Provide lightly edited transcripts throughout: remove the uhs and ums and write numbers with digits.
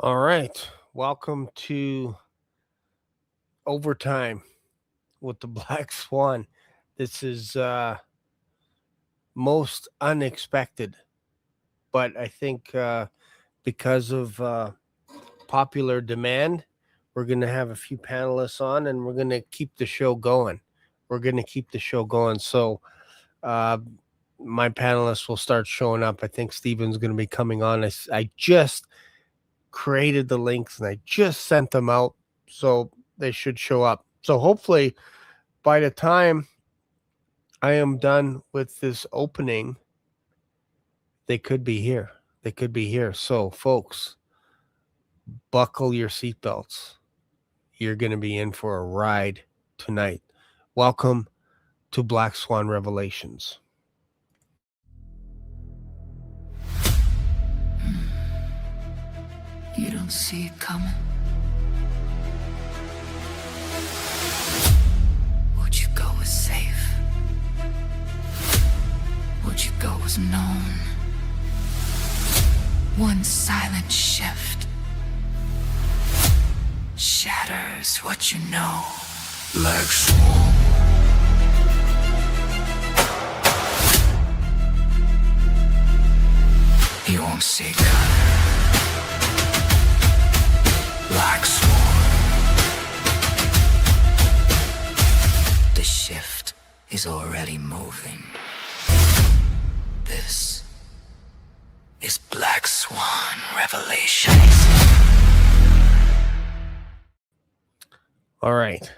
All right. Welcome to Overtime with the Black Swan. This is most unexpected, but I think because of popular demand, we're going to have a few panelists on and we're going to keep the show going. So, uh, my panelists will start showing up. I think Steven's going to be coming on. I just created the links and I just sent them out. So they should show up. So hopefully by the time I am done with this opening, they could be here. So, folks, buckle your seatbelts. You're going to be in for a ride tonight. Welcome to Black Swan Revelations. You don't see it coming? What you go is safe. What you go is known. One silent shift shatters what you know. Black Swan. You won't see it coming. Black Swan. The shift is already moving. This is Black Swan Revelations. All right.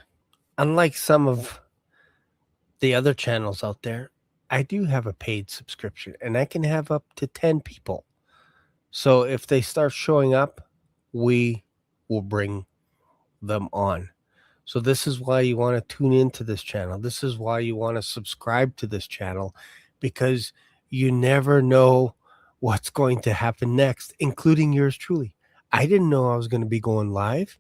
Unlike some of the other channels out there, I do have a paid subscription and I can have up to 10 people. So if they start showing up, we will bring them on. So this is why you want to tune into this channel. This is why you want to subscribe to this channel, because you never know what's going to happen next, including yours truly. I didn't know I was going to be going live,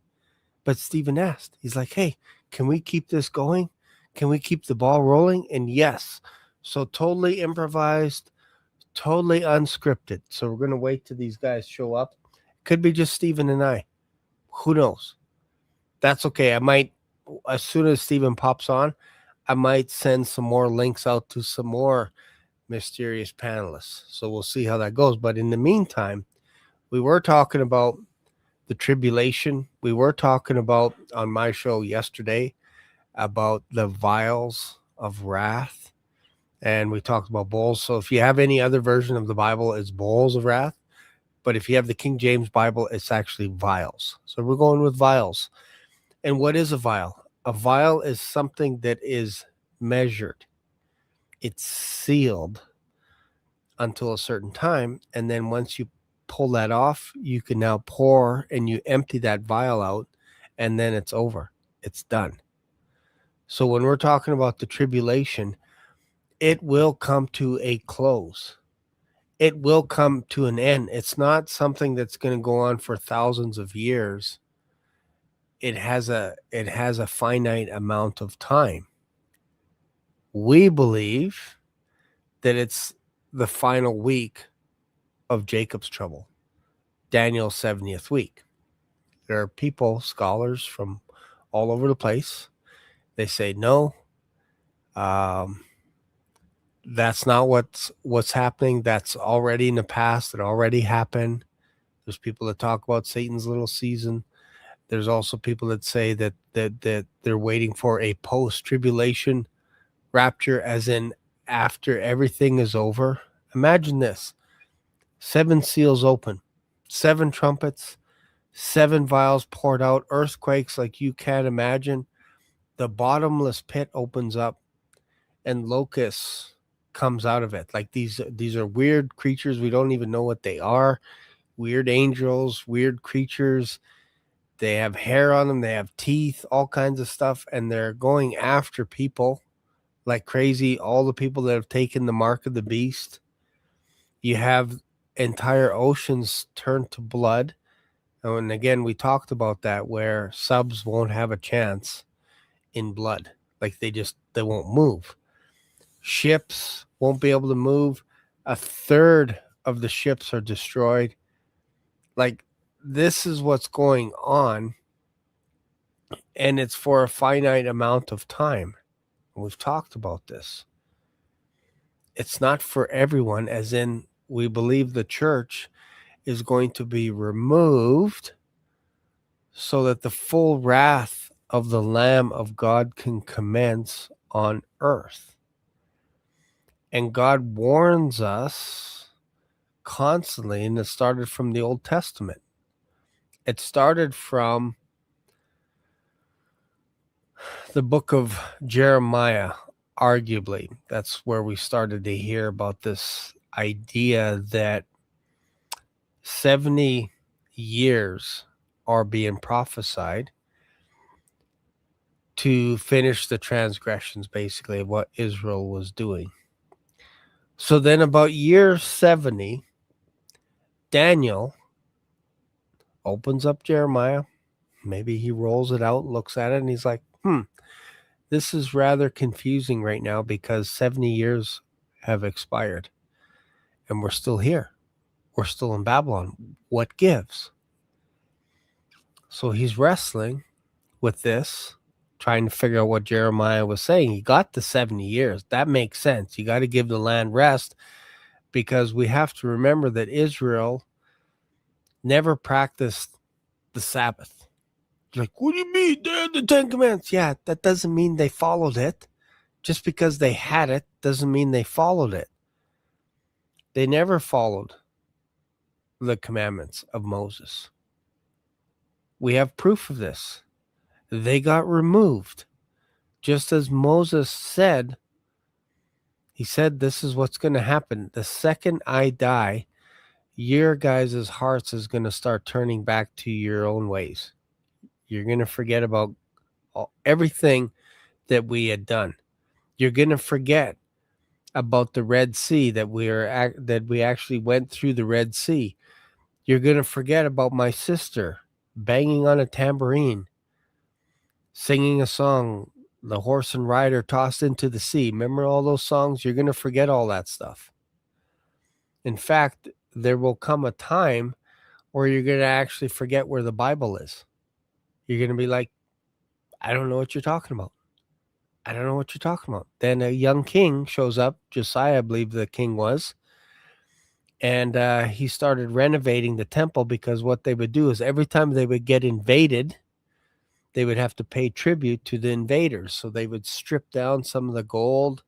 but Steven asked. He's like, hey, can we keep this going? Can we keep the ball rolling? And yes. So totally improvised, totally unscripted. So we're going to wait till these guys show up. Could be just Steven and I. Who knows? That's okay. I might, as soon as Steven pops on, I might send some more links out to some more mysterious panelists. So we'll see how that goes. But in the meantime, we were talking about the tribulation. We were talking about on my show yesterday about the vials of wrath. And we talked about bowls. So if you have any other version of the Bible, it's bowls of wrath. But if you have the King James Bible, it's actually vials. So we're going with vials. And what is a vial? A vial is something that is measured. It's sealed until a certain time. And then once you pull that off, you can now pour and you empty that vial out, and then it's over. It's done. So when we're talking about the tribulation, it will come to a close. It will come to an end. It's not something that's going to go on for thousands of years. It has a finite amount of time. We believe that it's the final week of Jacob's trouble, Daniel's 70th week. There are people, scholars from all over the place. They say no. That's not what's happening. That's already in the past. It already happened. There's people that talk about Satan's little season. There's also people that say that they're waiting for a post-tribulation rapture, as in after everything is over. Imagine this: 7 seals open, 7 trumpets, 7 vials poured out, earthquakes like you can't imagine. The bottomless pit opens up, and locusts comes out of it. Like these are weird creatures. We don't even know what they are. Weird angels, weird creatures. They have hair on them. They have teeth, all kinds of stuff. And they're going after people like crazy. All the people that have taken the mark of the beast. You have entire oceans turned to blood. And again, we talked about that, where subs won't have a chance in blood. Like they won't move. Ships won't be able to move. A third of the ships are destroyed. Like this is what's going on, and it's for a finite amount of time. We've talked about this. It's not for everyone, as in we believe the church is going to be removed so that the full wrath of the Lamb of God can commence on earth. And God warns us constantly, and it started from the Old Testament. It started from the book of Jeremiah, arguably. That's where we started to hear about this idea that 70 years are being prophesied to finish the transgressions, basically, of what Israel was doing. So then about year 70, Daniel opens up Jeremiah. Maybe he rolls it out, looks at it, and he's like, this is rather confusing right now because 70 years have expired and we're still here. We're still in Babylon. What gives? So he's wrestling with this, trying to figure out what Jeremiah was saying. He got the 70 years. That makes sense. You got to give the land rest because we have to remember that Israel never practiced the Sabbath. You're like, what do you mean? They're the Ten Commandments. Yeah, that doesn't mean they followed it. Just because they had it doesn't mean they followed it. They never followed the commandments of Moses. We have proof of this. They got removed. Just as Moses said, he said, this is what's going to happen. The second I die, your guys' hearts is going to start turning back to your own ways. You're going to forget about everything that we had done. You're going to forget about the Red Sea, that we actually went through the Red Sea. You're going to forget about my sister banging on a tambourine, singing a song, the horse and rider tossed into the sea. Remember all those songs? You're going to forget all that stuff. In fact, there will come a time where you're going to actually forget where the Bible is. You're going to be like, I don't know what you're talking about. I don't know what you're talking about. Then a young king shows up, Josiah, I believe the king was, and he started renovating the temple because what they would do is every time they would get invaded, they would have to pay tribute to the invaders. So they would strip down some of the gold.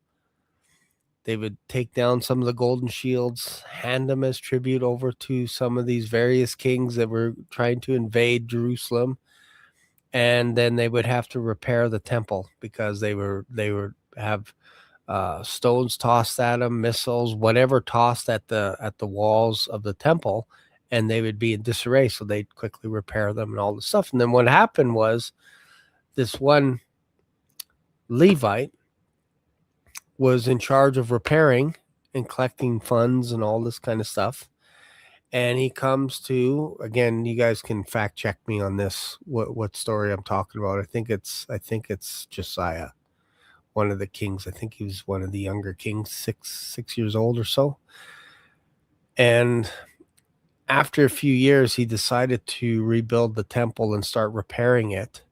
They would take down some of the golden shields, hand them as tribute over to some of these various kings that were trying to invade Jerusalem. And then they would have to repair the temple because they would have stones tossed at them, missiles, whatever tossed at the walls of the temple, and they would be in disarray. So they'd quickly repair them and all this stuff. And then what happened was this one Levite was in charge of repairing and collecting funds and all this kind of stuff. And he comes to, again, you guys can fact check me on this, what story I'm talking about. I think it's Josiah, one of the kings. I think he was one of the younger kings, six years old or so. And after a few years, he decided to rebuild the temple and start repairing it.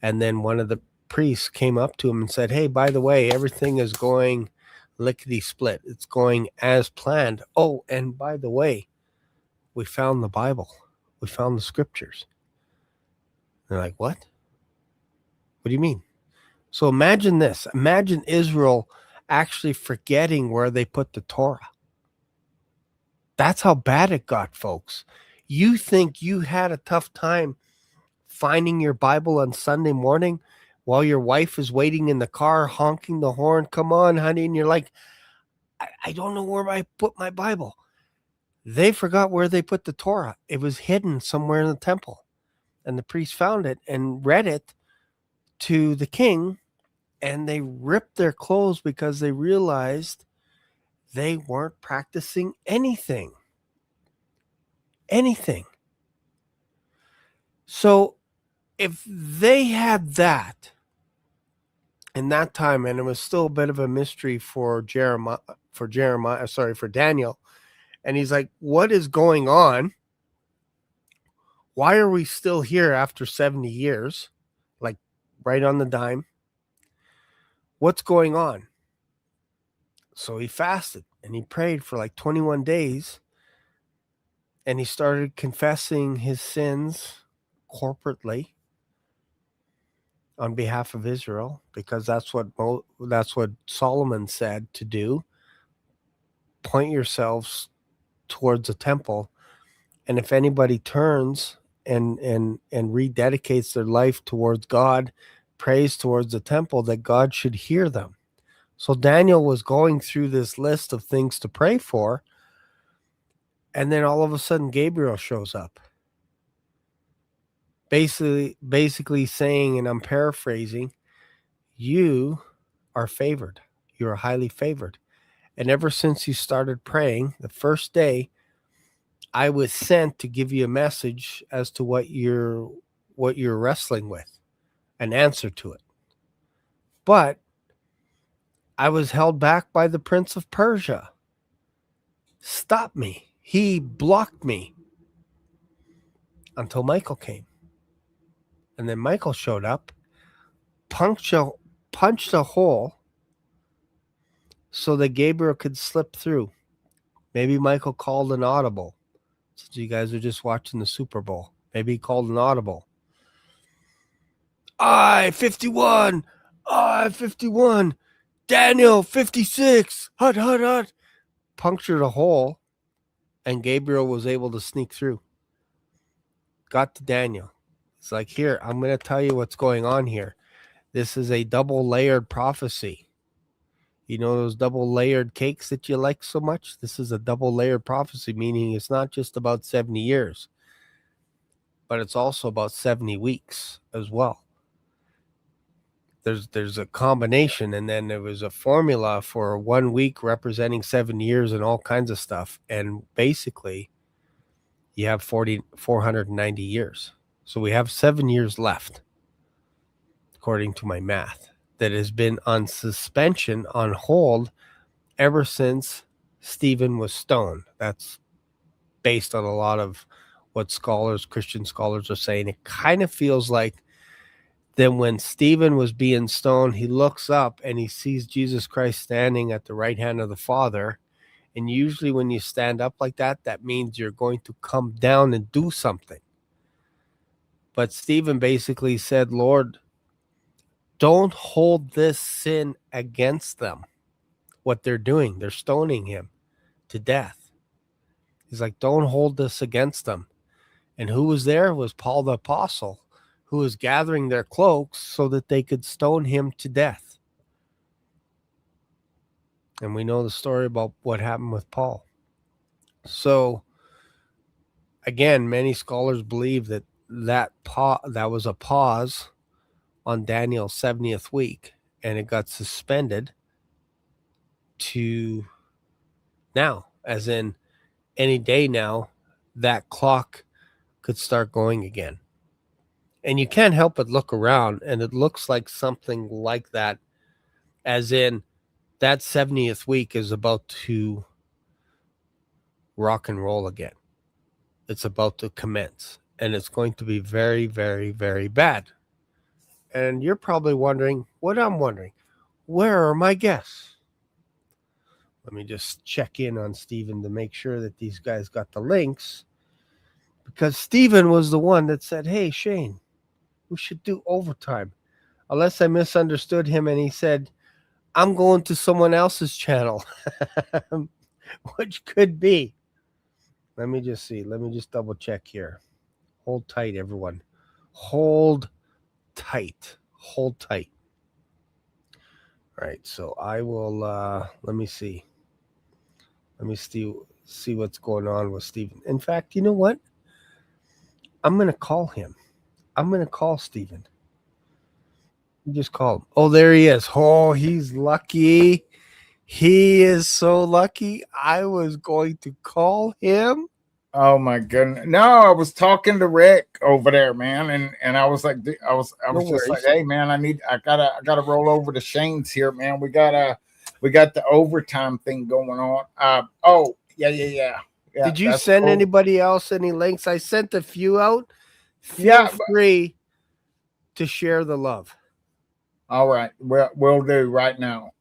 And then one of the priests came up to him and said, hey, by the way, everything is going lickety split. It's going as planned. Oh, and by the way, we found the Bible. We found the scriptures. They're like, what? What do you mean? So imagine this. Imagine Israel actually forgetting where they put the Torah. That's how bad it got, folks. You think you had a tough time finding your Bible on Sunday morning while your wife is waiting in the car, honking the horn, come on, honey, and you're like, I don't know where I put my Bible. They forgot where they put the Torah. It was hidden somewhere in the temple. And the priest found it and read it to the king, and they ripped their clothes because they realized they weren't practicing anything. Anything. So if they had that in that time, and it was still a bit of a mystery for Daniel, and he's like, what is going on? why are we still here after 70 years? Like right on the dime. What's going on? So he fasted and he prayed for like 21 days and he started confessing his sins corporately on behalf of Israel, because that's what Solomon said to do. Point yourselves towards the temple, and if anybody turns and rededicates their life towards God, prays towards the temple, that God should hear them. So Daniel was going through this list of things to pray for, and then all of a sudden Gabriel shows up. Basically saying, and I'm paraphrasing, you are favored. You are highly favored. And ever since you started praying, the first day, I was sent to give you a message as to what you're wrestling with, an answer to it. But I was held back by the Prince of Persia. Stopped me. He blocked me until Michael came. And then Michael showed up, punched a hole so that Gabriel could slip through. Maybe Michael called an audible, since you guys are just watching the Super Bowl. Maybe he called an audible. I 51, I 51, Daniel 56, hut, hut, hut. Punctured a hole, and Gabriel was able to sneak through. Got to Daniel. It's like, here, I'm going to tell you what's going on here. This is a double-layered prophecy. You know those double-layered cakes that you like so much? This is a double-layered prophecy, meaning it's not just about 70 years, but it's also about 70 weeks as well. There's a combination, and then there was a formula for 1 week representing 7 years and all kinds of stuff. And basically, you have 490 years. So we have 7 years left, according to my math, that has been on suspension, on hold, ever since Stephen was stoned. That's based on a lot of what Christian scholars are saying. It kind of feels like then when Stephen was being stoned, he looks up and he sees Jesus Christ standing at the right hand of the Father. And usually when you stand up like that, that means you're going to come down and do something. But Stephen basically said, Lord, don't hold this sin against them. What they're doing, they're stoning him to death. He's like, don't hold this against them. And who was there? Was Paul the Apostle, who was gathering their cloaks so that they could stone him to death. And we know the story about what happened with Paul. So, again, many scholars believe that was a pause on Daniel's 70th week, and it got suspended to now, as in any day now, that clock could start going again. And you can't help but look around, and it looks like something like that, as in that 70th week is about to rock and roll again. It's about to commence, and it's going to be very, very, very bad. And you're probably wondering what I'm wondering. Where are my guests? Let me just check in on Stephen to make sure that these guys got the links, because Stephen was the one that said, hey, Shane, we should do overtime. Unless I misunderstood him and he said, I'm going to someone else's channel, which could be. Let me just see. Let me just double check here. Hold tight, everyone. Hold tight. Hold tight. All right. So I will, let me see. Let me see what's going on with Stephen. In fact, you know what? I'm going to call him. I'm going to call Stephen. You just call him. Oh, there he is. Oh, he's lucky. He is so lucky. I was going to call him. Oh my goodness! No, I was talking to Rick over there, man, and I was like, I was just like, hey, man, I gotta roll over to Shane's here, man. We got the overtime thing going on. Oh yeah. Did you send anybody else any links? I sent a few out, feel free to share the love. All right, we'll do right now.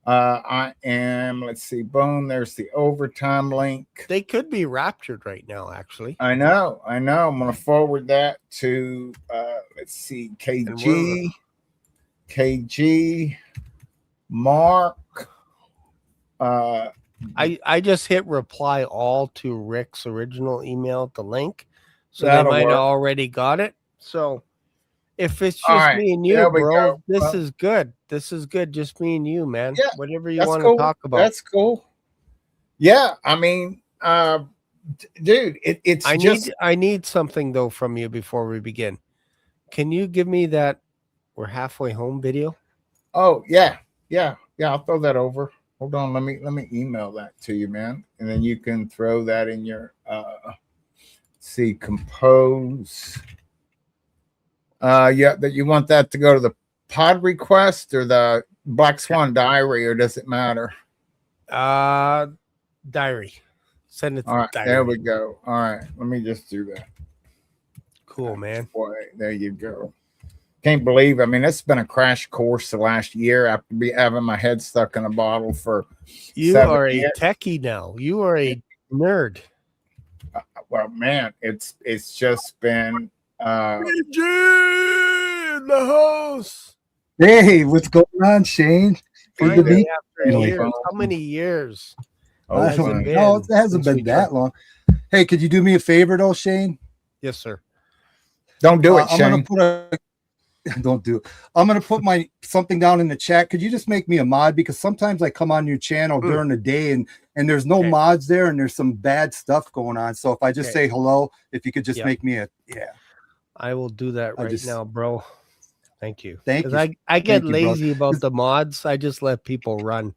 I am. Let's see. Boom. There's the overtime link. They could be raptured right now. Actually, I know. I'm gonna forward that to. Let's see. KG, Mark. I just hit reply all to Rick's original email, the link, so they That'll might work. have already got it. So if it's just right, me and you, there we bro, go. this is good. This is good. Just me and you, man. Yeah, Whatever you that's want cool. to talk about. That's cool. Yeah, I mean, dude, it's I need something though from you before we begin. Can you give me that "We're Halfway Home" video? Oh yeah. I'll throw that over. Hold on, let me email that to you, man, and then you can throw that in your compose. Yeah, that you want that to go to the pod request or the Black Swan diary, or does it matter? Diary. Send it to All right, diary. there we go. All right, let me just do that. Cool, man. Boy, there you go. Can't believe. I mean, it's been a crash course the last year after having my head stuck in a bottle for. You 7 are years. a techie now. You are a nerd. Well, man, it's just been. PG in the house. Hey, what's going on, Shane? Good to Finally, meet after you. years. How many years? Oh, has it fun. been? No, it hasn't since been we that talked? long. Hey, could you do me a favor, though, Shane? Yes, sir. Don't do it, I'm Shane. gonna put don't do it. I'm gonna put my something down in the chat. Could you just make me a mod? Because sometimes I come on your channel during the day and there's no Okay. mods there and there's some bad stuff going on. So if I just Okay. say hello, if you could just Yep. make me I will do that I right just- now, bro. Thank you. Thank 'Cause you. I get Thank you, bro. lazy about the mods. I just let people run.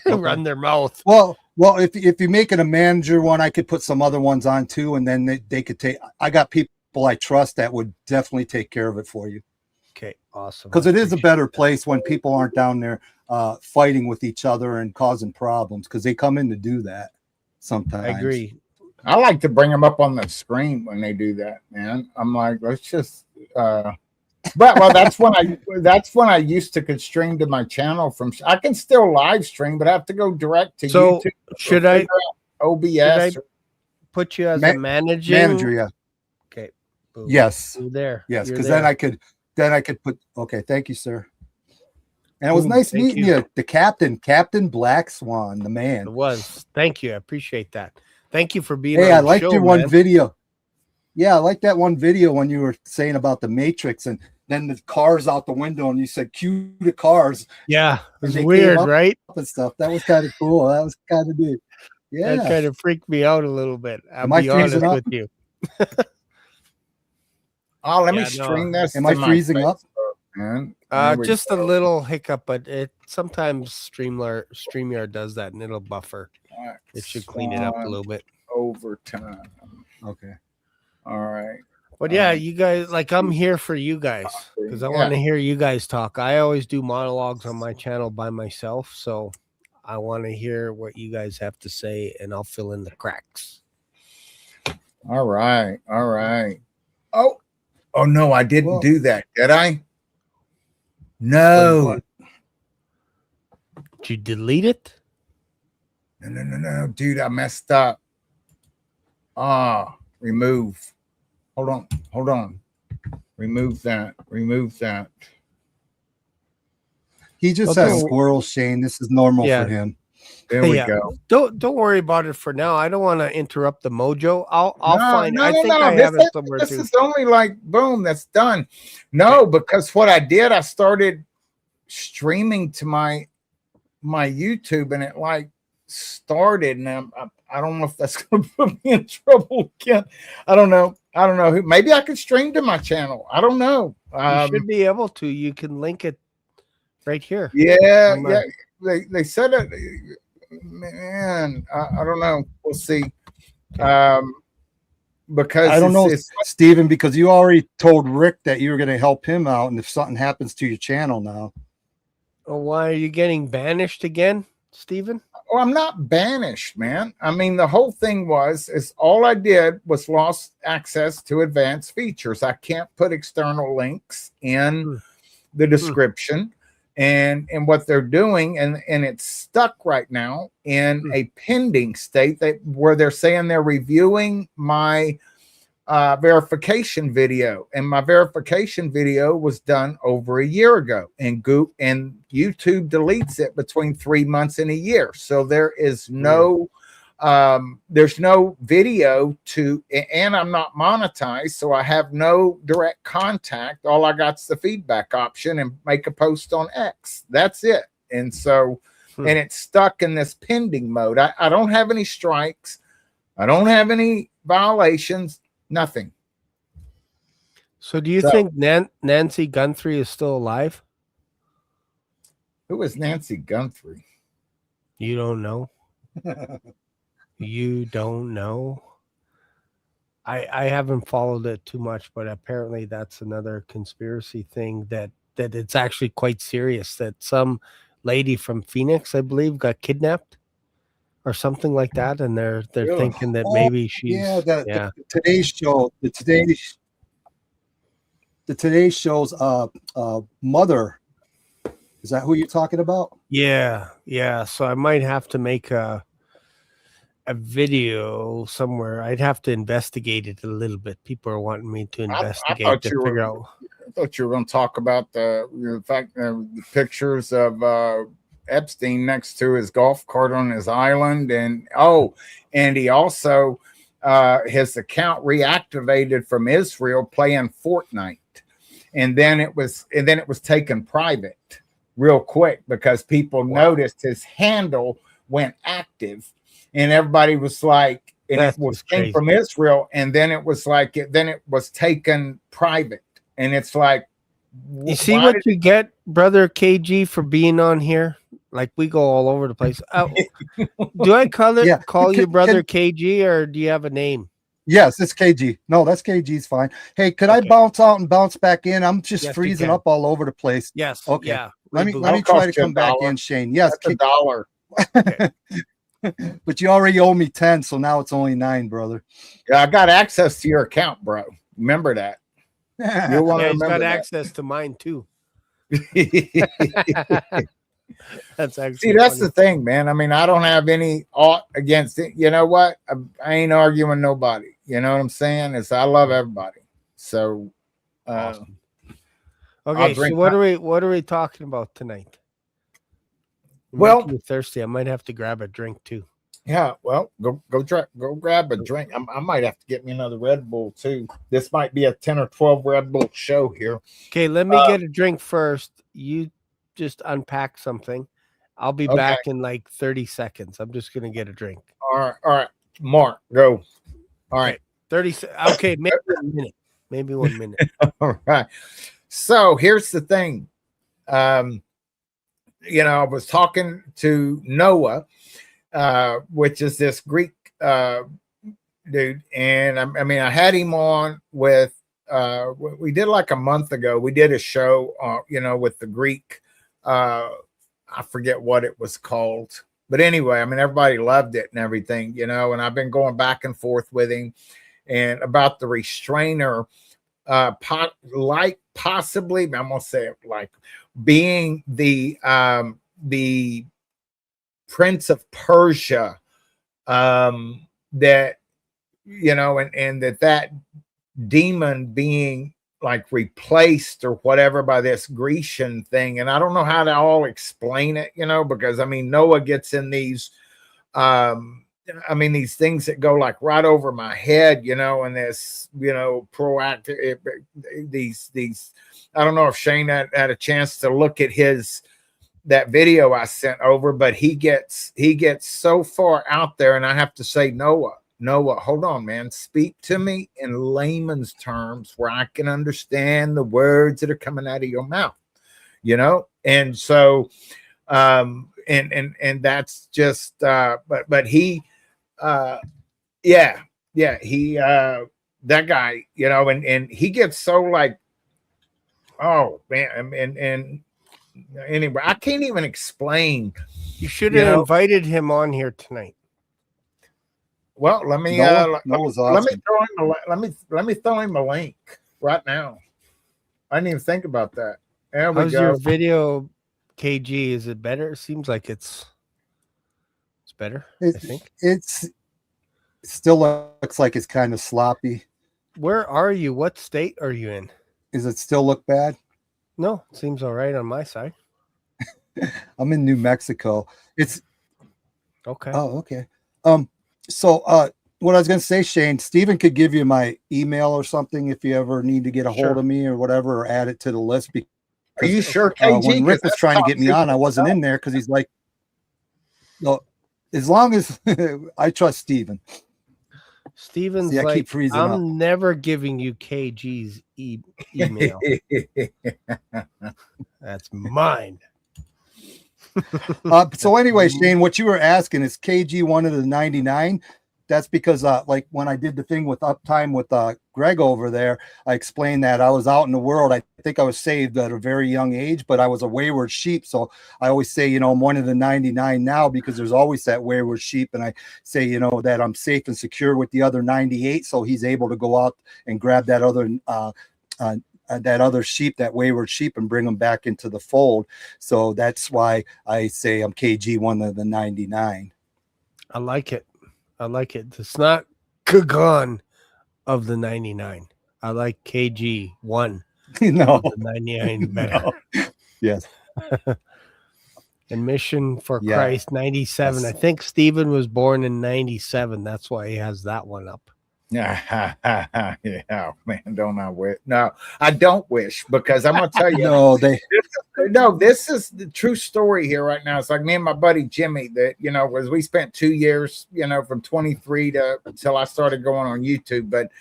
Run their mouth. Well, if you make it a manager one, I could put some other ones on too, and then they could take. I got people I trust that would definitely take care of it for you. Okay, awesome. Because I it is a appreciate better that. place when people aren't down there fighting with each other and causing problems, because they come in to do that sometimes. I agree. I like to bring them up on the screen when they do that, man. I'm like, let's just. But well, that's when I used to stream to my channel from. I can still live stream, but I have to go direct to So YouTube. should I figure out OBS? put you as Ma- a manager? Yeah. Okay. Boom. Yes. You're there. Yes. You're Because there. then I could put. Okay. Thank you, sir. And it was Boom, nice thank meeting you. you, the Captain Black Swan, the man. It was. Thank you. I appreciate that. Thank you for being Hey, on I the liked show, your one man. video. Yeah, I like that one video when you were saying about the Matrix and then the cars out the window and you said cue the cars Yeah, it and was they came weird, up right? and stuff. That was kind of cool. That was kind of neat. That Yeah. kind of freaked me out a little bit. I'll Am I be honest freezing up? with you. Oh, let me Yeah, no. stream this. Am to I my freezing up? Facebook, man. There we Just a go. little hiccup, but it sometimes StreamYard does that and it'll buffer. All right, It should clean it up a Swan little bit. overtime. Okay. All right. But yeah, you guys, like, I'm here for you guys because I want to hear you guys talk. I always do monologues on my channel by myself, so I want to hear what you guys have to say, and I'll fill in the cracks. All right. All right. Oh no, I didn't Well- do that, did I? No. Did you delete it? No, dude, I messed up. Remove. Hold on. Remove that. He just Okay. has squirrels, Shane. This is normal Yeah. for him. There we Yeah. go. Don't worry about it for now. I don't want to interrupt the mojo. I'll find. I think No. I have it somewhere This too. is only like boom, that's done. No, because what I did, I started streaming to my YouTube, and it like started, and I don't know if that's going to put me in trouble again. I don't know. Maybe I could stream to my channel. I don't know. You should be able to. You can link it right here. Yeah. on the- They said it. Man, I don't know. We'll see. Because I don't know, it's Steven, because you already told Rick that you were going to help him out, and if something happens to your channel now. Oh, why are you getting banished again, Steven? Oh, I'm not banished, man. I mean, the whole thing is all I did was lost access to advanced features. I can't put external links in the description and what they're doing, and it's stuck right now in a pending state where they're saying they're reviewing my verification video, and my verification video was done over a year ago, and YouTube deletes it between 3 months and a year. So there is no there's no video and I'm not monetized, so I have no direct contact. All I got's the feedback option and make a post on X. That's it. And so and it's stuck in this pending mode. I don't have any strikes, I don't have any violations. Nothing. So do you think Nancy Guthrie is still alive? Who is Nancy Guthrie? You don't know? You don't know? I haven't followed it too much, but apparently that's another conspiracy thing that it's actually quite serious, that some lady from Phoenix, I believe, got kidnapped or something like that, and they're thinking that maybe she's the Today's Show, the Today Show's mother. Is that who you're talking about? Yeah. So I might have to make a video somewhere. I'd have to investigate it a little bit. People are wanting me to investigate to figure out. I thought you were going to talk about the pictures of Epstein next to his golf cart on his island, and he also his account reactivated from Israel playing Fortnite, and then it was taken private real quick because people noticed his handle went active, and everybody was like, and it came from Israel, and then it was like it was taken private, and it's like, you see what you get, brother KG, for being on here. Like, we go all over the place. Do I call you brother KG, or do you have a name? Yes, it's KG. No, that's KG's fine. Hey, could I bounce out and bounce back in? I'm just freezing up all over the place. Yes. Okay. Yeah. Let me try to come back in, Shane. Yes, that's $1. Okay. But you already owe me 10, so now it's only 9, brother. Yeah, I got access to your account, bro. Remember that. You'll want to remember got access to mine too. That's actually that's the thing, man. I mean, I don't have any ought against it. You know what? I ain't arguing nobody. You know what I'm saying? I love everybody. So awesome. Okay, so what are we talking about tonight? Well, I'm thirsty. I might have to grab a drink too. Yeah, well, go grab a drink. I might have to get me another Red Bull too. This might be a 10 or 12 Red Bull show here. Okay, let me get a drink first. You just unpack something. I'll be back in like 30 seconds. I'm just gonna get a drink. All right. Mark, go. All right. 30. Okay, maybe a minute. Maybe 1 minute. All right. So here's the thing. I was talking to Noah, which is this Greek dude, and I had him on with. We did like a month ago. We did a show, with the Greek. I forget what it was called, but anyway, everybody loved it and everything, and I've been going back and forth with him and about the restrainer, possibly, I'm gonna say it like being the Prince of Persia, that and that demon being like replaced or whatever by this Grecian thing, and I don't know how to all explain it, because Noah gets in these these things that go like right over my head, and this proactive these I don't know if Shane had a chance to look at that video I sent over, but he gets so far out there, and I have to say, Noah, hold on, man. Speak to me in layman's terms where I can understand the words that are coming out of your mouth, And so, and that's just, but he, he, that guy, and he gets so like, oh man, and anyway, I can't even explain You should You have know? invited him on here tonight. Well, let me Noah's let me awesome. throw him let me throw him a link right now. I didn't even think about that. There we How's go. your video, KG? Is it better? It seems like it's better. I think. It still looks like it's kind of sloppy. Where are you? What state are you in? Does it still look bad? No, it seems all right on my side. I'm in New Mexico. It's Okay. Oh, okay. So what I was going to say, Shane, Stephen could give you my email or something if you ever need to get a hold Sure. of me or whatever, or add it to the list. Because Are you sure, KG? when Rick 'Cause was that's trying to top get me on, I secret wasn't stuff. in there because he's like, no, as long as I trust Stephen. Steven's See, I like, keep freezing I'm up. never giving you KG's email. That's mine. So anyway, Shane, what you were asking is KG one of the 99. That's because like when I did the thing with Uptime with Greg over there, I explained that I was out in the world. I think I was saved at a very young age, but I was a wayward sheep. So I always say, you know, I'm one of the 99 now because there's always that wayward sheep. And I say, you know, that I'm safe and secure with the other 98. So he's able to go out and grab that other sheep, that wayward sheep, and bring them back into the fold. So that's why I say I'm KG one of the 99. I like it. I like it. It's not Kagan of the 99. I like KG 1 No, of the 99 better. no. Yes. And Mission for Yeah. Christ 97. Yes. I think Stephen was born in 97. That's why he has that one up. Yeah, man, don't I wish? No, I don't wish, because I'm gonna tell you. This is the true story here right now. It's like me and my buddy Jimmy that, you know, was we spent 2 years, you know, from 23 to until I started going on YouTube. But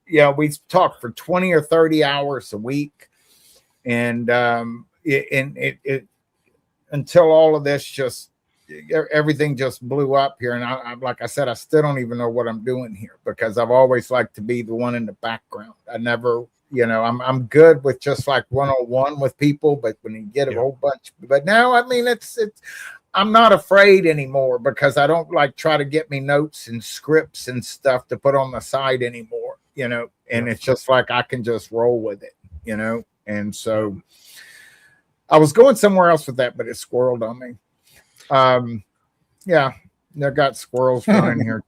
you know, we talked for 20 or 30 hours a week, and it until all of this just everything just blew up here. And I like I said, I still don't even know what I'm doing here, because I've always liked to be the one in the background. I never, you know, I'm good with just like one-on-one with people, but when you get a whole bunch, but now, I mean, it's I'm not afraid anymore, because I don't like try to get me notes and scripts and stuff to put on the side anymore, you know, and it's just like I can just roll with it, you know. And so I was going somewhere else with that, but it squirreled on me. Yeah, I got squirrels running here,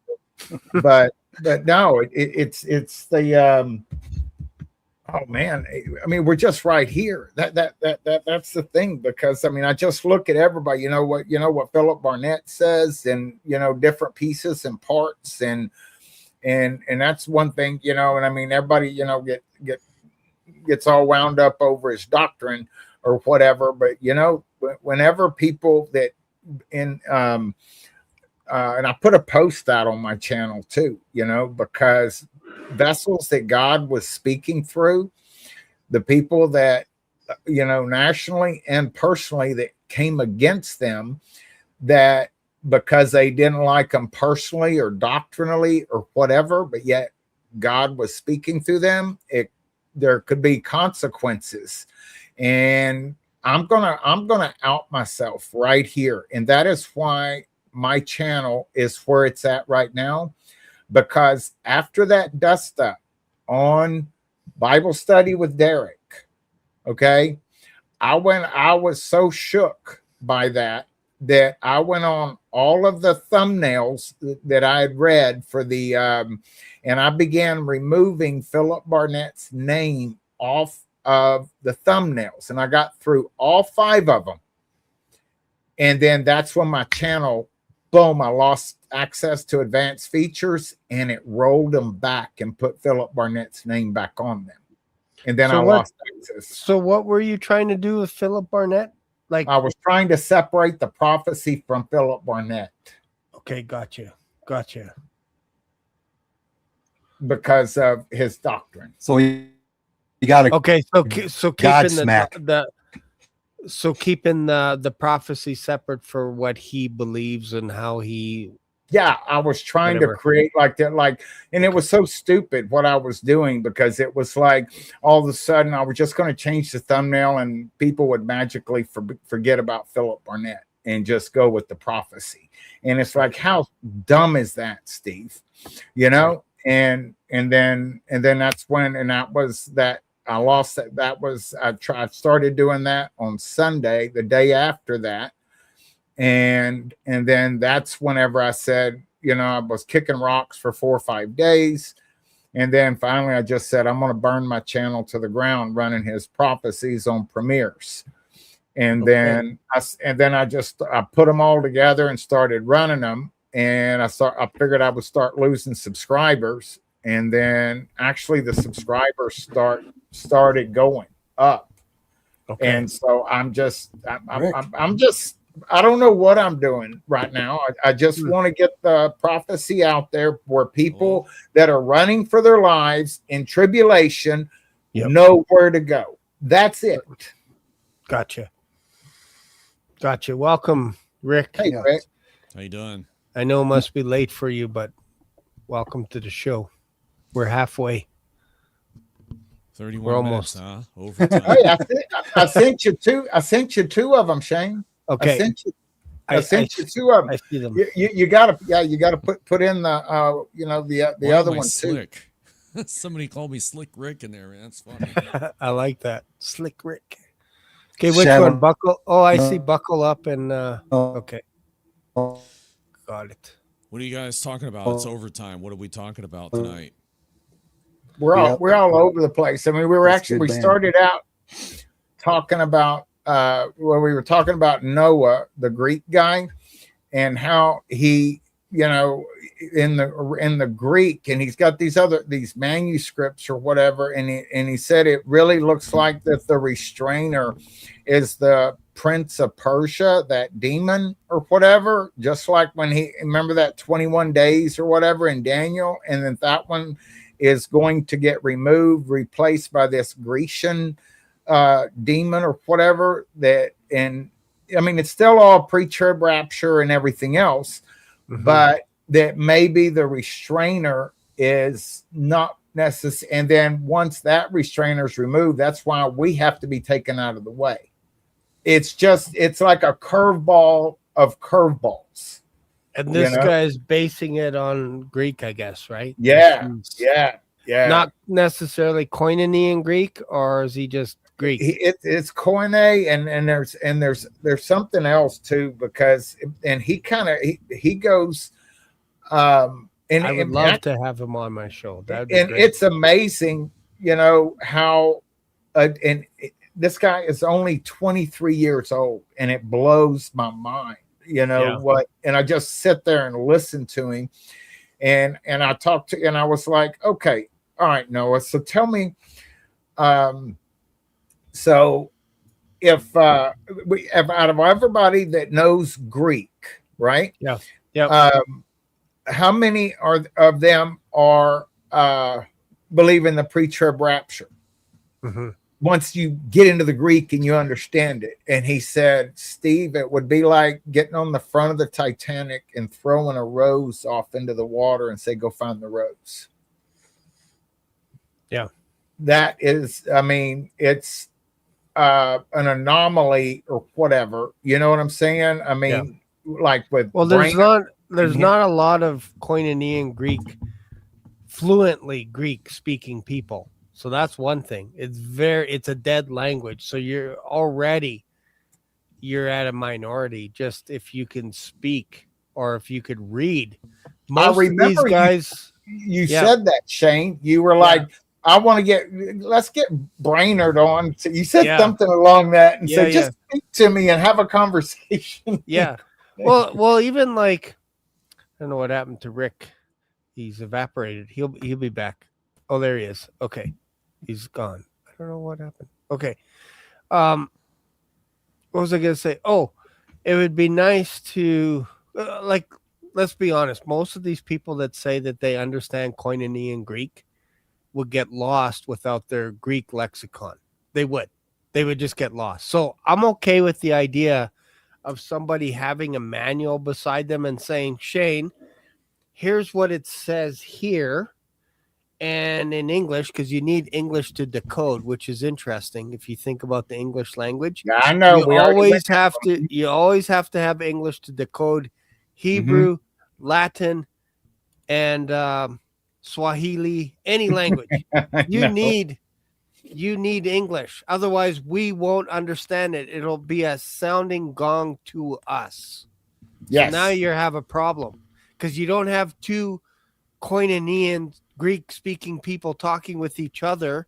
but no, it's the oh man, I mean, we're just right here. That's the thing, because I mean, I just look at everybody. You know what Philip Barnett says, and you know, different pieces and parts, and that's one thing, you know. And I mean, everybody, you know, gets all wound up over his doctrine or whatever, but you know, whenever people that and I put a post out on my channel too, you know, because vessels that God was speaking through, the people that, you know, nationally and personally that came against them, that because they didn't like them personally or doctrinally or whatever, but yet God was speaking through them, there could be consequences. And I'm gonna out myself right here, and that is why my channel is where it's at right now, because after that dust up on Bible study with Derek, okay, I was so shook by that I went on all of the thumbnails that I had read for the and I began removing Philip Barnett's name off of the thumbnails, and I got through all 5 of them. And then that's when my channel, boom, I lost access to advanced features, and it rolled them back and put Philip Barnett's name back on them. And then I lost access. So what were you trying to do with Philip Barnett? Like, I was trying to separate the prophecy from Philip Barnett. Okay, gotcha. Because of his doctrine. So you got to. Okay, so keeping Godsmack. keeping the prophecy separate for what he believes and how he. Yeah, I was trying to create like that, and it was so stupid what I was doing, because it was like all of a sudden I was just going to change the thumbnail and people would magically forget about Philip Barnett. and just go with the prophecy. And it's like, how dumb is that, Steve? You know? And then that's when, and that was that I lost that. That was, I started doing that on Sunday, the day after that. And then that's whenever I said, you know, I was kicking rocks for 4 or 5 days. And then finally I just said, I'm going to burn my channel to the ground running his prophecies on premieres. And then I put them all together and started running them. And I figured I would start losing subscribers. And then actually the subscribers started going up. Okay. And so I'm just I don't know what I'm doing right now. I just want to get the prophecy out there where people that are running for their lives in tribulation know where to go. That's it. Gotcha. Welcome, Rick. Hey, Rick. How you doing? I know it must be late for you, but welcome to the show. We're halfway. 31 We're minutes, almost. huh? Overtime. Hey, I sent you two. I sent you 2 of them, Shane. Okay. I sent you 2 of them. I see them. You gotta put in the the other one slick. Too. Somebody called me Slick Rick in there, man. That's funny. I like that. Slick Rick. Okay, which one? Buckle. Oh, I see buckle up and okay. Got it. What are you guys talking about? It's overtime. What are we talking about tonight? We're all over the place. I mean, we started out talking about we were talking about Noah, the Greek guy, and how he, you know, in the Greek, and he's got these manuscripts or whatever, and he said it really looks like that the restrainer is the prince of Persia, that demon or whatever, just like when he, remember that 21 days or whatever in Daniel, and then that one is going to get replaced by this Grecian demon or whatever. That, and I mean, it's still all pre-trib rapture and everything else, but that maybe the restrainer is not necessary. And then once that restrainer is removed, that's why we have to be taken out of the way. It's like a curveball of curveballs. And this guy's basing it on Greek, I guess, right? Yeah. Not necessarily koinonia in Greek, or is he just Greek? It's koine, and there's something else too, because he goes. And I would love to have him on my show. That'd be great. It's amazing, you know, how this guy is only 23 years old, and it blows my mind. You know what? And I just sit there and listen to him, and I talked to, and I was like, okay, all right, Noah. So tell me, so if out of everybody that knows Greek, right? Yeah. How many of them are believe in the pre-trib rapture? Once you get into the Greek and you understand it. And he said, Steve, it would be like getting on the front of the Titanic and throwing a rose off into the water and say, go find the rose. Yeah. That is, I mean, it's an anomaly or whatever. You know what I'm saying? I mean, like with there's not a lot of koinonia Greek, fluently Greek speaking people. So that's one thing. It's a dead language. So you're at a minority just if you can speak or if you could read. Most I remember of these guys. You said that, Shane. You were like, let's get Brainerd on. So you said something along that and said, just speak to me and have a conversation. Yeah. Well, even like, I don't know what happened to Rick. He's evaporated. He'll be back. Oh, there he is. Okay. He's gone. I don't know what happened. Okay. What was I going to say? Oh, it would be nice to, let's be honest. Most of these people that say that they understand koinonia in Greek would get lost without their Greek lexicon. They would just get lost. So I'm okay with the idea of somebody having a manual beside them and saying, Shane, here's what it says here. and in English, because you need English to decode, which is interesting if you think about the English language. Yeah, I know. You We already always went that have one. to have English to decode Hebrew, Latin, and Swahili, any language. I You know. need English. Otherwise, we won't understand it. It'll be a sounding gong to us. So Yes. now you have a problem because you don't have two Koinoanian Greek-speaking people talking with each other.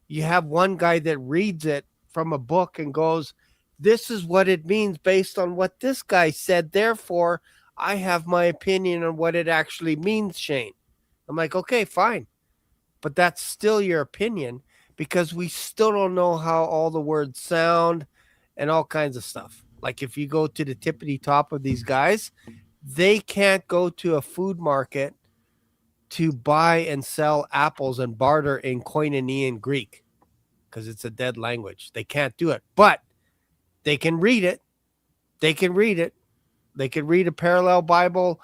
You have one guy that reads it from a book and goes, "This is what it means based on what this guy said. Therefore, I have my opinion on what it actually means, Shane." I'm like, okay, fine. But that's still your opinion because we still don't know how all the words sound and all kinds of stuff. Like if you go to the tippity top of these guys, they can't go to a food market to buy and sell apples and barter in Koinoanian Greek because it's a dead language. They can't do it, but they can read it. They can read it. They can read a parallel Bible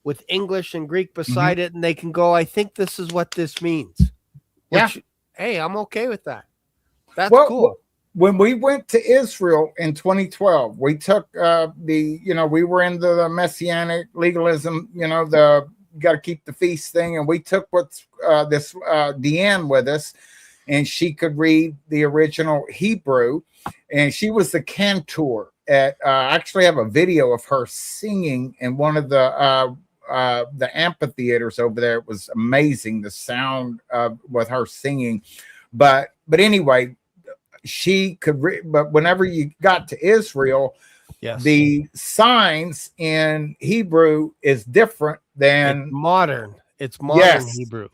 with English and Greek beside it, and they can go, I think this is what this means. Which, hey, I'm okay with that. That's cool. When we went to Israel in 2012, we took we were into the messianic legalism, the got to keep the feast thing, and we took this Deanne with us, and she could read the original Hebrew, and she was the cantor at. I actually have a video of her singing in one of the amphitheaters over there. It was amazing, the sound with her singing, but anyway, she could read. But whenever you got to Israel, yes, the signs in Hebrew is different than it's modern Hebrew,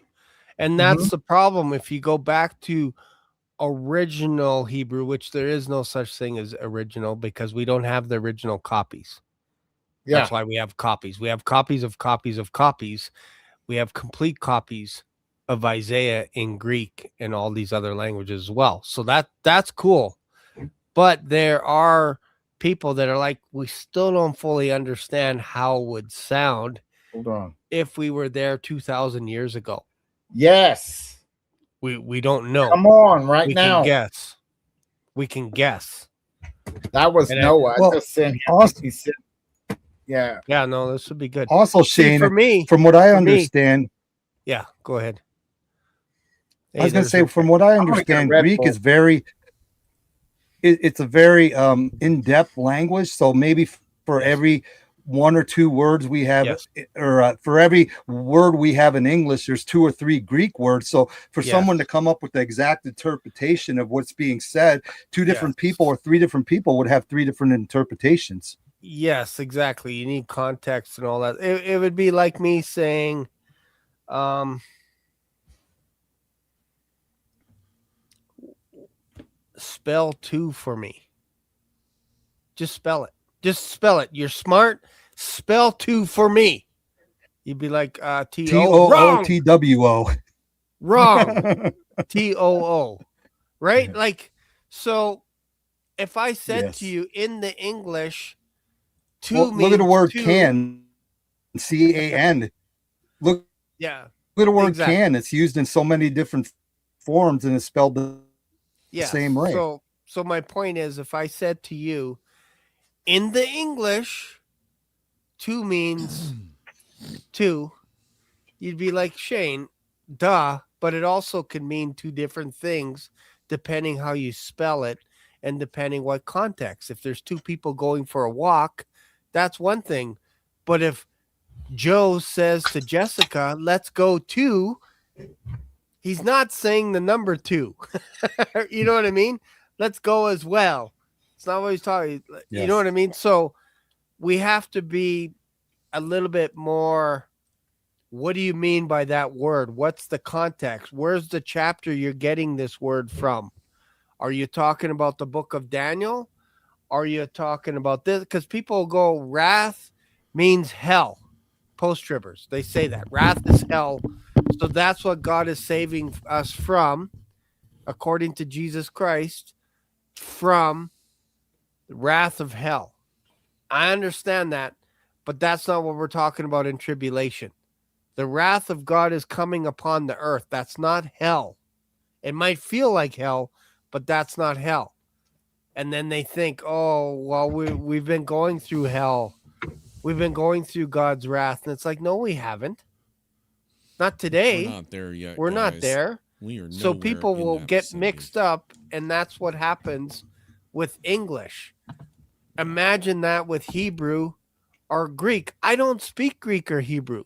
and that's the problem. If you go back to original Hebrew, which there is no such thing as original because we don't have the original copies. That's why we have copies. We have copies of copies of copies. We have complete copies of Isaiah in Greek and all these other languages as well. So that's cool. But there are people that are like, we still don't fully understand how it would sound if we were there 2,000 years ago. Yes. We don't know. Come on, we now. We can guess. That was Noah. I just sent him. Awesome. He said, yeah. Yeah, no, this would be good. Also, Shane, for me, from what I understand. Yeah, go ahead. I was going to say, from what I understand, Greek is it's a very in-depth language. So maybe for every one or two words we have, or for every word we have in English, there's 2 or 3 Greek words. So for someone to come up with the exact interpretation of what's being said, 2 different people or 3 different people would have 3 different interpretations. Yes, exactly. You need context and all that. It would be like me saying, spell 2 for me. Just spell it. Just spell it. You're smart. Spell 2 for me. You'd be like T-O-O-T-W-O. Wrong. T-O-O. Right? Like, so if I said to you in the English, 2 means look at the word 2. can. C-A-N. Look at the word can. It's used in so many different forms and it's spelled the same way. So my point is, if I said to you, in the English, 2 means 2, you'd be like, Shane, duh, but it also can mean 2 different things depending how you spell it and depending what context. If there's 2 people going for a walk, that's one thing. But if Joe says to Jessica, let's go to, he's not saying the number 2. You know what I mean? Let's go as well. It's not what he's talking. You know what I mean? So we have to be a little bit more. What do you mean by that word? What's the context? Where's the chapter you're getting this word from? Are you talking about the book of Daniel? Are you talking about this? Because people go, wrath means hell. Post-tribbers, they say that. Wrath is hell. So that's what God is saving us from, according to Jesus Christ, from the wrath of hell. I understand that, but that's not what we're talking about in tribulation. The wrath of God is coming upon the earth. That's not hell. It might feel like hell, but that's not hell. And then they think, oh, well, we've been going through hell. We've been going through God's wrath. And it's like, no, we haven't. Not today. We're not there yet. We're not guys. there. We are So nowhere people in will that get vicinity. mixed up, and that's what happens with English. Imagine that with Hebrew or Greek. I don't speak Greek or Hebrew.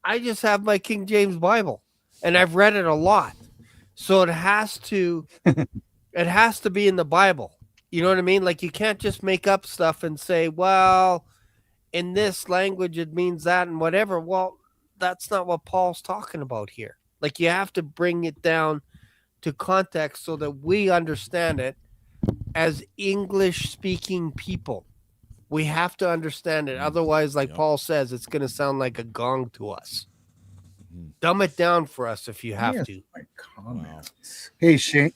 I just have my King James Bible, and I've read it a lot. So it has to be in the Bible. You know what I mean? Like, you can't just make up stuff and say, well, in this language it means that and whatever. Well, that's not what Paul's talking about here. Like, you have to bring it down to context so that we understand it as English speaking people. We have to understand it. Otherwise, like Paul says, it's going to sound like a gong to us. Dumb it down for us if you have to. My comments. Hey, Shane.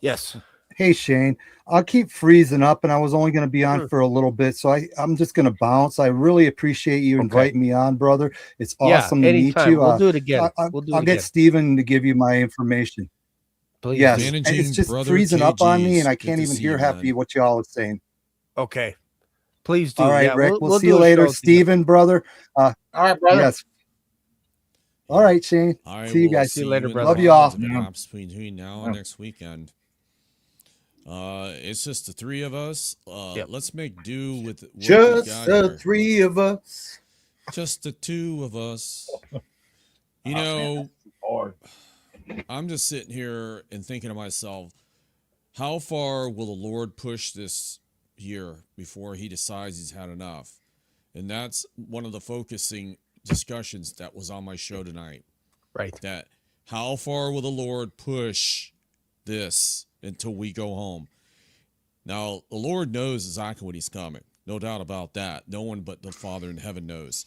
Yes. Hey, Shane. I'll keep freezing up, and I was only going to be on for a little bit, so I'm just going to bounce. I really appreciate you inviting me on, brother. It's awesome to meet you. We'll do it again. I'll get Steven to give you my information. Please. Yes, Managing it's just brother freezing up on me, KGs. and I Good can't to even see hear you, half man. of what y'all are saying. Okay. Please do. All right, Yeah, Rick. We'll see do you a later. show Steven, brother. All right, brother. Yes. All right, Shane. All right, See you we'll guys. See you later, in brother. the Love you all. bonds of perhaps between now and next weekend. It's just the three of us. Let's make do with what we Just got the here. three of us. Just the two of us. You know, Lord. I'm just sitting here and thinking to myself, how far will the Lord push this year before he decides he's had enough? And that's one of the focusing discussions that was on my show tonight. Right. That how far will the Lord push this until we go home? Now, the Lord knows exactly when he's coming. No doubt about that. No one but the Father in heaven knows.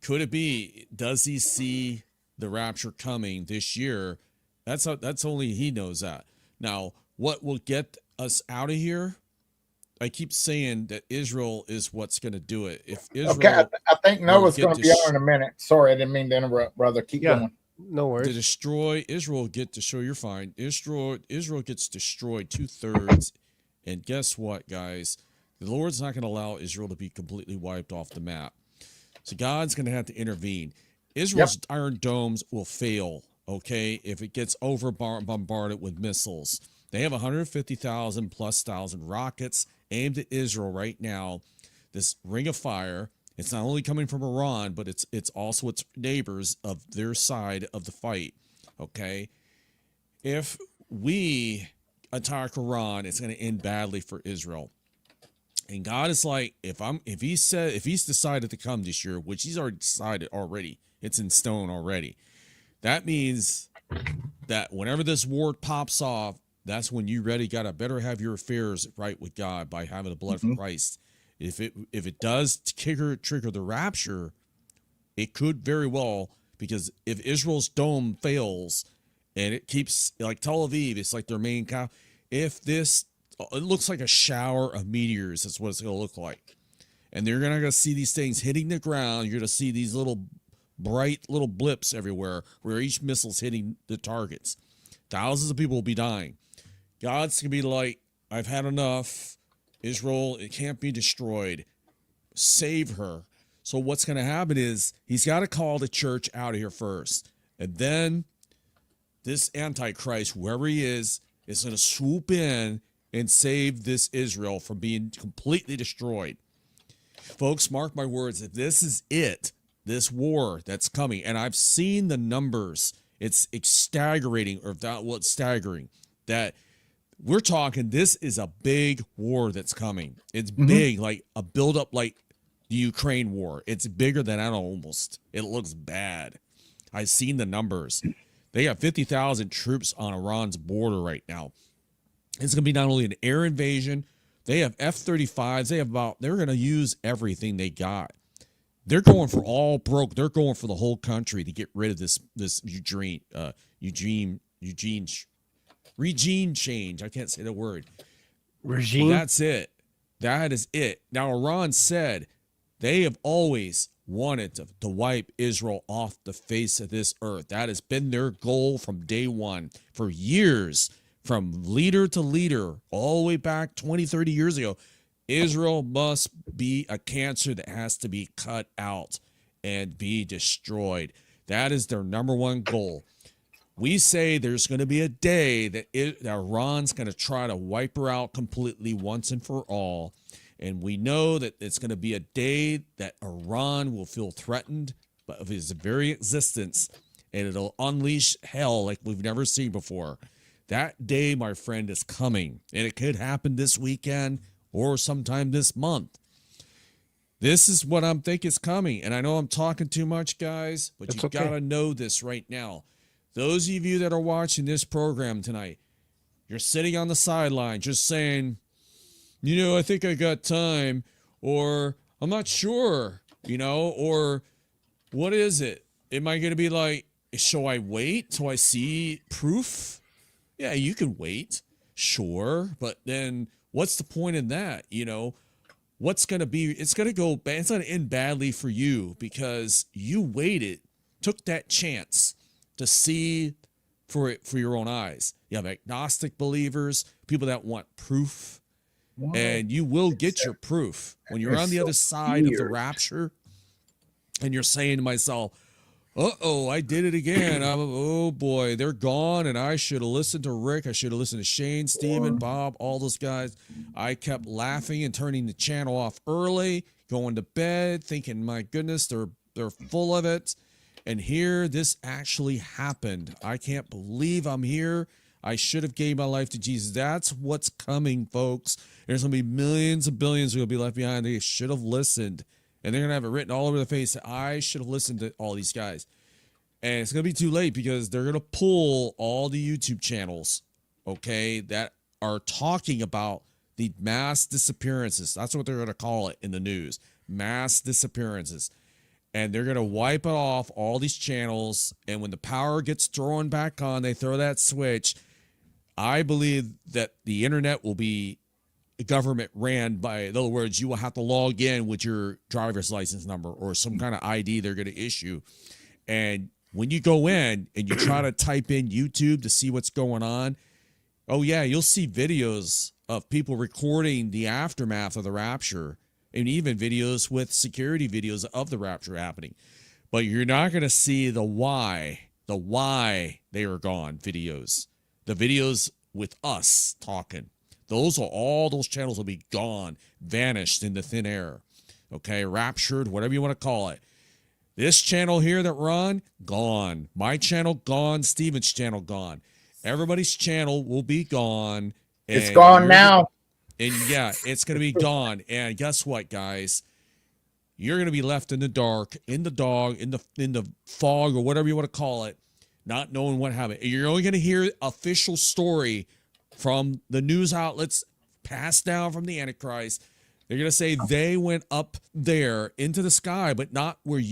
Could it be, does he see the rapture coming this year? That's only he knows that. Now, what will get us out of here? I keep saying that Israel is what's going to do it. If Israel, Okay, I think Noah's get going to be on in a minute. Sorry, I didn't mean to interrupt, brother. Keep going. No to worries. destroy Israel, get to show you're fine. Israel gets destroyed 2/3, and guess what, guys? The Lord's not going to allow Israel to be completely wiped off the map. So God's going to have to intervene. Israel's iron domes will fail, okay, if it gets bombarded with missiles. They have 150,000 plus thousand rockets aimed at Israel right now. This ring of fire. It's not only coming from Iran, but it's also its neighbors of their side of the fight. Okay, if we attack Iran, it's going to end badly for Israel. And God is like, if he's decided to come this year, which he's already decided already, it's in stone already. That means that whenever this war pops off, that's when you better have your affairs right with God by having the blood of Christ. If it does trigger the rapture, it could very well, because if Israel's dome fails and it keeps, like Tel Aviv, it's like their main it looks like a shower of meteors. That's what it's going to look like. And you're going to see these things hitting the ground. You're going to see these little bright little blips everywhere where each missile's hitting the targets. Thousands of people will be dying. God's going to be like, I've had enough. Israel, it can't be destroyed. Save her. So what's going to happen is he's got to call the church out of here first. And then this Antichrist, whoever he is going to swoop in and save this Israel from being completely destroyed. Folks, mark my words, if this is it, this war that's coming, and I've seen the numbers, it's staggering, or if that was staggering, that we're talking, this is a big war that's coming. It's big, like a buildup like the Ukraine war. It's bigger than that almost. It looks bad. I've seen the numbers. They got 50,000 troops on Iran's border right now. It's going to be not only an air invasion, they have F-35s. They're going to use everything they got. They're going for all broke. They're going for the whole country to get rid of this regime change. I can't say the word. Regime. That's it. That is it. Now, Iran said they have always wanted to wipe Israel off the face of this earth. That has been their goal from day one for years, from leader to leader, all the way back 20, 30 years ago. Israel must be a cancer that has to be cut out and be destroyed. That is their number one goal. We say there's going to be a day that Iran's going to try to wipe her out completely once and for all. And we know that it's going to be a day that Iran will feel threatened of his very existence, and it'll unleash hell like we've never seen before. That day, my friend, is coming, and it could happen this weekend or sometime this month. This is what I'm thinking is coming. And I know I'm talking too much, guys, but you got to know this right now. Those of you that are watching this program tonight, you're sitting on the sideline just saying, you know, I think I got time, or I'm not sure, you know, or what is it? Am I going to be like, shall I wait till I see proof? Yeah, you can wait, sure, but then what's the point in that? You know, what's going to be, it's going to go bad, it's going to end badly for you because you waited, took that chance to see for it for your own eyes. You have agnostic believers, people that want proof. And you will get your proof when you're on the other side of the rapture and you're saying to myself, uh-oh, I did it again. Oh boy, they're gone. And I should have listened to Rick. I should have listened to Shane, Steven, Bob, all those guys. I kept laughing and turning the channel off early, going to bed, thinking, my goodness, they're full of it. And here this actually happened. I can't believe I'm here. I should have gave my life to Jesus. That's what's coming, folks. There's going to be millions and billions who will be left behind. They should have listened. And they're going to have it written all over the face that I should have listened to all these guys. And it's going to be too late because they're going to pull all the YouTube channels, okay, that are talking about the mass disappearances. That's what they're going to call it in the news, mass disappearances. And they're going to wipe off all these channels. And when the power gets thrown back on, they throw that switch. I believe that the internet will be government ran by, in other words, you will have to log in with your driver's license number or some kind of ID they're going to issue. And when you go in and you try to type in YouTube to see what's going on, oh yeah, you'll see videos of people recording the aftermath of the rapture and even videos with security videos of the rapture happening. But you're not going to see the why they are gone videos. The videos with us talking. All those channels will be gone, vanished into thin air. Okay, raptured, whatever you want to call it. This channel here that run, gone. My channel, gone. Steven's channel, gone. Everybody's channel will be gone. It's gone now. And yeah, it's going to be gone. And guess what, guys? You're going to be left in the dark, in the dog, in the fog, or whatever you want to call it, not knowing what happened. You're only going to hear official story from the news outlets passed down from the Antichrist. They're going to say they went up there into the sky, but not where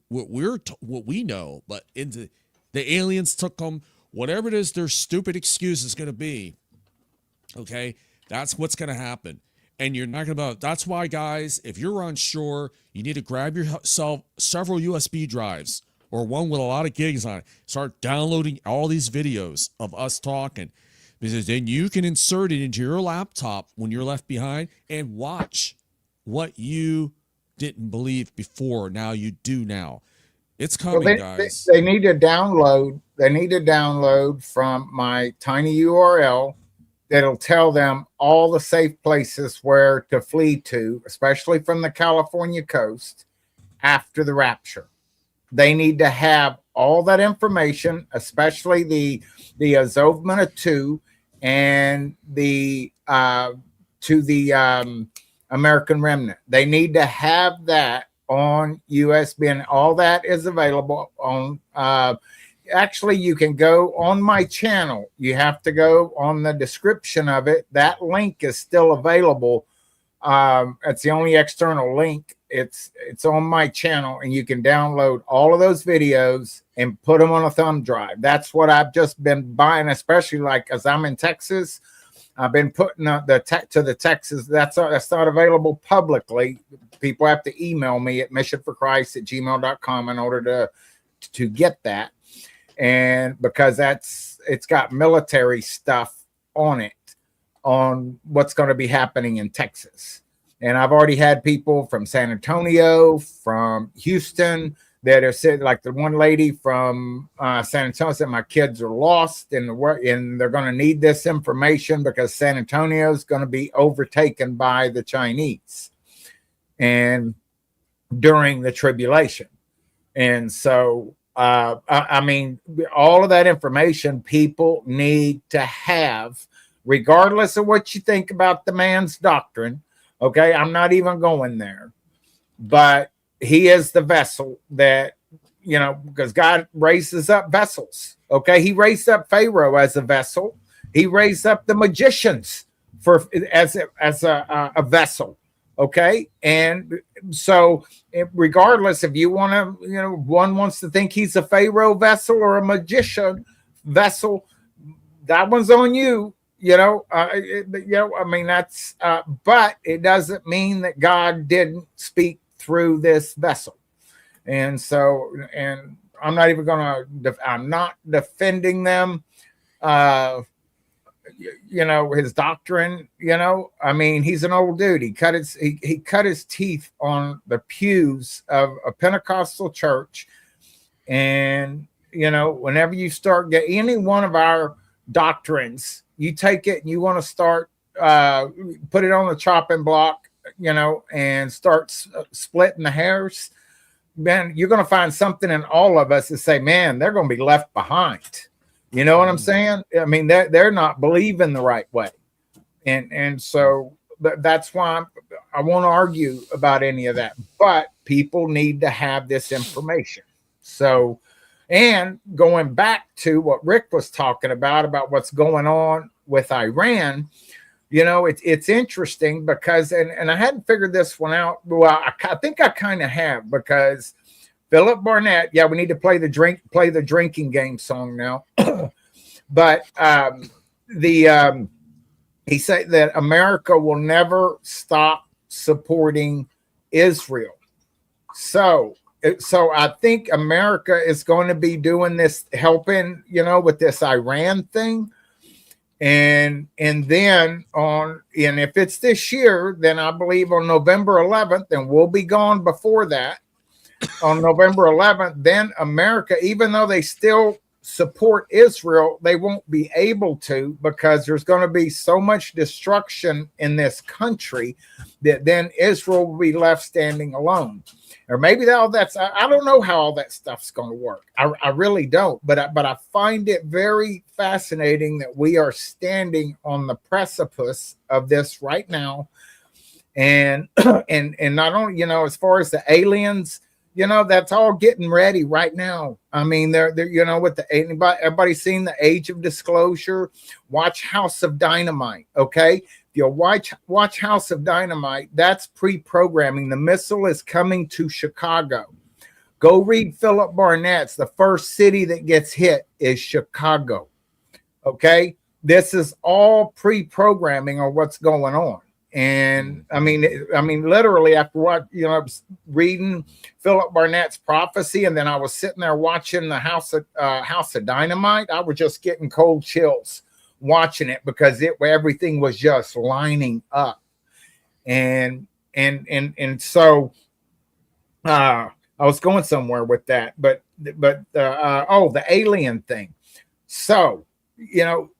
what we know, but into the aliens took them. Whatever it is, their stupid excuse is going to be. Okay, that's what's going to happen. And you're not going to. That's why, guys, if you're on shore, you need to grab yourself several USB drives or one with a lot of gigs on it. Start downloading all these videos of us talking. Because then you can insert it into your laptop when you're left behind and watch what you didn't believe before. Now you do now. It's coming, guys. They need to download. They need to download from my tiny URL that'll tell them all the safe places where to flee to, especially from the California coast after the rapture. They need to have all that information, especially the Azovmana 2 and the to the American Remnant. They need to have that on USB, and all that is available on. Actually, you can go on my channel. You have to go on the description of it. That link is still available. It's the only external link. It's on my channel, and you can download all of those videos and put them on a thumb drive. That's what I've just been buying, especially like as I'm in Texas. I've been putting to the Texas. That's not available publicly. People have to email me at missionforchrist@gmail.com in order to get that. And because it's got military stuff on it, on what's going to be happening in Texas. And I've already had people from San Antonio, from Houston, that are said, like the one lady from San Antonio said, my kids are lost and they're going to need this information because San Antonio is going to be overtaken by the Chinese and during the tribulation. And so, I mean, all of that information people need to have, regardless of what you think about the man's doctrine. Okay, I'm not even going there, but he is the vessel that, you know, because God raises up vessels. Okay, he raised up Pharaoh as a vessel. He raised up the magicians as a vessel. Okay, and so regardless if you want to, you know, one wants to think he's a Pharaoh vessel or a magician vessel, that one's on you. You know, I mean, that's, but it doesn't mean that God didn't speak through this vessel. And so, and I'm not even I'm not defending them, you know, his doctrine, you know, I mean, he's an old dude. He cut his teeth on the pews of a Pentecostal church. And, you know, whenever you start getting any one of our doctrines, you take it and you want to start, put it on the chopping block, you know, and start splitting the hairs, man, you're going to find something in all of us that say, man, they're going to be left behind. You know what I'm saying? I mean, they're not believing the right way. And so that's why I won't argue about any of that, but people need to have this information. So, and going back to what Rick was talking about what's going on with Iran, you know, it's interesting because, and I hadn't figured this one out. Well, I think I kind of have, because Philip Barnett, yeah, we need to play the drinking game song now. But he said that America will never stop supporting Israel. So I think America is going to be doing this, helping, you know, with this Iran thing. And then and if it's this year, then I believe on November 11th, and we'll be gone before that, on November 11th, then America, even though they still support Israel, they won't be able to, because there's going to be so much destruction in this country that then Israel will be left standing alone. Or maybe I don't know how all that stuff's going to work. I really don't, but I find it very fascinating that we are standing on the precipice of this right now. And not only, you know, as far as the aliens, you know, that's all getting ready right now. I mean, they're you know, with everybody seen the Age of Disclosure? Watch House of Dynamite, okay? If you watch House of Dynamite, that's pre-programming. The missile is coming to Chicago. Go read Philip Barnett's. The first city that gets hit is Chicago, okay? This is all pre-programming on what's going on. And I mean, literally, after what, you know, I was reading Philip Barnett's prophecy, and then I was sitting there watching the House of Dynamite. I was just getting cold chills watching it, because everything was just lining up. And so I was going somewhere with that, but the alien thing. So, you know,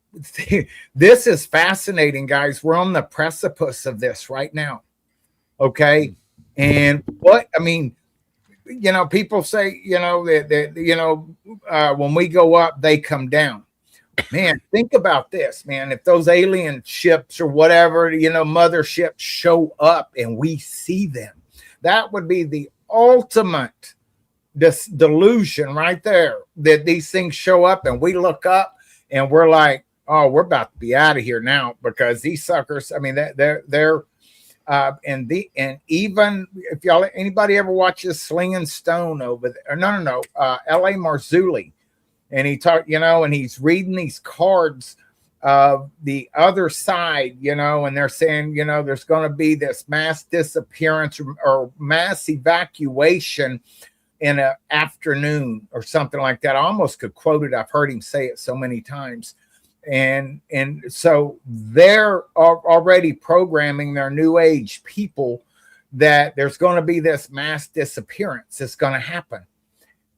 this is fascinating, guys. We're on the precipice of this right now. Okay. And what, I mean, you know, people say, you know, that you know, when we go up, they come down. Man, think about this, man. If those alien ships or whatever, you know, motherships show up and we see them, that would be the ultimate delusion right there, that these things show up and we look up and we're like, oh, we're about to be out of here now, because these suckers, I mean, they're and even if anybody ever watches Sling and Stone over there, L.A. Marzulli, and he talked, you know, and he's reading these cards of the other side, you know, and they're saying, you know, there's going to be this mass disappearance or mass evacuation in an afternoon or something like that. I almost could quote it. I've heard him say it so many times. And so they're already programming their new age people that there's going to be this mass disappearance. It's going to happen.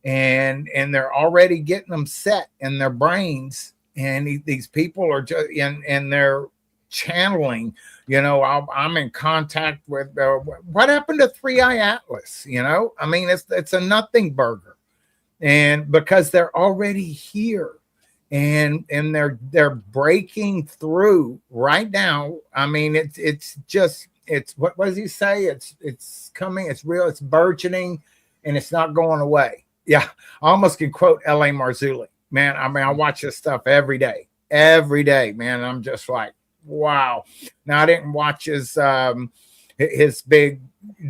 And they're already getting them set in their brains. And these people are just and they're channeling, you know, I'm in contact with what happened to Three Eye Atlas, you know? I mean, it's a nothing burger. And because they're already here and they're breaking through right now. I mean, it's what does he say? It's coming, it's real, it's burgeoning, and it's not going away. Yeah, I almost can quote L.A. Marzulli. Man, I mean, I watch this stuff every day, man. I'm just like, wow. Now, I didn't watch his big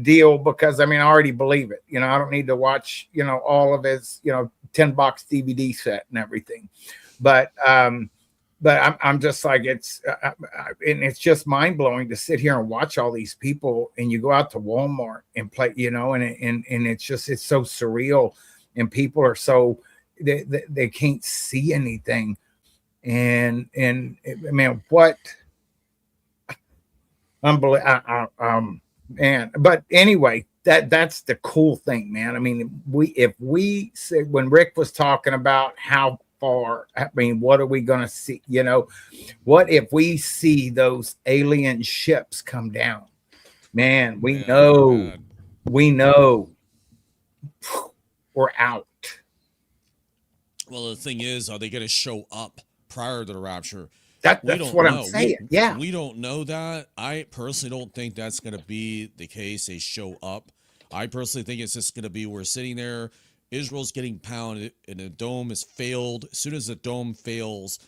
deal because, I mean, I already believe it. You know, I don't need to watch, you know, all of his, you know, 10-box DVD set and everything. But I'm just like, and it's just mind blowing to sit here and watch all these people, and you go out to Walmart and play, you know, and it's just, it's so surreal, and people are so, they can't see anything. And man, what unbelievable, man. But anyway, that's the cool thing, man. I mean, if we said, when Rick was talking about how far, I mean, what are we going to see? You know, what if we see those alien ships come down? Man, we know we're out. Well, the thing is, are they going to show up prior to the rapture? That's what I'm saying. Yeah. We don't know that. I personally don't think that's going to be the case. They show up. I personally think it's just going to be, we're sitting there, Israel's getting pounded, and the dome has failed. As soon as the dome fails,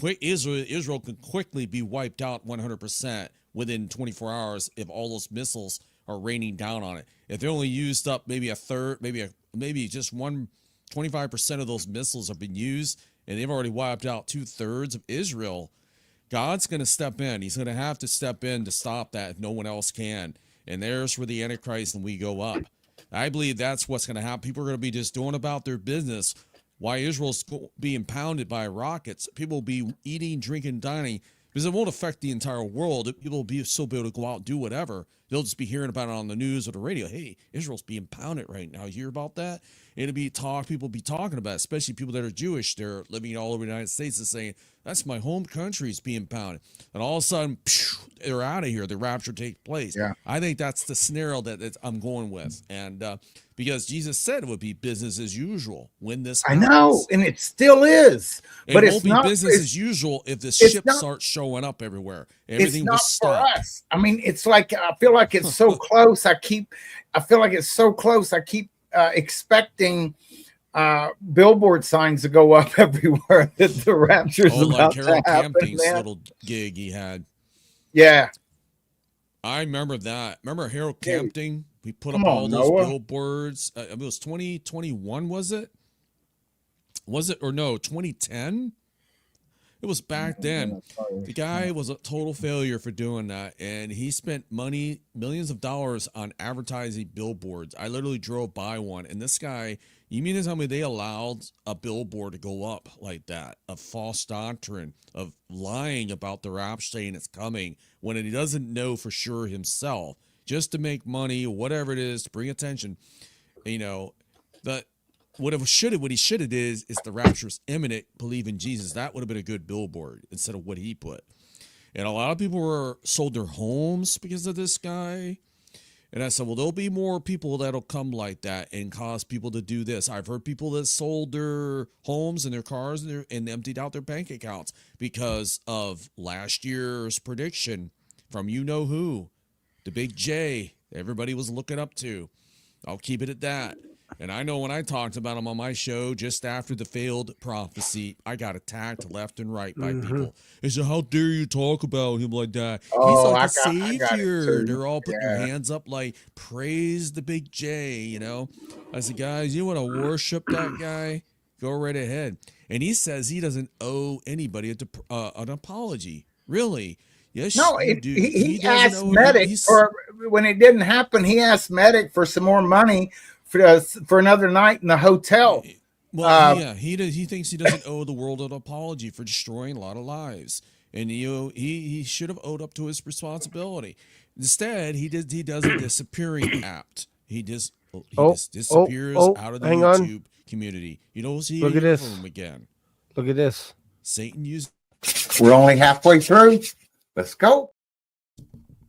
Israel can quickly be wiped out 100% within 24 hours if all those missiles are raining down on it. If they only used up maybe a third, maybe just 25% of those missiles have been used, and they've already wiped out 2/3 of Israel, God's going to step in. He's going to have to step in to stop that if no one else can. And there's where the Antichrist and we go up. I believe that's what's going to happen. People are going to be just doing about their business. Why Israel's being pounded by rockets. People will be eating, drinking, dining, because it won't affect the entire world. People will be still be able to go out and do whatever. They'll just be hearing about it on the news or the radio. Hey, Israel's being pounded right now. You hear about that? It'll be people be talking about it, especially people that are Jewish. They're living all over the United States and saying, that's my home country is being pounded. And all of a sudden, they're out of here. The rapture takes place. Yeah. I think that's the scenario that I'm going with. And because Jesus said it would be business as usual when this happens. I know, and it still is. But it won't be business as usual if the ships start showing up everywhere. Everything will stop. For us. I mean, it's like, I feel like it's so close. I feel like it's so close. I keep expecting billboard signs to go up everywhere that the rapture's about to happen. Camping's little gig he had. Yeah. I remember that. Remember Harold Camping? We put up all those billboards. It was 2021, was it? Was it or no? 2010? It was back then. The guy was a total failure for doing that, and he spent money, millions of dollars on advertising billboards. I literally drove by one, and this guy, you mean to tell me they allowed a billboard to go up like that, of false doctrine, of lying about the rapture, saying it's coming, when he doesn't know for sure himself, just to make money, whatever it is, to bring attention, you know, but what he should have did is the rapture is imminent, believe in Jesus. That would have been a good billboard instead of what he put. And a lot of people were sold their homes because of this guy. And I said, well, there'll be more people that'll come like that and cause people to do this. I've heard people that sold their homes and their cars and emptied out their bank accounts because of last year's prediction from you know who, the big J, everybody was looking up to. I'll keep it at that. And I know when I talked about him on my show just after the failed prophecy, I got attacked left and right by people. They said, how dare you talk about him like that? He's like a savior. They're all putting their hands up like, praise the big J, you know? I said, guys, you want to worship that guy? Go right ahead. And he says he doesn't owe anybody an apology. Really? Yes, No, you do. he doesn't asked owe. Medic for when it didn't happen. He asked Medic for some more money for another night in the hotel. Well, he thinks he doesn't owe the world an apology for destroying a lot of lives, and he should have owed up to his responsibility. Instead, he does a disappearing act. He just disappears out of the YouTube community. You don't see Look at hear this. from him again. Look at this. Satan used. We're only halfway through. Let's go.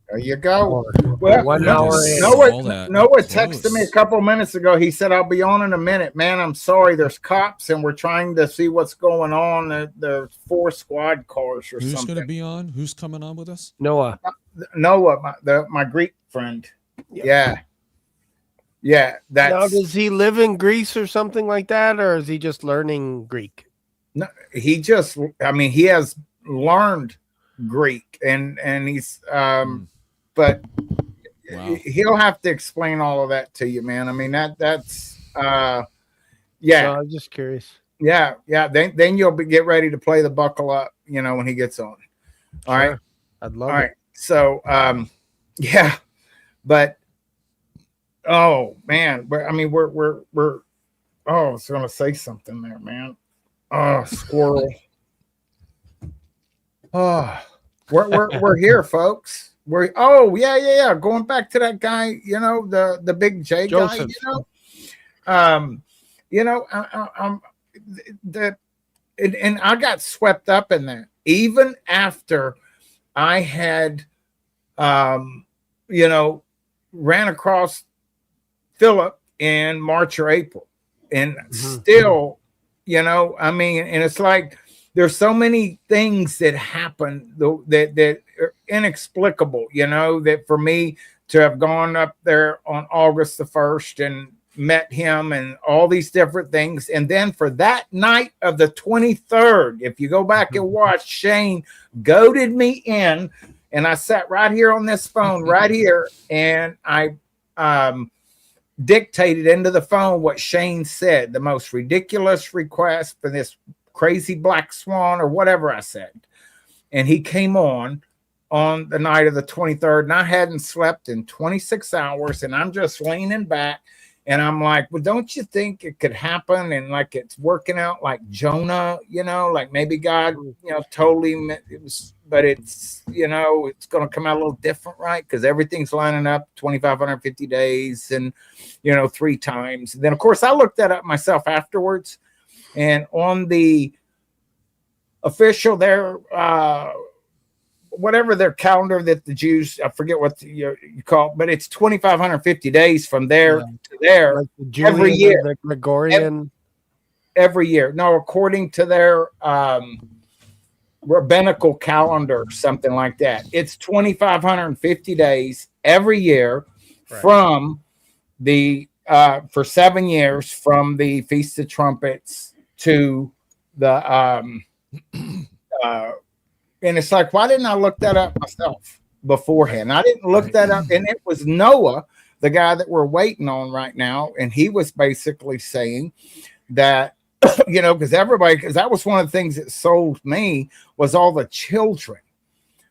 There you go. Well, 1 hour in. Noah texted me a couple minutes ago. He said, I'll be on in a minute. Man, I'm sorry. There's cops, and we're trying to see what's going on. There's 4 squad cars or something. Who's going to be on? Who's coming on with us? Noah, my Greek friend. Yeah. Now, That's does he live in Greece or something like that, or is he just learning Greek? no, he has learned Greek and he's but Wow. he'll have to explain all of that to you, man. I mean that's No, I'm just curious. yeah. Then you'll get ready to play the buckle up, when he gets on. All right. I'd love All it. right. So yeah, but oh man, we're I was gonna say something there, man. Oh, squirrel. Oh, we're here, folks. Yeah. Going back to that guy, the big J Joseph. guy, and I got swept up in that even after I had, ran across Philip in March or April, and still, and it's like there's so many things that happen that are inexplicable, that for me to have gone up there on August the 1st and met him and all these different things. And then for that night of the 23rd, if you go back and watch, Shane goaded me in, and I sat right here on this phone right here, and I dictated into the phone what Shane said, the most ridiculous request for this crazy black swan or whatever I said. And he came on the night of the 23rd, and I hadn't slept in 26 hours, and I'm just leaning back, and I'm like, well, don't you think it could happen? And like, it's working out like Jonah, like maybe God, told him it was, but it's, it's going to come out a little different, right? Because everything's lining up 2,550 days and, 3 times. And then, of course, I looked that up myself afterwards. And on the official there, whatever their calendar that the Jews, I forget what you call it, but it's 2,550 days from there to there, Like the every Julian year. or the Gregorian. Every year. No, according to their rabbinical calendar, something like that. It's 2,550 days every year from the for 7 years from the Feast of Trumpets to the and it's like, why didn't I look that up myself beforehand? I didn't look that up, and it was Noah, the guy that we're waiting on right now, and he was basically saying that because that was one of the things that sold me was all the children,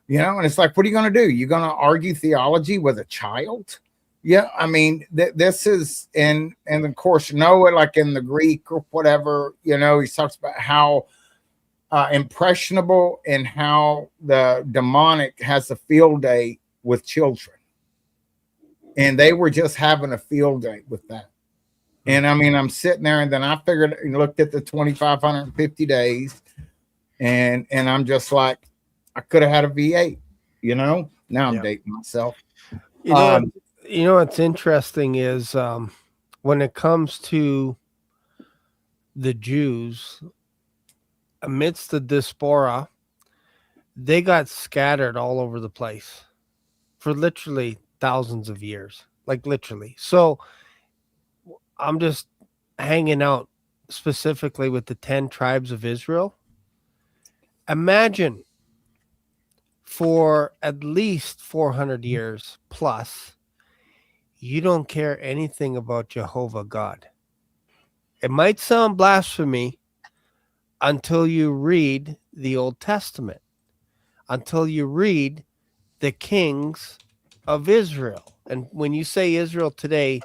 and it's like, what are you going to do? You're going to argue theology with a child? Yeah, I mean, this is, and of course, Noah, like in the Greek or whatever, he talks about how impressionable and how the demonic has a field day with children. And they were just having a field day with that. And I mean, I'm sitting there, and then I figured and looked at the 2,550 days, and I'm just like, I could have had a V8, Now I'm dating myself. What's interesting is when it comes to the Jews, amidst the diaspora, they got scattered all over the place for literally thousands of years, like literally. So I'm just hanging out specifically with the 10 tribes of Israel. Imagine for at least 400 years plus, you don't care anything about Jehovah God. It might sound blasphemy until you read the Old Testament, until you read the kings of Israel. And when you say Israel today,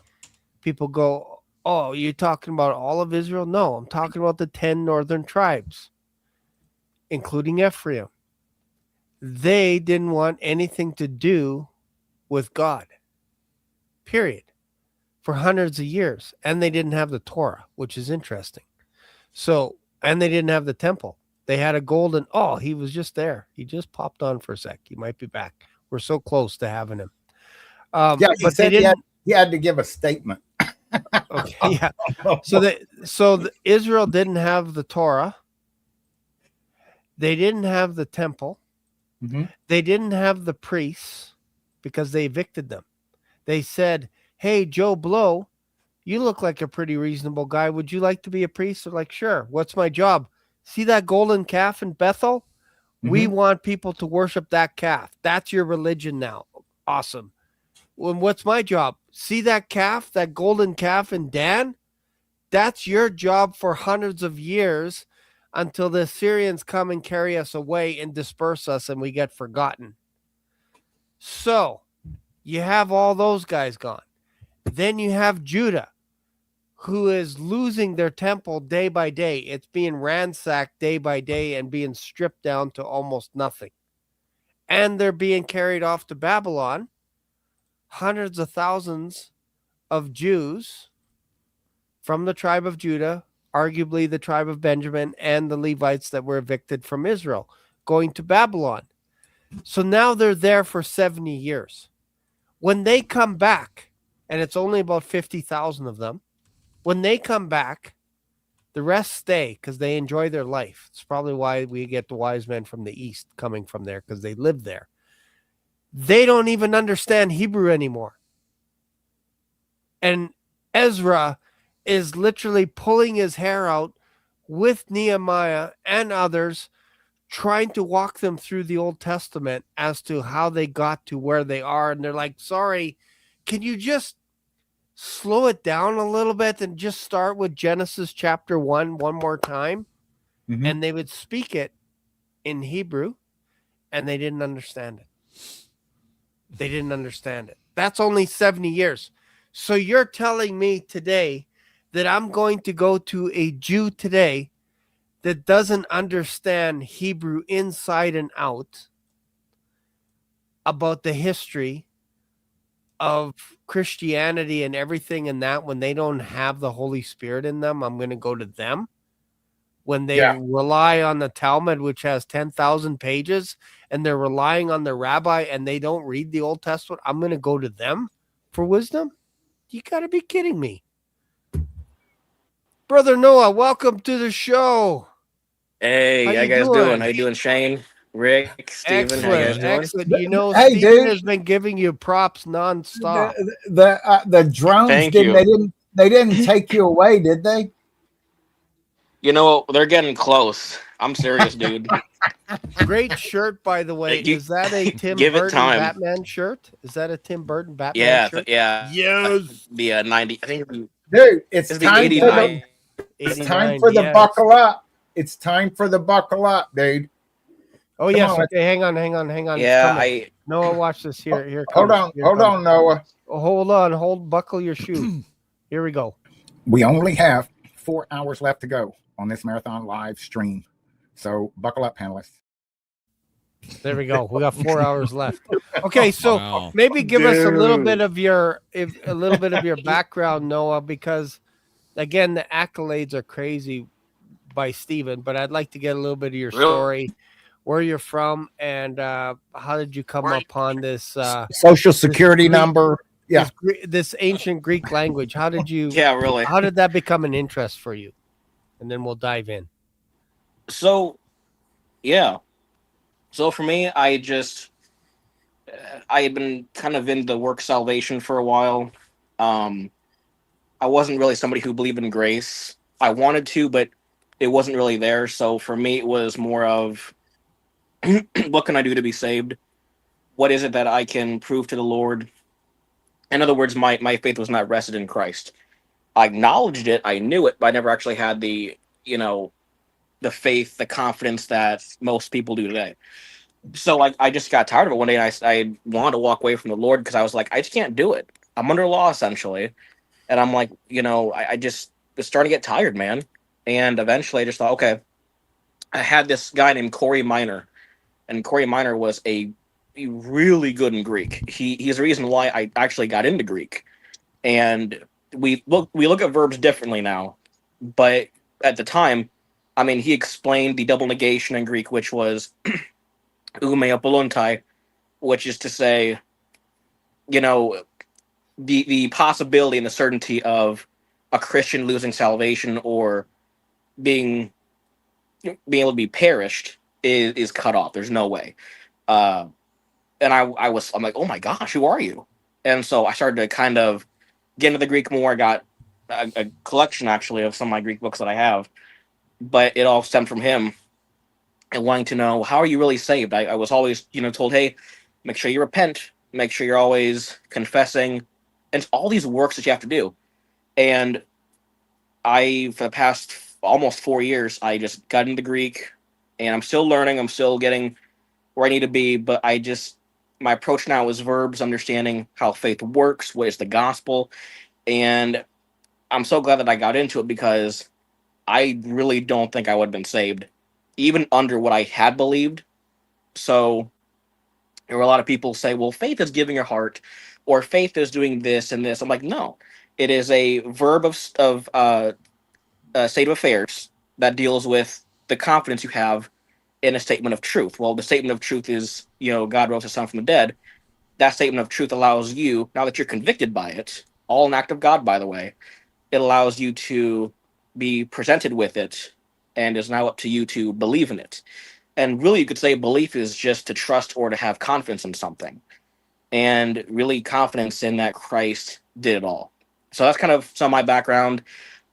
people go, oh, you're talking about all of Israel? No, I'm talking about the 10 northern tribes, including Ephraim. They didn't want anything to do with God, period, for hundreds of years. And they didn't have the Torah, which is interesting. So, and they didn't have the temple. They had a golden, oh, he was just there. He just popped on for a sec. He might be back. We're so close to having him. Yeah, he but said they didn't. he had to give a statement. Okay, yeah. So Israel didn't have the Torah. They didn't have the temple. Mm-hmm. They didn't have the priests because they evicted them. They said, hey, Joe Blow, you look like a pretty reasonable guy. Would you like to be a priest? They're like, sure. What's my job? See that golden calf in Bethel? Mm-hmm. We want people to worship that calf. That's your religion now. Awesome. Well, what's my job? See that calf, that golden calf in Dan? That's your job for hundreds of years until the Assyrians come and carry us away and disperse us and we get forgotten. So you have all those guys gone. Then you have Judah, who is losing their temple day by day. It's being ransacked day by day and being stripped down to almost nothing. And they're being carried off to Babylon. Hundreds of thousands of Jews from the tribe of Judah, arguably the tribe of Benjamin, and the Levites that were evicted from Israel, going to Babylon. So now they're there for 70 years. When they come back, and it's only about 50,000 of them, when they come back, the rest stay because they enjoy their life. It's probably why we get the wise men from the east coming from there, because they live there. They don't even understand Hebrew anymore. And Ezra is literally pulling his hair out with Nehemiah and others, trying to walk them through the Old Testament as to how they got to where they are. And they're like, sorry, can you just slow it down a little bit and just start with Genesis chapter 1 one more time? Mm-hmm. And they would speak it in Hebrew, and they didn't understand it. They didn't understand it. That's only 70 years. So you're telling me today that I'm going to go to a Jew today that doesn't understand Hebrew inside and out about the history of Christianity and everything in that, when they don't have the Holy Spirit in them? I'm going to go to them when they rely on the Talmud, which has 10,000 pages, and they're relying on the rabbi and they don't read the Old Testament. I'm going to go to them for wisdom? You got to be kidding me. Brother Noah, welcome to the show. Hey, how you guys doing? How you doing, Shane, Rick, Steven? How you guys doing? Excellent. You know, hey, Steven has been giving you props nonstop. The drones they didn't take you away, did they? You know, they're getting close. I'm serious, dude. Great shirt, by the way. Is that a Tim Burton Batman shirt? Is that a Tim Burton Batman shirt? Yeah. Yes. The 90. I think. Dude, it's time for the buckle up. It's time for the buckle up, dude. Oh, yes. Okay, hang on. Yeah, Noah, watch this. Here. Hold on, Noah. Oh, hold. Buckle your shoe. Here we go. We only have 4 hours left to go on this marathon live stream, so buckle up, panelists. There we go. We got 4 hours left. Okay, so maybe give us a little bit of your background, Noah, because again, the accolades are crazy by Steven, but I'd like to get a little bit of your story, where you're from, and how did you come upon this social security number? Yeah, this ancient Greek language. How did you? Yeah, really. How did that become an interest for you? And then we'll dive in. So, yeah. So for me, I had been kind of in the work salvation for a while. I wasn't really somebody who believed in grace. I wanted to, but it wasn't really there. So for me, it was more of, what can I do to be saved? What is it that I can prove to the Lord? In other words, my faith was not rested in Christ. I acknowledged it, I knew it, but I never actually had the, the faith, the confidence that most people do today. So I just got tired of it one day, and I wanted to walk away from the Lord because I was like, I just can't do it. I'm under law essentially, and I'm like, I just was starting to get tired, man. And eventually, I just thought, okay, I had this guy named Corey Minor, and Corey Minor was a really good in Greek. He's the reason why I actually got into Greek, and we look at verbs differently now, but at the time, I mean, he explained the double negation in Greek, which was ume apolontai, which is to say, you know, the possibility and the certainty of a Christian losing salvation or being able to be perished is cut off. There's no way. Uh, and I'm like, oh my gosh, who are you? And so I started to kind of get into the Greek more. I got a collection actually of some of my Greek books that I have, but it all stemmed from him and wanting to know, how are you really saved? I was always, told, hey, make sure you repent, make sure you're always confessing, and it's all these works that you have to do. And for the past almost 4 years, I just got into Greek, and I'm still learning. I'm still getting where I need to be, but my approach now is verbs, understanding how faith works, what is the gospel, and I'm so glad that I got into it because I really don't think I would have been saved, even under what I had believed. So there were a lot of people say, well, faith is giving your heart, or faith is doing this and this. I'm like, no, it is a verb of state of affairs that deals with the confidence you have in a statement of truth. Well, the statement of truth is, God rose his son from the dead. That statement of truth allows you, now that you're convicted by it, all an act of God, by the way, it allows you to be presented with it, and is now up to you to believe in it. And really, you could say belief is just to trust or to have confidence in something, and really confidence in that Christ did it all. So that's kind of some of my background.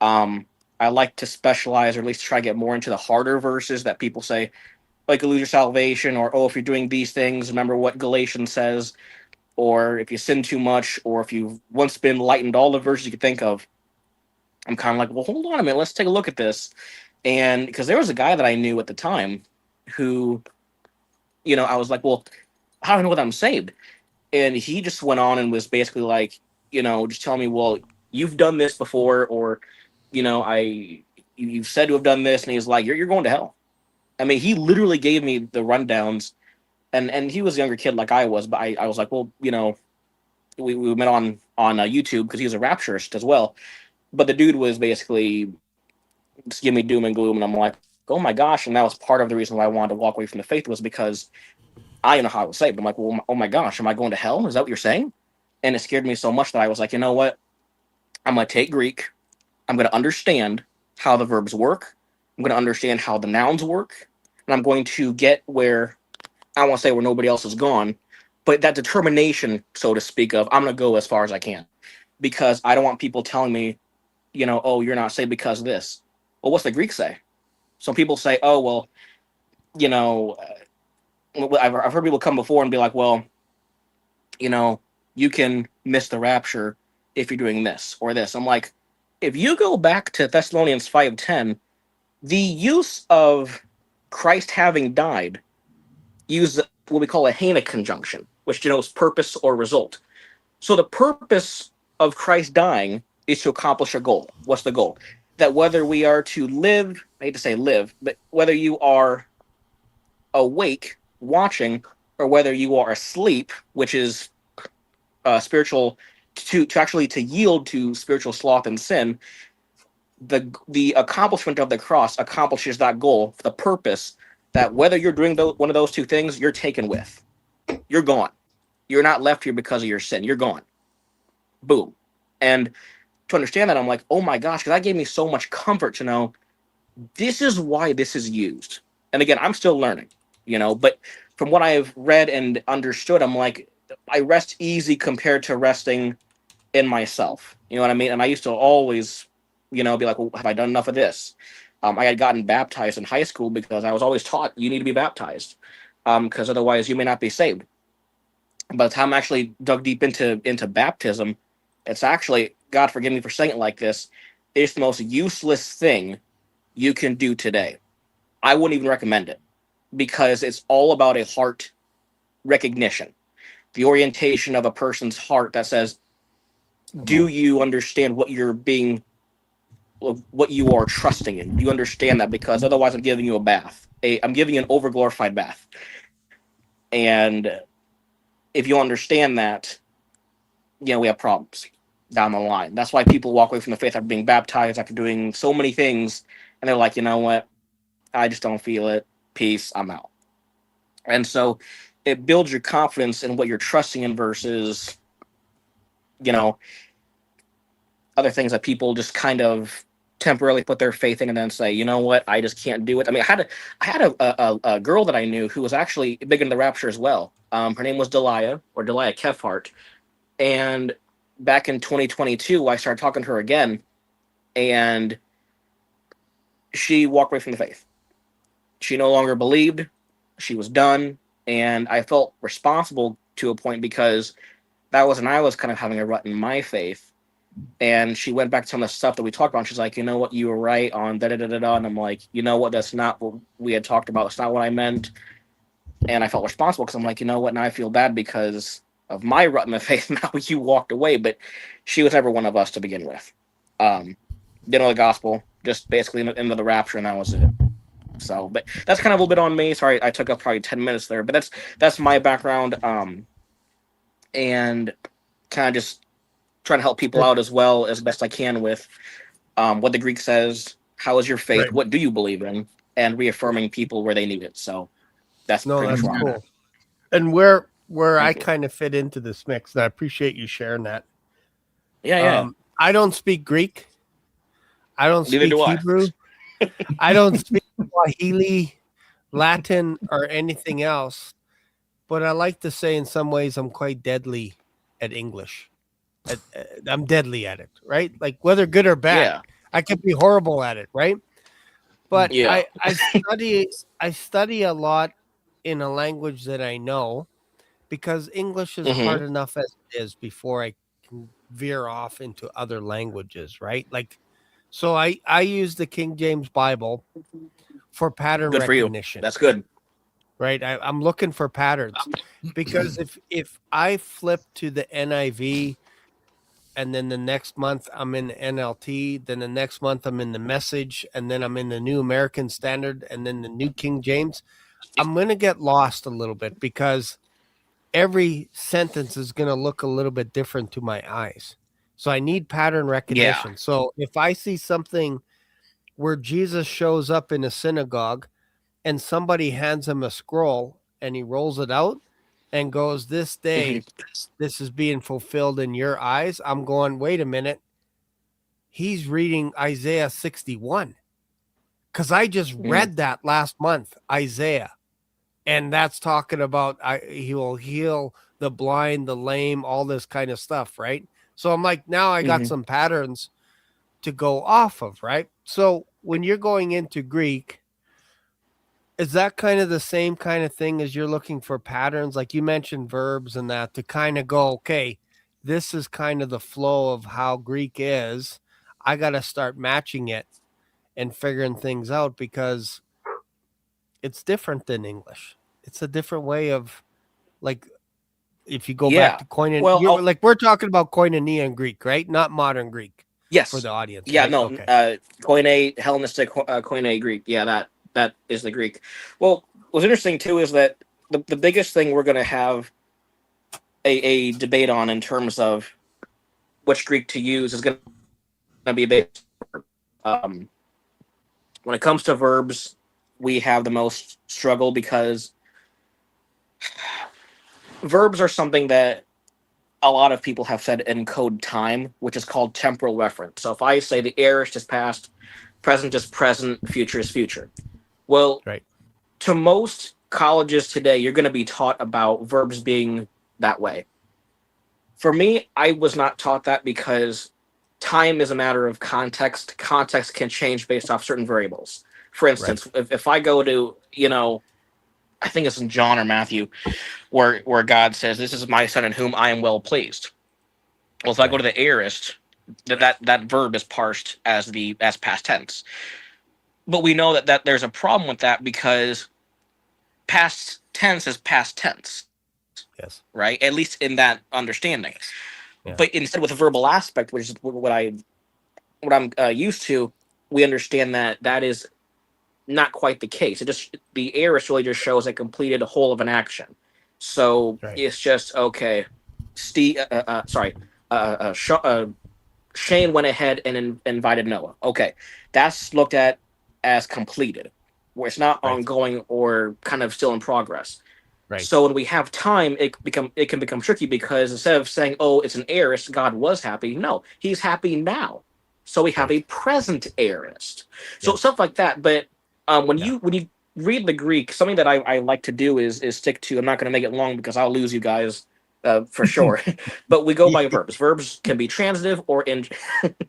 I like to specialize, or at least try to get more into the harder verses that people say, like, you lose your salvation, or, oh, if you're doing these things, remember what Galatians says, or if you sin too much, or if you've once been enlightened, all the verses you could think of. I'm kind of like, well, hold on a minute, let's take a look at this. And because there was a guy that I knew at the time who, I was like, well, how do I know that I'm saved? And he just went on and was basically like, just telling me, well, you've done this before, or, you've said to have done this. And he's like, you're going to hell. I mean, he literally gave me the rundowns, and he was a younger kid like I was, but I was like, well, we met on YouTube because he was a rapturist as well. But the dude was basically just give me doom and gloom, and I'm like, oh my gosh. And that was part of the reason why I wanted to walk away from the faith, was because I didn't know how I was saved. I'm like, well, oh my gosh, am I going to hell? Is that what you're saying? And it scared me so much that I was like, you know what? I'm going to take Greek. I'm going to understand how the verbs work. I'm going to understand how the nouns work. And I'm going to get where, I don't want to say where nobody else has gone, but that determination, so to speak, of I'm going to go as far as I can. Because I don't want people telling me, oh, you're not saved because of this. Well, what's the Greek say? Some people say, oh, well, I've heard people come before and be like, well, you can miss the rapture if you're doing this or this. I'm like, if you go back to Thessalonians 5:10, the use of Christ having died use what we call a Hana conjunction, which denotes purpose or result. So the purpose of Christ dying is to accomplish a goal. What's the goal? That whether we are to live, I hate to say live, but whether you are awake, watching, or whether you are asleep, which is spiritual, to actually to yield to spiritual sloth and sin, the accomplishment of the cross accomplishes that goal, the purpose, that whether you're doing one of those two things, you're taken with. You're gone. You're not left here because of your sin. You're gone. Boom. And to understand that, I'm like, oh my gosh, because that gave me so much comfort to know this is why this is used. And again, I'm still learning, but from what I've read and understood, I'm like, I rest easy compared to resting in myself. You know what I mean? And I used to always, be like, well, have I done enough of this? I had gotten baptized in high school because I was always taught you need to be baptized, because otherwise you may not be saved. By the time I actually dug deep into baptism, it's actually God forgive me for saying it like this, it's the most useless thing you can do today. I wouldn't even recommend it because it's all about a heart recognition, the orientation of a person's heart that says, do you understand what you're being, what you are trusting in? Do you understand that? Because otherwise, I'm giving you a bath. I'm giving you an overglorified bath. And if you understand that, we have problems down the line. That's why people walk away from the faith after being baptized, after doing so many things, and they're like, you know what? I just don't feel it. Peace. I'm out. And so it builds your confidence in what you're trusting in versus, other things that people just kind of temporarily put their faith in and then say, you know what, I just can't do it. I mean, I had a girl that I knew who was actually big into the rapture as well. Her name was Delia Kefhart. And back in 2022, I started talking to her again, and she walked away from the faith. She no longer believed. She was done. And I felt responsible to a point because that was when I was kind of having a rut in my faith. And she went back to some of the stuff that we talked about. And she's like, you know what, you were right on da-da-da-da-da. And I'm like, you know what, that's not what we had talked about. It's not what I meant. And I felt responsible because I'm like, you know what, now I feel bad because of my rut in the faith. Now you walked away. But she was never one of us to begin with. Didn't know the gospel, just basically into the rapture, and that was it. So, but that's kind of a little bit on me. Sorry, I took up probably 10 minutes there. But that's my background. And kind of just trying to help people out as well as best I can with what the Greek says, how is your faith, Right. what do you believe in, and reaffirming people where they need it. So that's pretty much wrong. Cool. And where I you. kind of fit into this mix, and I appreciate you sharing that. Yeah. I don't speak Greek. I don't Neither speak do I. Hebrew. I don't speak Swahili, Latin, or anything else. But I like to say in some ways I'm quite deadly at English. I'm deadly at it, right? Like whether good or bad, Yeah. I could be horrible at it, right? But Yeah. I study a lot in a language that I know because English is hard enough as it is before I can veer off into other languages, right? Like, so I use the King James Bible for pattern Good for you. recognition. That's good. Right? I'm looking for patterns because if I flip to the NIV and then the next month I'm in the NLT, then the next month I'm in the Message, and then I'm in the New American Standard, and then the New King James, I'm going to get lost a little bit because every sentence is going to look a little bit different to my eyes. So I need pattern recognition. Yeah. So if I see something where Jesus shows up in a synagogue and somebody hands him a scroll and he rolls it out and goes, this day, this is being fulfilled in your eyes. I'm going, wait a minute. He's reading Isaiah 61 because I just read that last month, Isaiah. And that's talking about he will heal the blind, the lame, all this kind of stuff, right? So I'm like, now I got some patterns to go off of, right? So when you're going into Greek, is that kind of the same kind of thing as you're looking for patterns? Like you mentioned verbs and that to kind of go, okay, this is kind of the flow of how Greek is. I got to start matching it and figuring things out because it's different than English. It's a different way of, like, if you go back to koinonia, well, like we're talking about koinonia in Greek, right? Not modern Greek. Yes. For the audience. Yeah, right? no. Okay. Koine, Hellenistic Koine Greek. Yeah, that is the Greek. Well, what's interesting too is that the biggest thing we're going to have a debate on in terms of which Greek to use is going to be a bit. When it comes to verbs, we have the most struggle because verbs are something that a lot of people have said encode time, which is called temporal reference. So if I say the aorist is past, present is present, future is future. Well, right. To most colleges today, you're going to be taught about verbs being that way. For me, I was not taught that because time is a matter of context. Context can change based off certain variables. For instance, if I go to, I think it's in John or Matthew, where God says, "This is my son in whom I am well pleased." Well, if I go to the aorist, that verb is parsed as past tense. But we know that there's a problem with that because past tense is past tense, Yes. right? At least in that understanding. Yeah. But instead, with a verbal aspect, which is what I'm used to, we understand that is not quite the case. It just the aorist really just shows a completed whole of an action. So Right. it's just okay. Steve, Shane went ahead and invited Noah. Okay, that's looked at as completed, where it's not Right. ongoing or kind of still in progress. Right. So when we have time, it can become tricky because instead of saying, "Oh, it's an aorist," God was happy. No, He's happy now. So we have Right. a present aorist. So Yes. stuff like that. But when Yeah. you read the Greek, something that I like to do is stick to. I'm not going to make it long because I'll lose you guys for sure. But we go by verbs. Verbs can be transitive or in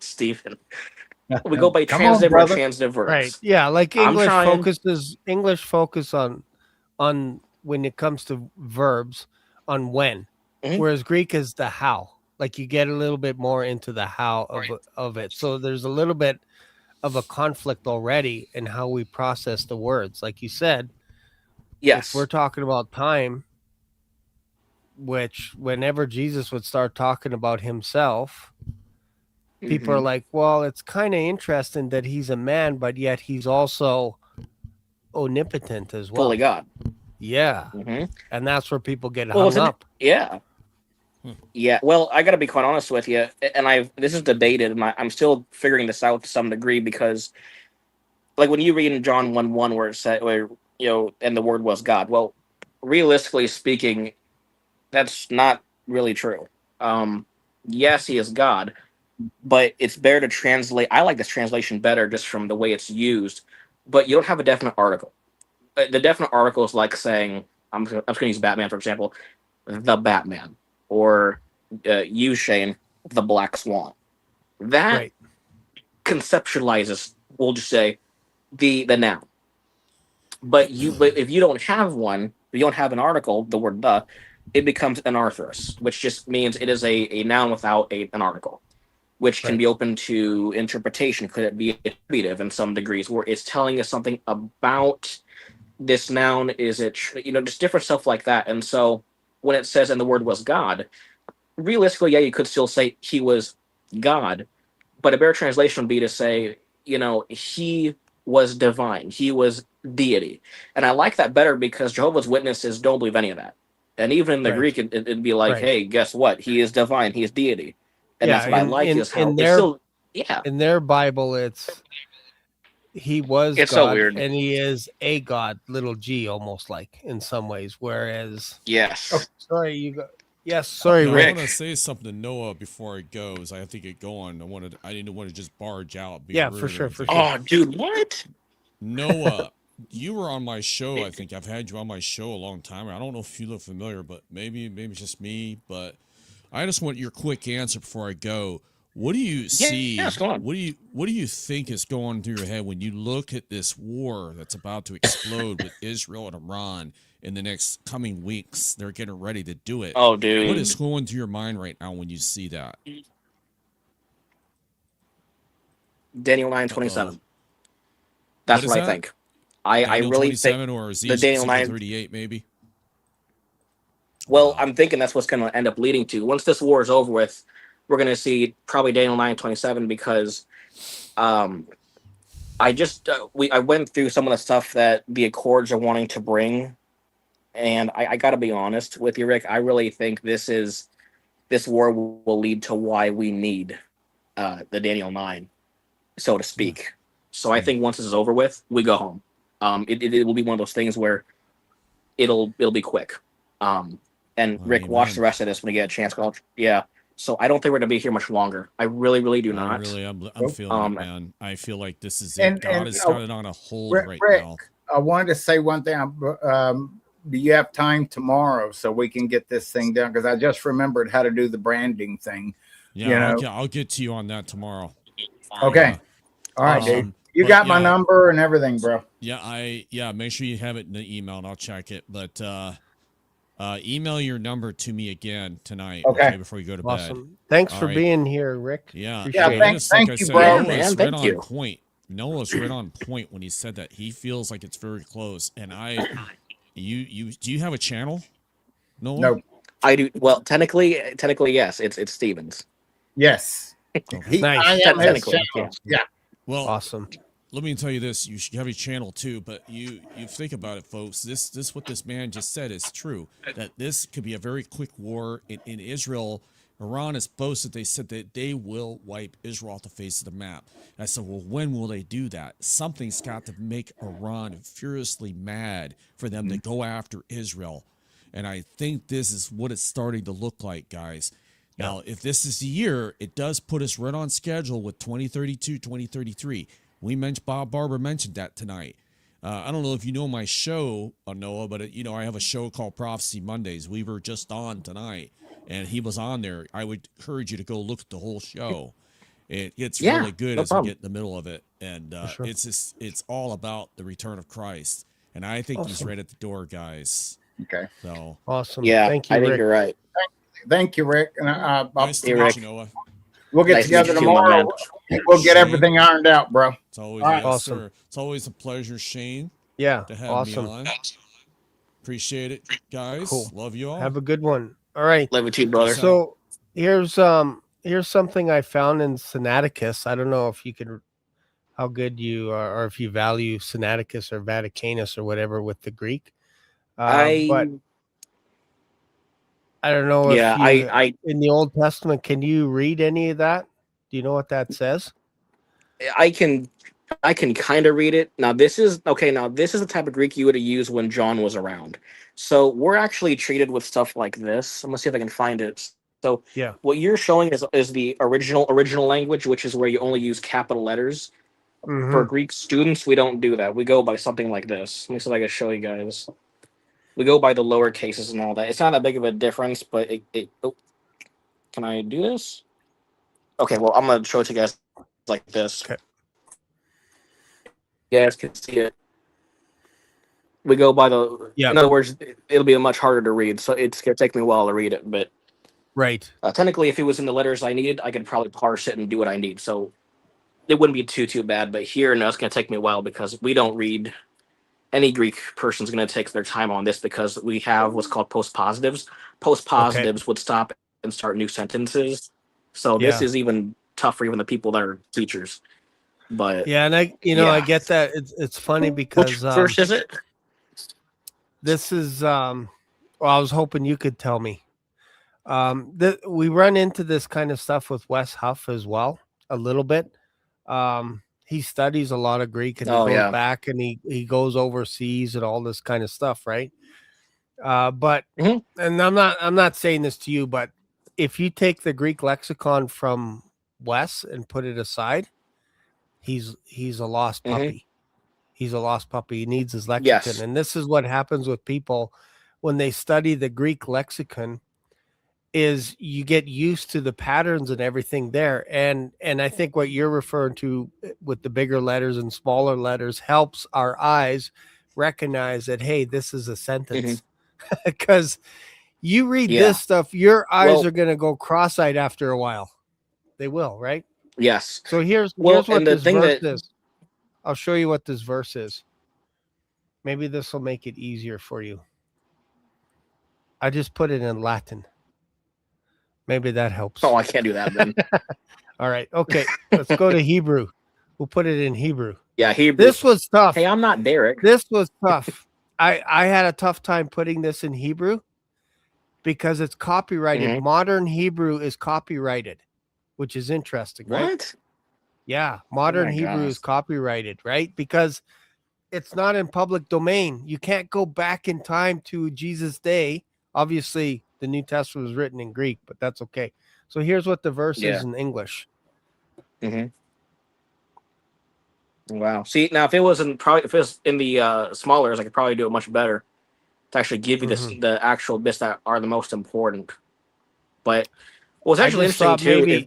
Stephen. We go by Come on, transitive or brother. transitive verbs. Right. Yeah. Like I'm English trying. focus on when it comes to verbs on when, Mhm. whereas Greek is the how. Like you get a little bit more into the how of it. So there's a little bit of a conflict already in how we process the words. Like you said, if we're Yes. talking about time, which whenever Jesus would start talking about himself, people are Mhm. like, well, it's kind of interesting that he's a man, but yet he's also omnipotent as Fully well. God. Yeah. Mhm. And that's where people get Well, hung up. yeah. Yeah, well, I got to be quite honest with you, and this is debated, and I'm still figuring this out to some degree because, like, when you read in John 1:1 where it said, where and the Word was God. Well, realistically speaking, that's not really true. Yes, He is God, but it's better to translate. I like this translation better just from the way it's used. But you don't have a definite article. The definite article is like saying, I'm just going to use Batman for example, the Batman, or you, Shane, the Black Swan. That Right. conceptualizes, we'll just say, the noun. But if you don't have one, if you don't have an article, the word the, it becomes anarthrous, which just means it is a noun without an article, which can Right. be open to interpretation. Could it be attributive in some degrees, where it's telling us something about this noun? Is it just different stuff like that? And so when it says, and the word was God, realistically, yeah, you could still say He was God, but a better translation would be to say, He was divine, He was deity. And I like that better because Jehovah's Witnesses don't believe any of that. And even in the Right. Greek, it'd be like, Right. hey, guess what? He is divine, He is deity. And Yeah. that's what I like is how it's still, yeah, In their Bible, he was it's so God weird. and he is a God, little g, almost like in some ways. Whereas, Yes. sorry, you go. Yes, sorry, Yeah, I Rick. want to say something to Noah before it goes. I think it go on. I didn't want to just barge out. Be Yeah, rude for or sure, for anything. sure. Oh, dude, what? Noah, you were on my show. I think I've had you on my show a long time. I don't know if you look familiar, but maybe it's just me. But I just want your quick answer before I go. What do you see? Yes, go on. What do you think is going through your head when you look at this war that's about to explode with Israel and Iran in the next coming weeks? They're getting ready to do it. Oh, dude. What is going through your mind right now when you see that? Daniel 9:27. Uh-oh. That's What is what I that? think. I Daniel really think 27 or the Daniel Ezekiel 9. 38, maybe? Well, Wow. I'm thinking that's what's going to end up leading to. Once this war is over with, we're going to see probably Daniel 9:27 because I just I went through some of the stuff that the Accords are wanting to bring, and I got to be honest with you, Rick. I really think this war will lead to why we need the Daniel 9, so to speak. So I think once this is over with, we go home. It will be one of those things where it'll be quick. And Rick, watch Amen. the rest of this when you get a chance. Yeah. So I don't think we're gonna be here much longer. I really, really do not. I'm feeling it, man. I feel like this is it. God has started on a hold right Rick, now. I wanted to say one thing. Do you have time tomorrow so we can get this thing done? Because I just remembered how to do the branding thing. Yeah, I'll get to you on that tomorrow. Okay. All right, dude. You got my number and everything, bro. Yeah, make sure you have it in the email and I'll check it. But email your number to me again tonight. Okay. Before you go to bed. Awesome. Thanks All for right. being here, Rick. Yeah. Appreciate it. thank Like I you, said, bro. Yeah, Noah's man, right thank on you. point. Noah's right on point when he said that he feels like it's very close. And you do you have a channel, Noah? No. I do. Well, technically, yes. It's Stevens. Yes. Okay. Nice. I am his Technically, channel. yeah. Yeah. Well, Awesome. let me tell you this: you should have a channel too. But you think about it, folks. This what this man just said is true. That this could be a very quick war in Israel. Iran has boasted. They said that they will wipe Israel off the face of the map. And I said, well, when will they do that? Something's got to make Iran furiously mad for them to go after Israel. And I think this is what it's starting to look like, guys. Now, if this is the year, it does put us right on schedule with 2032, 2033. We mentioned, Bob Barber mentioned that tonight. I don't know if you know my show, Noah, but I have a show called Prophecy Mondays. We were just on tonight, and he was on there. I would encourage you to go look at the whole show. It gets really good as we get in the middle of it, and it's all about the return of Christ. And I think he's right at the door, guys. Okay. So awesome. Yeah, Thank you, I think Rick. you're right. Thank you, Rick. And nice to Rick. meet you, Noah. we'll get Nice to meet together you too, my tomorrow. man. We'll get Shane. everything ironed out, bro. It's always All right. yes, Awesome. sir. It's always a pleasure, Shane, Yeah. to have Awesome. me on. Appreciate it, guys. Cool. Love you all. Have a good one. All right. Love you too, brother. So here's something I found in Sinaiticus. I don't know if you can, how good you are, or if you value Sinaiticus or Vaticanus or whatever with the Greek. But I don't know if I in the Old Testament, can you read any of that? Do you know what that says? I can kind of read it. Now this is the type of Greek you would have used when John was around. So we're actually treated with stuff like this. I'm gonna see if I can find it. So Yeah. what you're showing is the original language, which is where you only use capital letters. Mhm. For Greek students, we don't do that. We go by something like this. Let me see if I can show you guys. We go by the lower cases and all that. It's not that big of a difference, but can I do this? Okay, well, I'm gonna show it to you guys like this. Okay. You guys can see it. We go by the. Yeah. In other words, it'll be much harder to read, so it's gonna take me a while to read it. But Right. technically, if it was in the letters I needed, I could probably parse it and do what I need. So it wouldn't be too bad. But here, no, it's gonna take me a while because we don't read. Any Greek person's going to take their time on this because we have what's called postpositives. Postpositives would stop and start new sentences. So this is even tough for even the people that are teachers. But yeah, and I get that. It's funny because which verse is it? This is well, I was hoping you could tell me. We run into this kind of stuff with Wes Huff as well, a little bit. He studies a lot of Greek and he goes back and he goes overseas and all this kind of stuff, right? But and I'm not saying this to you, but if you take the Greek lexicon from Wes and put it aside, he's a lost puppy. He's a lost puppy. He needs his lexicon. Yes. And this is what happens with people when they study the Greek lexicon. Is you get used to the patterns and everything there. And I think what you're referring to with the bigger letters and smaller letters helps our eyes recognize that, hey, this is a sentence. Because you read this stuff, your eyes are going to go cross-eyed after a while. They will, right? Yes. So here's what this verse is. I'll show you what this verse is. Maybe this will make it easier for you. I just put it in Latin. Maybe that helps. Oh, I can't do that then. All right. Okay. Let's go to Hebrew. We'll put it in Hebrew. Yeah, Hebrew. This was tough. Hey, I'm not Derek. This was tough. I had a tough time putting this in Hebrew because it's copyrighted. Modern Hebrew is copyrighted, which is interesting, right? What? Yeah. Modern Hebrew is copyrighted, right? Because it's not in public domain. You can't go back in time to Jesus' day. Obviously, the New Testament was written in Greek, but that's okay. So here's what the verse is in English. Wow. See, now if it was in the small letters, I could probably do it much better to actually give you the actual bits that are the most important. But what's actually interesting too,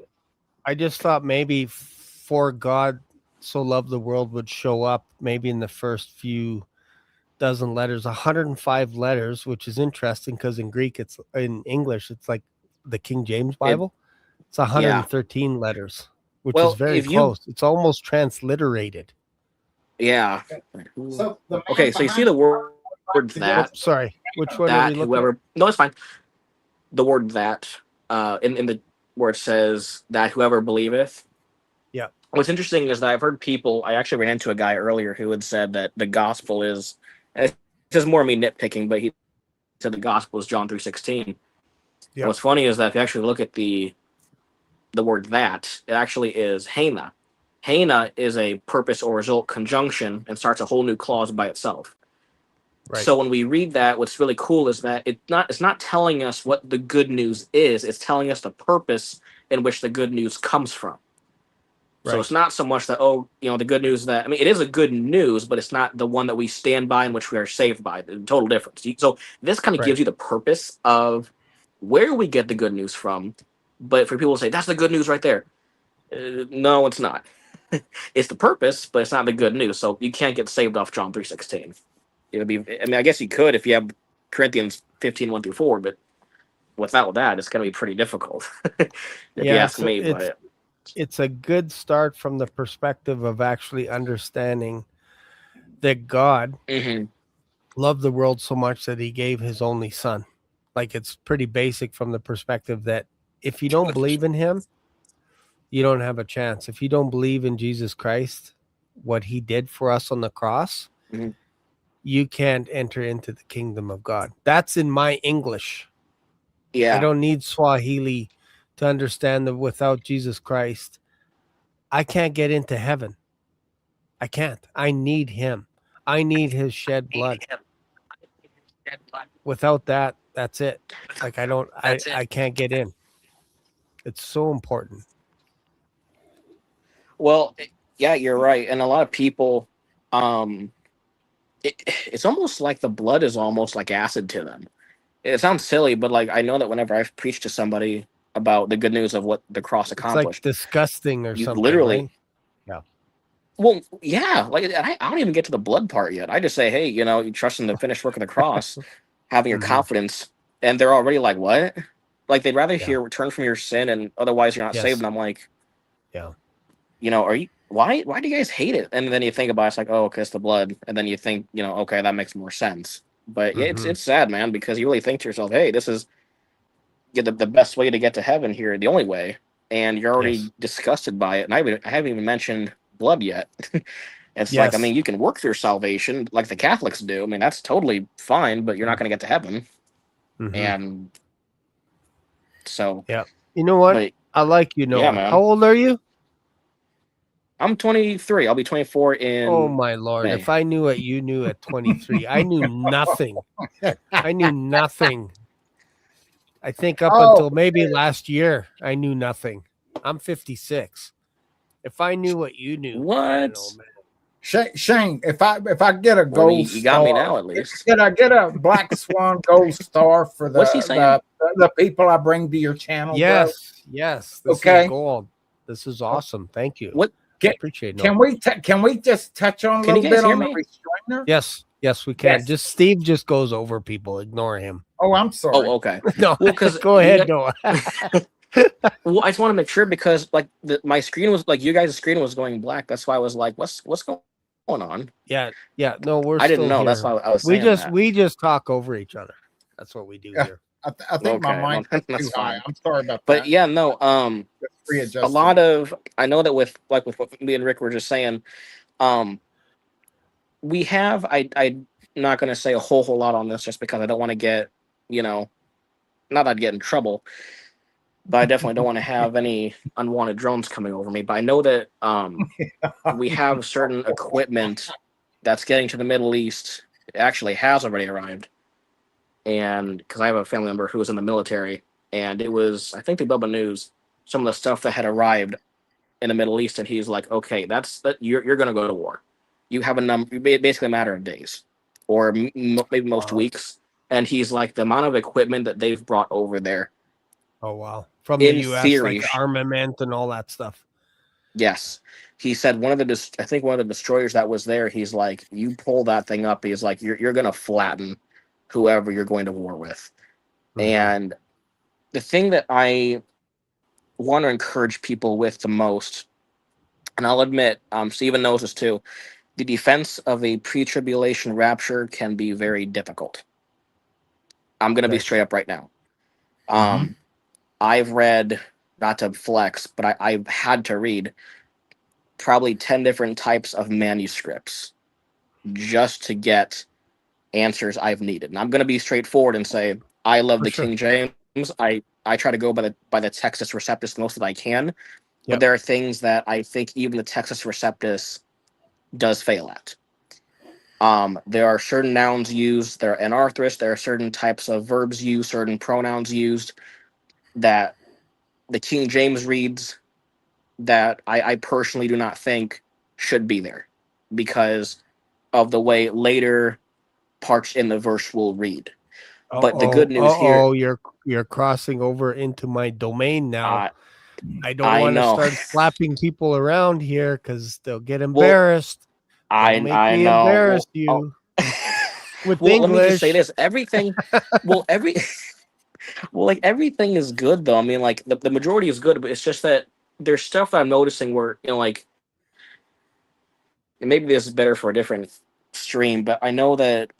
I just thought maybe "For God so loved the world" would show up maybe in the first few dozen letters, 105 letters, which is interesting because in Greek, in English, it's like the King James Bible. It's 113 letters, which is very close. It's almost transliterated. Yeah. So Okay, so you see the word that. Sorry, which one are That we looking whoever. at? No, it's fine. The word that, in the where it says that whoever believeth. Yeah. What's interesting is that I've heard people. I actually ran into a guy earlier who had said that the gospel is. And this is more me nitpicking, but he said the gospel is John 3:16. Yeah. And what's funny is that if you actually look at the word that, it actually is hena. Hena is a purpose or result conjunction and starts a whole new clause by itself. Right. So when we read that, what's really cool is that it's not telling us what the good news is. It's telling us the purpose in which the good news comes from. So Right. it's not so much that, the good news that, I mean, it is a good news, but it's not the one that we stand by in which we are saved by. The total difference. So this kind of gives you the purpose of where we get the good news from. But for people to say, that's the good news right there. No, it's not. It's the purpose, but it's not the good news. So you can't get saved off John 3:16. It would be, I mean, I guess you could if you have Corinthians 15:1-4, but without that, it's going to be pretty difficult. If you ask me. But it's a good start from the perspective of actually understanding that God loved the world so much that he gave his only son. Like, it's pretty basic from the perspective that if you don't believe in him, you don't have a chance. If you don't believe in Jesus Christ, what he did for us on the cross, you can't enter into the kingdom of God. That's in my English. Yeah. I don't need Swahili to understand that without Jesus Christ, I can't get into heaven. I can't. I need him. I need his shed blood. Without that, that's it. Like, I can't get in. It's so important. Well, yeah, you're right. And a lot of people, it's almost like the blood is almost like acid to them. It sounds silly, but like I know that whenever I've preached to somebody about the good news of what the cross accomplished, it's like disgusting or something. Literally, right? Yeah. Well, yeah, like I don't even get to the blood part yet. I just say, hey, you trust in the finished work of the cross, having your confidence, and they're already like, what? Like they'd rather hear return from your sin, and otherwise you're not saved. And I'm like, yeah, are you? Why do you guys hate it? And then you think about it, it's like, oh, okay, it's the blood, and then you think, okay, that makes more sense. But yeah, it's sad, man, because you really think to yourself, hey, this is the best way to get to heaven here, the only way, and you're already disgusted by it. And I haven't even mentioned blood yet. It's like, I mean, you can work through salvation like the Catholics do. I mean, that's totally fine, but you're not going to get to heaven. And so, yeah, you know what? But, I like man. How old are you? I'm 23. I'll be 24 in. Oh my Lord! May. If I knew what you knew at 23, I knew nothing. I knew nothing. I think up until maybe last year, I knew nothing. I'm 56. If I knew what you knew, what? Shane, if I get a gold you got me now, at least. Did I get a Black Swan gold star for What's he saying? the people I bring to your channel? Yes, bro? yes. This is gold. This is awesome. Thank you. What? I appreciate it. Can we just touch on a little bit on the restrainer? Yes, we can. Just Steve just goes over people. Ignore him. Oh, I'm sorry. Oh, okay. No, because go ahead, Noah. Well, I just want to make sure because like my screen was like you guys' screen was going black. That's why I was like, what's going on? Yeah. No, I didn't know. Here. That's why I was saying we just talk over each other. That's what we do here. I think my mic is too high. I'm sorry about that. But yeah, no. A lot of I know that with what me and Rick were just saying, we have I'm not going to say a whole lot on this just because I don't want to get not that I'd get in trouble, but I definitely don't want to have any unwanted drones coming over me. But I know that we have certain equipment that's getting to the Middle East. It actually has already arrived. And because I have a family member who was in the military, and it was, I think, the Bubba News, some of the stuff that had arrived in the Middle East, and he's like, okay, you're going to go to war. You have basically a matter of days, or maybe most weeks. And he's like, the amount of equipment that they've brought over there. Oh, wow. From the U.S., like armament and all that stuff. Yes. He said I think one of the destroyers that was there, he's like, you pull that thing up, he's like, you're gonna flatten whoever you're going to war with. And the thing that I want to encourage people with the most, and I'll admit, Stephen knows this too, the defense of a pre-tribulation rapture can be very difficult. I'm gonna be straight up right now. I've read, not to flex, but I've had to read probably 10 different types of manuscripts just to get answers I've needed. And I'm going to be straightforward and say I love the King James. I try to go by the Textus Receptus the most that I can, but there are things that I think even the Textus Receptus does fail at. There are certain nouns used, there are anarthrous, there are certain types of verbs used, certain pronouns used that the King James reads that I personally do not think should be there because of the way later parts in the verse will read. But the good news here, you're crossing over into my domain now. I don't I want to know. start slapping people around here because they'll get embarrassed. I know. Embarrass you with well, English. Let me just say this: everything. Like everything is good though. I mean, like the majority is good, but it's just that there's stuff that I'm noticing where like, and maybe this is better for a different stream, but I know that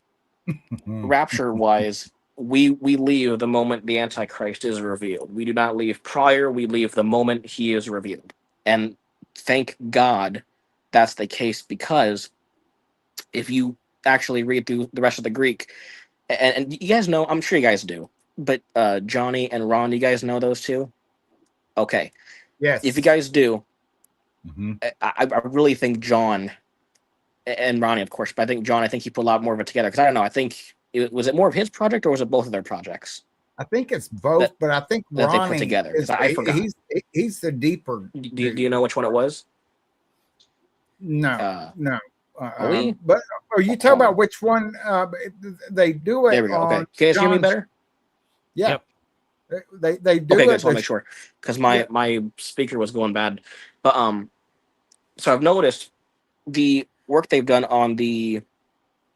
rapture wise, we leave the moment the Antichrist is revealed. We do not leave prior, we leave the moment he is revealed. And thank God that's the case, because if you actually read through the rest of the Greek, and you guys know, I'm sure you guys do, but Johnny and Ron, you guys know those two? Okay. Yes. If you guys do, I really think John and Ronnie, of course, but I think John, I think he put a lot more of it together, because I don't know, I think was it more of his project or was it both of their projects? I think it's both, but I think that Ronnie they put together. I forgot. He's the deeper. Do you know which one it was? No, no. But are you talking about which one? They do it. There we go. Okay, can you guys hear me better? Yeah. Yep. They do okay, it. Good. So I'll make sure, because my speaker was going bad. But so I've noticed the work they've done on the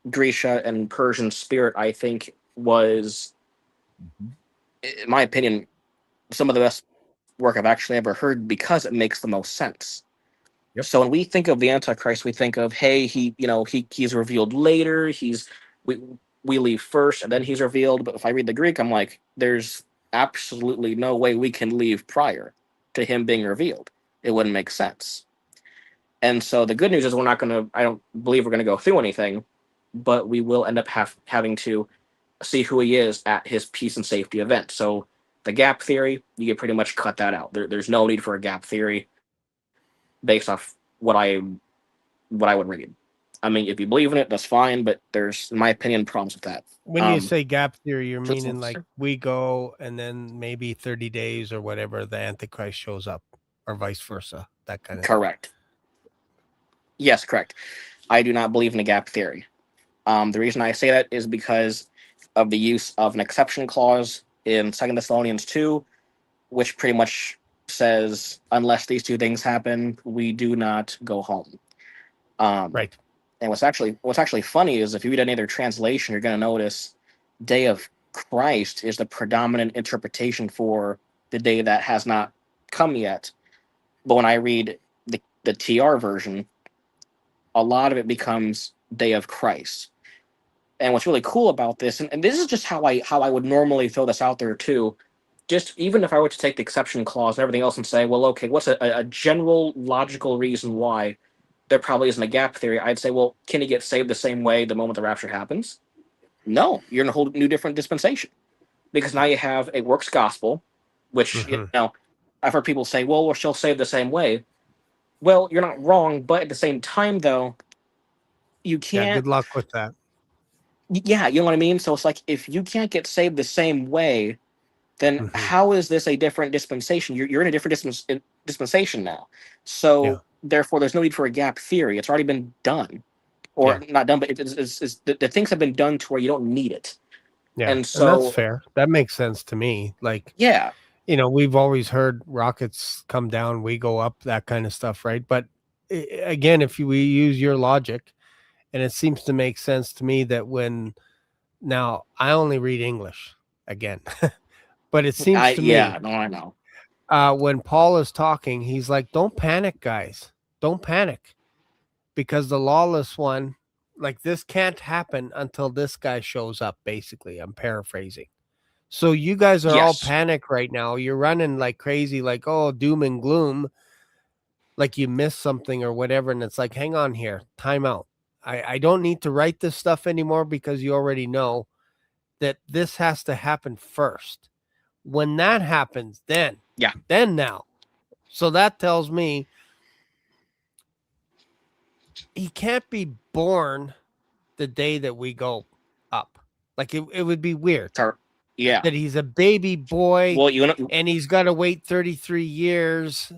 Grisha and Persian spirit, I think, was, in my opinion, some of the best work I've actually ever heard, because it makes the most sense. Yep. So when we think of the Antichrist, we think of, hey, he's revealed later. We leave first and then he's revealed. But if I read the Greek, I'm like, there's absolutely no way we can leave prior to him being revealed. It wouldn't make sense. And so the good news is I don't believe we're going to go through anything, but we will end up having to see who he is at his peace and safety event. So the gap theory, you can pretty much cut that out. There's no need for a gap theory based off what I would read. I mean, if you believe in it, that's fine, but there's, in my opinion, problems with that. When you say gap theory, you're meaning like we go and then maybe 30 days or whatever, the Antichrist shows up, or vice versa, that kind of Correct. thing. Yes, correct. I do not believe in a gap theory. The reason I say that is because of the use of an exception clause in 2 Thessalonians 2, which pretty much says, unless these two things happen, we do not go home. Right. And what's actually funny is if you read any other translation, you're going to notice day of Christ is the predominant interpretation for the day that has not come yet. But when I read the TR version, a lot of it becomes day of Christ. And what's really cool about this, and this is just how I would normally throw this out there too, just even if I were to take the exception clause and everything else and say, well, okay, what's a general logical reason why there probably isn't a gap theory? I'd say, well, can he get saved the same way the moment the rapture happens? No, you're in a whole new different dispensation, because now you have a works gospel, which I've heard people say, well, we're still saved the same way. Well, you're not wrong, but at the same time, though, you can't. Yeah, good luck with that. Yeah, you know what I mean? So it's like, if you can't get saved the same way, then how is this a different dispensation? You're in a different dispensation now. So therefore, there's no need for a gap theory. It's already been done. Or not done, but the things have been done to where you don't need it. Yeah, And so that's fair. That makes sense to me. Like, yeah, you know, we've always heard rockets come down, we go up, that kind of stuff, right? But again, if we use your logic, and it seems to make sense to me that when now I only read English again, but it seems to me No, I know. when Paul is talking, he's like, "Don't panic, guys. Don't panic, because the lawless one, like this, can't happen until this guy shows up." Basically, I'm paraphrasing. So you guys are all Yes. panicked right now. You're running like crazy, like, oh, doom and gloom, like you missed something or whatever. And it's like, hang on here, time out. I don't need to write this stuff anymore because you already know that this has to happen first. When that happens, then now. So that tells me he can't be born the day that we go up. Like it would be weird Yeah. that he's a baby boy Well, you know, and he's got to wait 33 years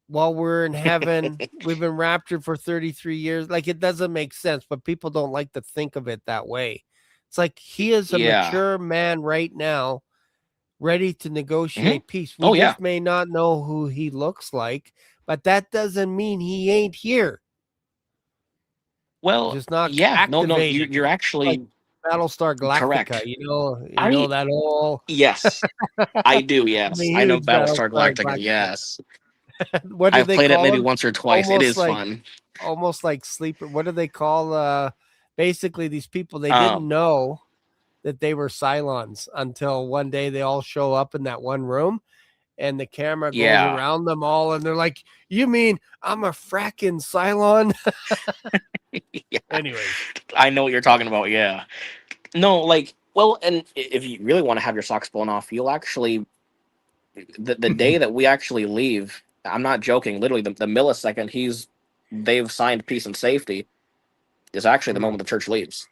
while we're in heaven. We've been raptured for 33 years. Like it doesn't make sense, but people don't like to think of it that way. It's like he is a mature man right now, ready to negotiate peace. We just may not know who he looks like, but that doesn't mean he ain't here. Well, Just not no, activated. you're actually like Battlestar Galactica. correct. You know that whole. Yes, I do. Yes, I know huge Battlestar Galactica. Yes, What do I've they played it call maybe them? once or twice. It is like, fun. Almost like sleeper. What do they call? Basically, these people, they didn't know that they were Cylons until one day they all show up in that one room, and the camera goes around them all, and they're like, "You mean I'm a fracking Cylon?" Anyway, I know what you're talking about. Yeah. No, like, well, and if you really want to have your socks blown off, you'll actually the day that we actually leave. I'm not joking. Literally, the millisecond they've signed peace and safety is actually the moment the church leaves.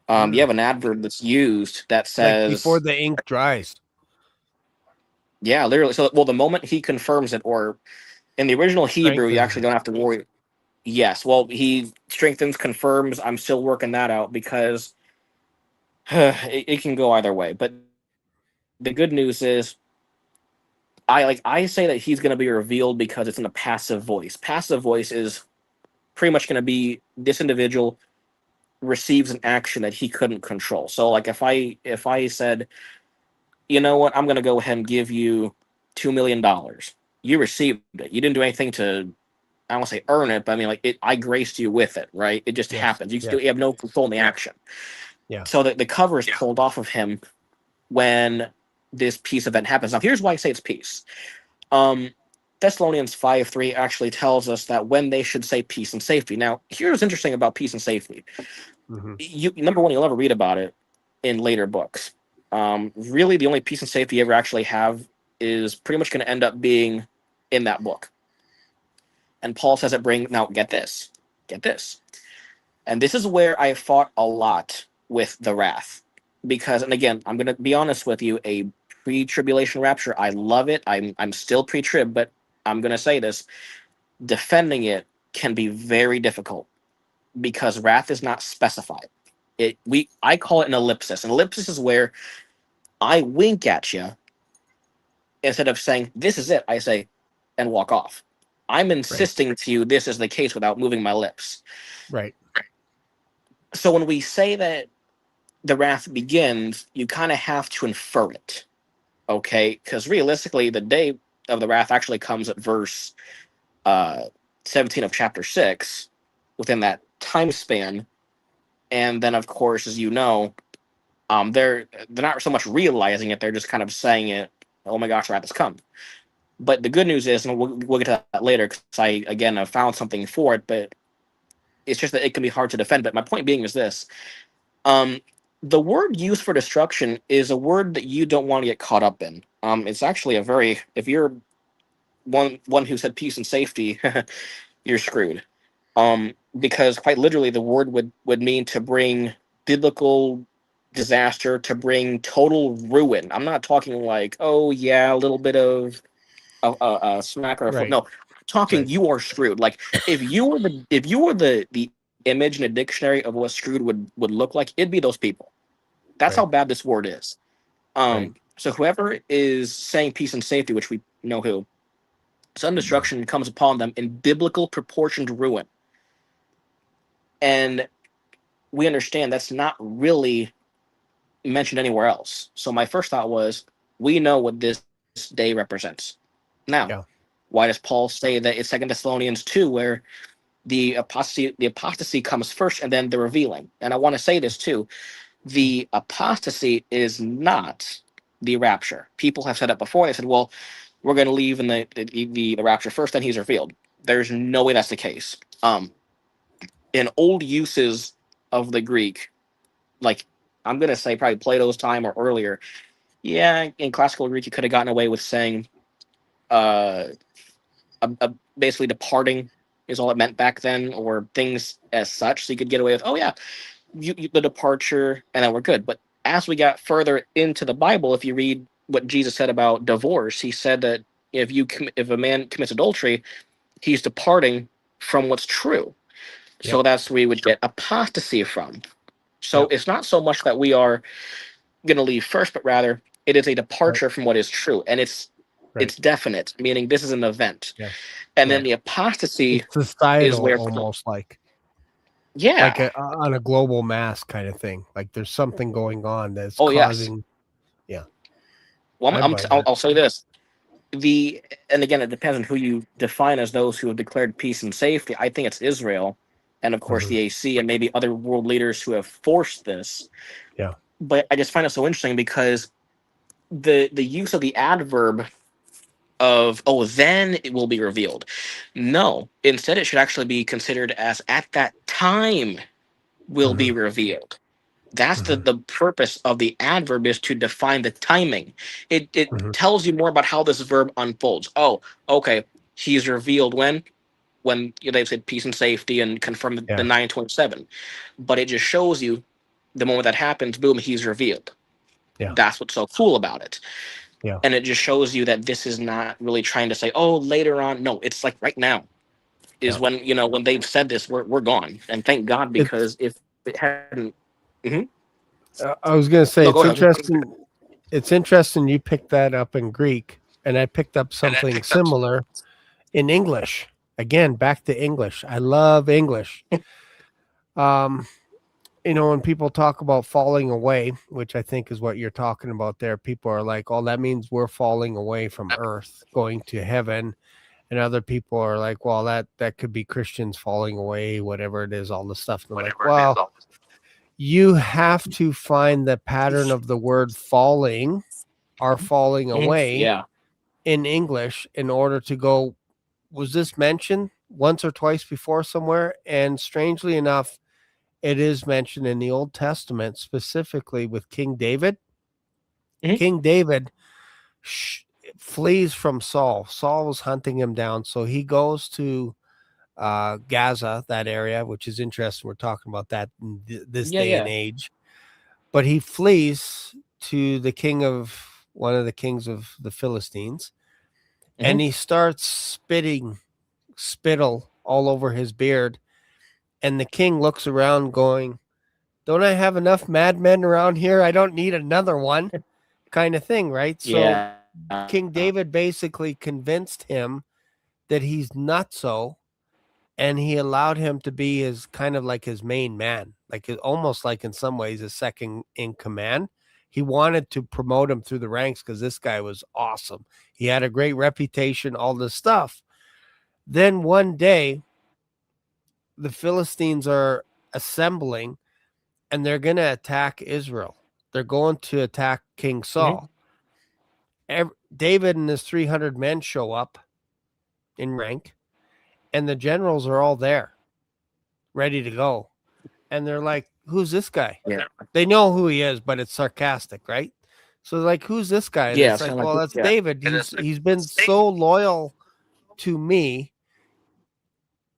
You have an adverb that's used that says like before the ink dries. Yeah, literally. So, well, the moment he confirms it, or in the original Hebrew, you actually don't have to worry. Yes, well, he strengthens, confirms. I'm still working that out because it can go either way. But the good news is, I say that he's going to be revealed because it's in a passive voice. Passive voice is pretty much going to be this individual receives an action that he couldn't control. So, like if I said, you know what, I'm going to go ahead and give you $2 million. You received it. You didn't do anything to, I don't want to say earn it, but I mean, like I graced you with it, right? It just happens. You have no control in the action. Yeah. So the cover is pulled off of him when this peace event happens. Now, here's why I say it's peace. Thessalonians 5:3 actually tells us that when they should say peace and safety. Now, here's interesting about peace and safety. Number one, you'll never read about it in later books. Really, the only peace and safety you ever actually have is pretty much going to end up being in that book. And Paul says now get this. And this is where I fought a lot with the wrath. Because, and again, I'm going to be honest with you, a pre-tribulation rapture, I love it. I'm still pre-trib, but I'm going to say this. Defending it can be very difficult because wrath is not specified. I call it an ellipsis. An ellipsis is where I wink at you instead of saying, this is it, I say, and walk off. I'm insisting to you this is the case without moving my lips. Right. So when we say that the wrath begins, you kind of have to infer it, okay? Because realistically, the day of the wrath actually comes at verse 17 of chapter 6, within that time span. And then, of course, as you know, they're not so much realizing it; they're just kind of saying it. Oh my gosh, wrath has come. But the good news is, and we'll get to that later, because I found something for it, but it's just that it can be hard to defend. But my point being is this: the word used for destruction is a word that you don't want to get caught up in. It's actually if you're one who said peace and safety, you're screwed. Because quite literally, the word would mean to bring biblical disaster, to bring total ruin. I'm not talking like, oh yeah, a little bit of a smack or a foot. No, talking you are screwed. Like if you were the image in a dictionary of what screwed would look like, it'd be those people. That's how bad this word is. So whoever is saying peace and safety, which we know who, sudden destruction comes upon them in biblical proportioned ruin. And we understand that's not really mentioned anywhere else. So my first thought was, we know what this day represents. Now, Yeah. why does Paul say that it's 2 Thessalonians 2, where the apostasy comes first and then the revealing? And I want to say this too. The apostasy is not the rapture. People have said it before. They said, well, we're going to leave in the rapture first, then he's revealed. There's no way that's the case. In old uses of the Greek, like I'm going to say probably Plato's time or earlier, yeah, in classical Greek, you could have gotten away with saying uh, basically departing is all it meant back then, or things as such. So you could get away with, oh yeah, the departure, and then we're good. But as we got further into the Bible, if you read what Jesus said about divorce, he said that if a man commits adultery, he's departing from what's true. So that's where we would get apostasy from. So it's not so much that we are going to leave first, but rather it is a departure from what is true, and it's definite, meaning this is an event. Yeah. And then the apostasy It's societal, is where almost like on a global mass kind of thing. Like there's something going on that's causing. Yes. Well, I'll say this. And again, it depends on who you define as those who have declared peace and safety. I think it's Israel, and of course the AC, and maybe other world leaders who have forced this. Yeah. But I just find it so interesting because the use of the adverb of, oh, then it will be revealed. No, instead it should actually be considered as at that time will be revealed. That's the purpose of the adverb, is to define the timing. It tells you more about how this verb unfolds. Oh, okay, he's revealed when they said peace and safety and confirmed the 927. But it just shows you the moment that happens, boom, he's revealed. Yeah. That's what's so cool about it. Yeah. And it just shows you that this is not really trying to say, oh, later on. No, it's like right now is when they've said this, we're gone. And thank God, because if it hadn't. I was going to say, No, it's interesting. It's interesting you picked that up in Greek, and I picked up something similar in English. Again, back to English. I love English. When people talk about falling away, which I think is what you're talking about there, people are like, oh, that means we're falling away from earth, going to heaven. And other people are like, well, that could be Christians falling away, whatever it is, all the stuff. And they're like, well, you have to find the pattern of the word falling or falling away in English in order to go, was this mentioned once or twice before somewhere? And strangely enough, it is mentioned in the Old Testament, specifically with King David. King David flees from Saul. Saul was hunting him down. So he goes to Gaza, that area, which is interesting. We're talking about that in this day and age. But he flees to one of the kings of the Philistines, and he starts spitting spittle all over his beard. And the king looks around going, don't I have enough madmen around here? I don't need another one, kind of thing, right? So King David basically convinced him that he's nutso, and he allowed him to be his kind of like his main man, like almost like in some ways a second in command. He wanted to promote him through the ranks because this guy was awesome. He had a great reputation, all this stuff. Then one day, the Philistines are assembling, and they're going to attack Israel. They're going to attack King Saul. David and his 300 men show up in rank, and the generals are all there, ready to go. And they're like, who's this guy? Yeah. They know who he is, but it's sarcastic, right? So they're like, who's this guy? And it's like, well, that's David. He's been so loyal to me.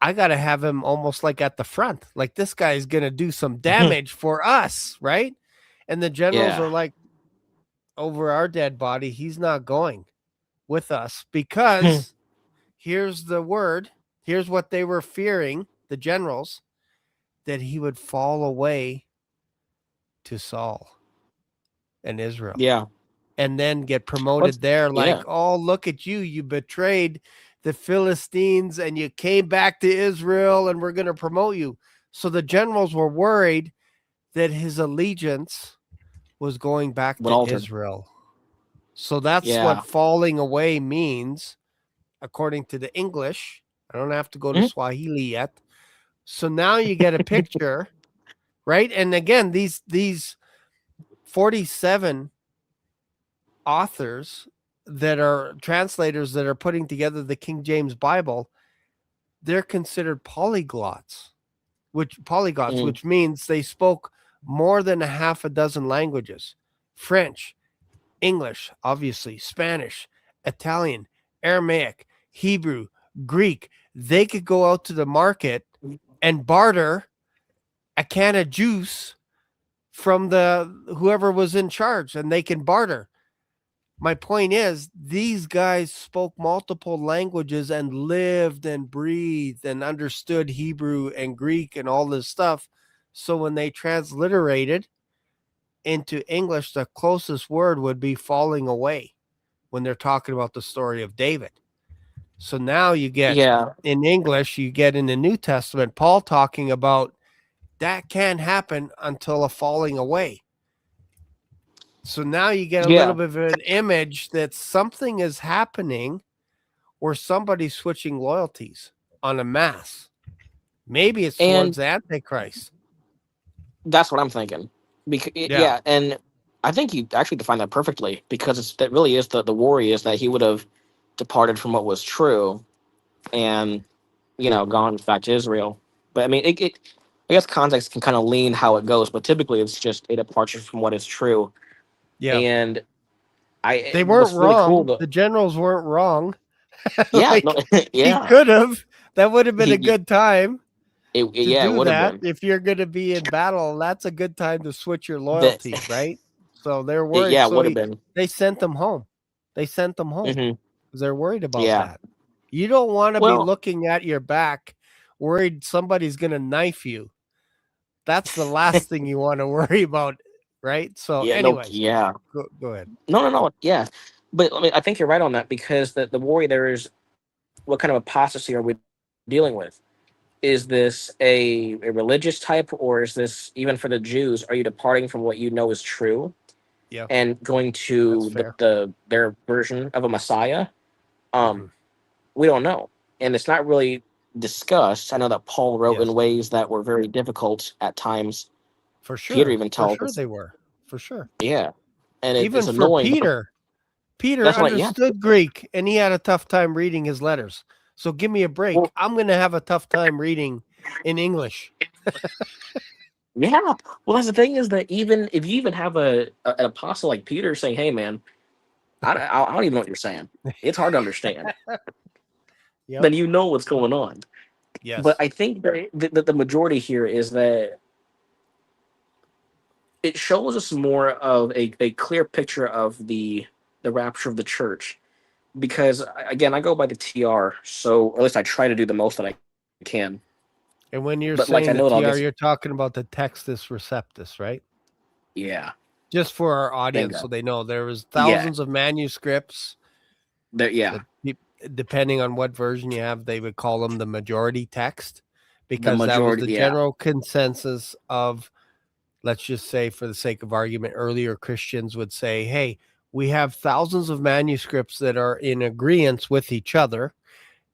I got to have him almost like at the front. Like, this guy is going to do some damage for us, right? And the generals are like, over our dead body, he's not going with us, because here's the word. Here's what they were fearing, the generals, that he would fall away to Saul and Israel. Yeah. and then get promoted there. Like, oh, look at you. You betrayed the Philistines and you came back to Israel and we're going to promote you. So the generals were worried that his allegiance was going back to Israel. So that's what falling away means, according to the English. I don't have to go to Swahili yet. So now you get a picture, right? And again, these 47 authors that are translators that are putting together the King James Bible, they're considered polyglots, which means they spoke more than a half a dozen languages: French, English, obviously, Spanish, Italian, Aramaic, Hebrew, Greek. They could go out to the market and barter a can of juice from whoever was in charge, and they can barter. My point is, these guys spoke multiple languages and lived and breathed and understood Hebrew and Greek and all this stuff. So when they transliterated into English, the closest word would be falling away when they're talking about the story of David. So now you get in English, you get in the New Testament, Paul talking about that can't happen until a falling away. So now you get a little bit of an image that something is happening or somebody's switching loyalties on a mass. Maybe it's towards the Antichrist. That's what I'm thinking. And I think you actually defined that perfectly, because that really is the worry, is that he would have departed from what was true and, gone back to Israel. But I mean, I guess context can kind of lean how it goes, but typically it's just a departure from what is true. Yeah. And they weren't wrong. Really cool, the generals weren't wrong. He could have. That would have been a good time. It would have been. If you're going to be in battle, that's a good time to switch your loyalty, right? So they're worried. It would have been. They sent them home. Because they're worried about that. You don't want to be looking at your back, worried somebody's going to knife you. That's the last thing you want to worry about, right? So anyway, go ahead. No. Yeah. But I mean, I think you're right on that, because the worry there is, what kind of apostasy are we dealing with? Is this a religious type, or is this, even for the Jews, are you departing from what you know is true and going to their version of a Messiah? We don't know. And it's not really discussed. I know that Paul wrote in ways that were very difficult at times. For sure. Peter even told us. They were. For sure. Yeah. And even it's for annoying. Peter understood Greek, and he had a tough time reading his letters. So give me a break. Well, I'm going to have a tough time reading in English. Well, that's the thing, is that even if you even have an apostle like Peter saying, "Hey, man, I don't even know what you're saying. It's hard to understand." Then you know what's going on. Yes. But I think that the majority here is that it shows us more of a clear picture of the rapture of the church. Because, again, I go by the TR, so at least I try to do the most that I can. And when you're saying the TR, you're talking about the Textus Receptus, right? Yeah. Just for our audience, so they know, there was thousands of manuscripts. Depending on what version you have, they would call them the majority text, because that was the general consensus of, let's just say, for the sake of argument, earlier Christians would say, hey, we have thousands of manuscripts that are in agreement with each other,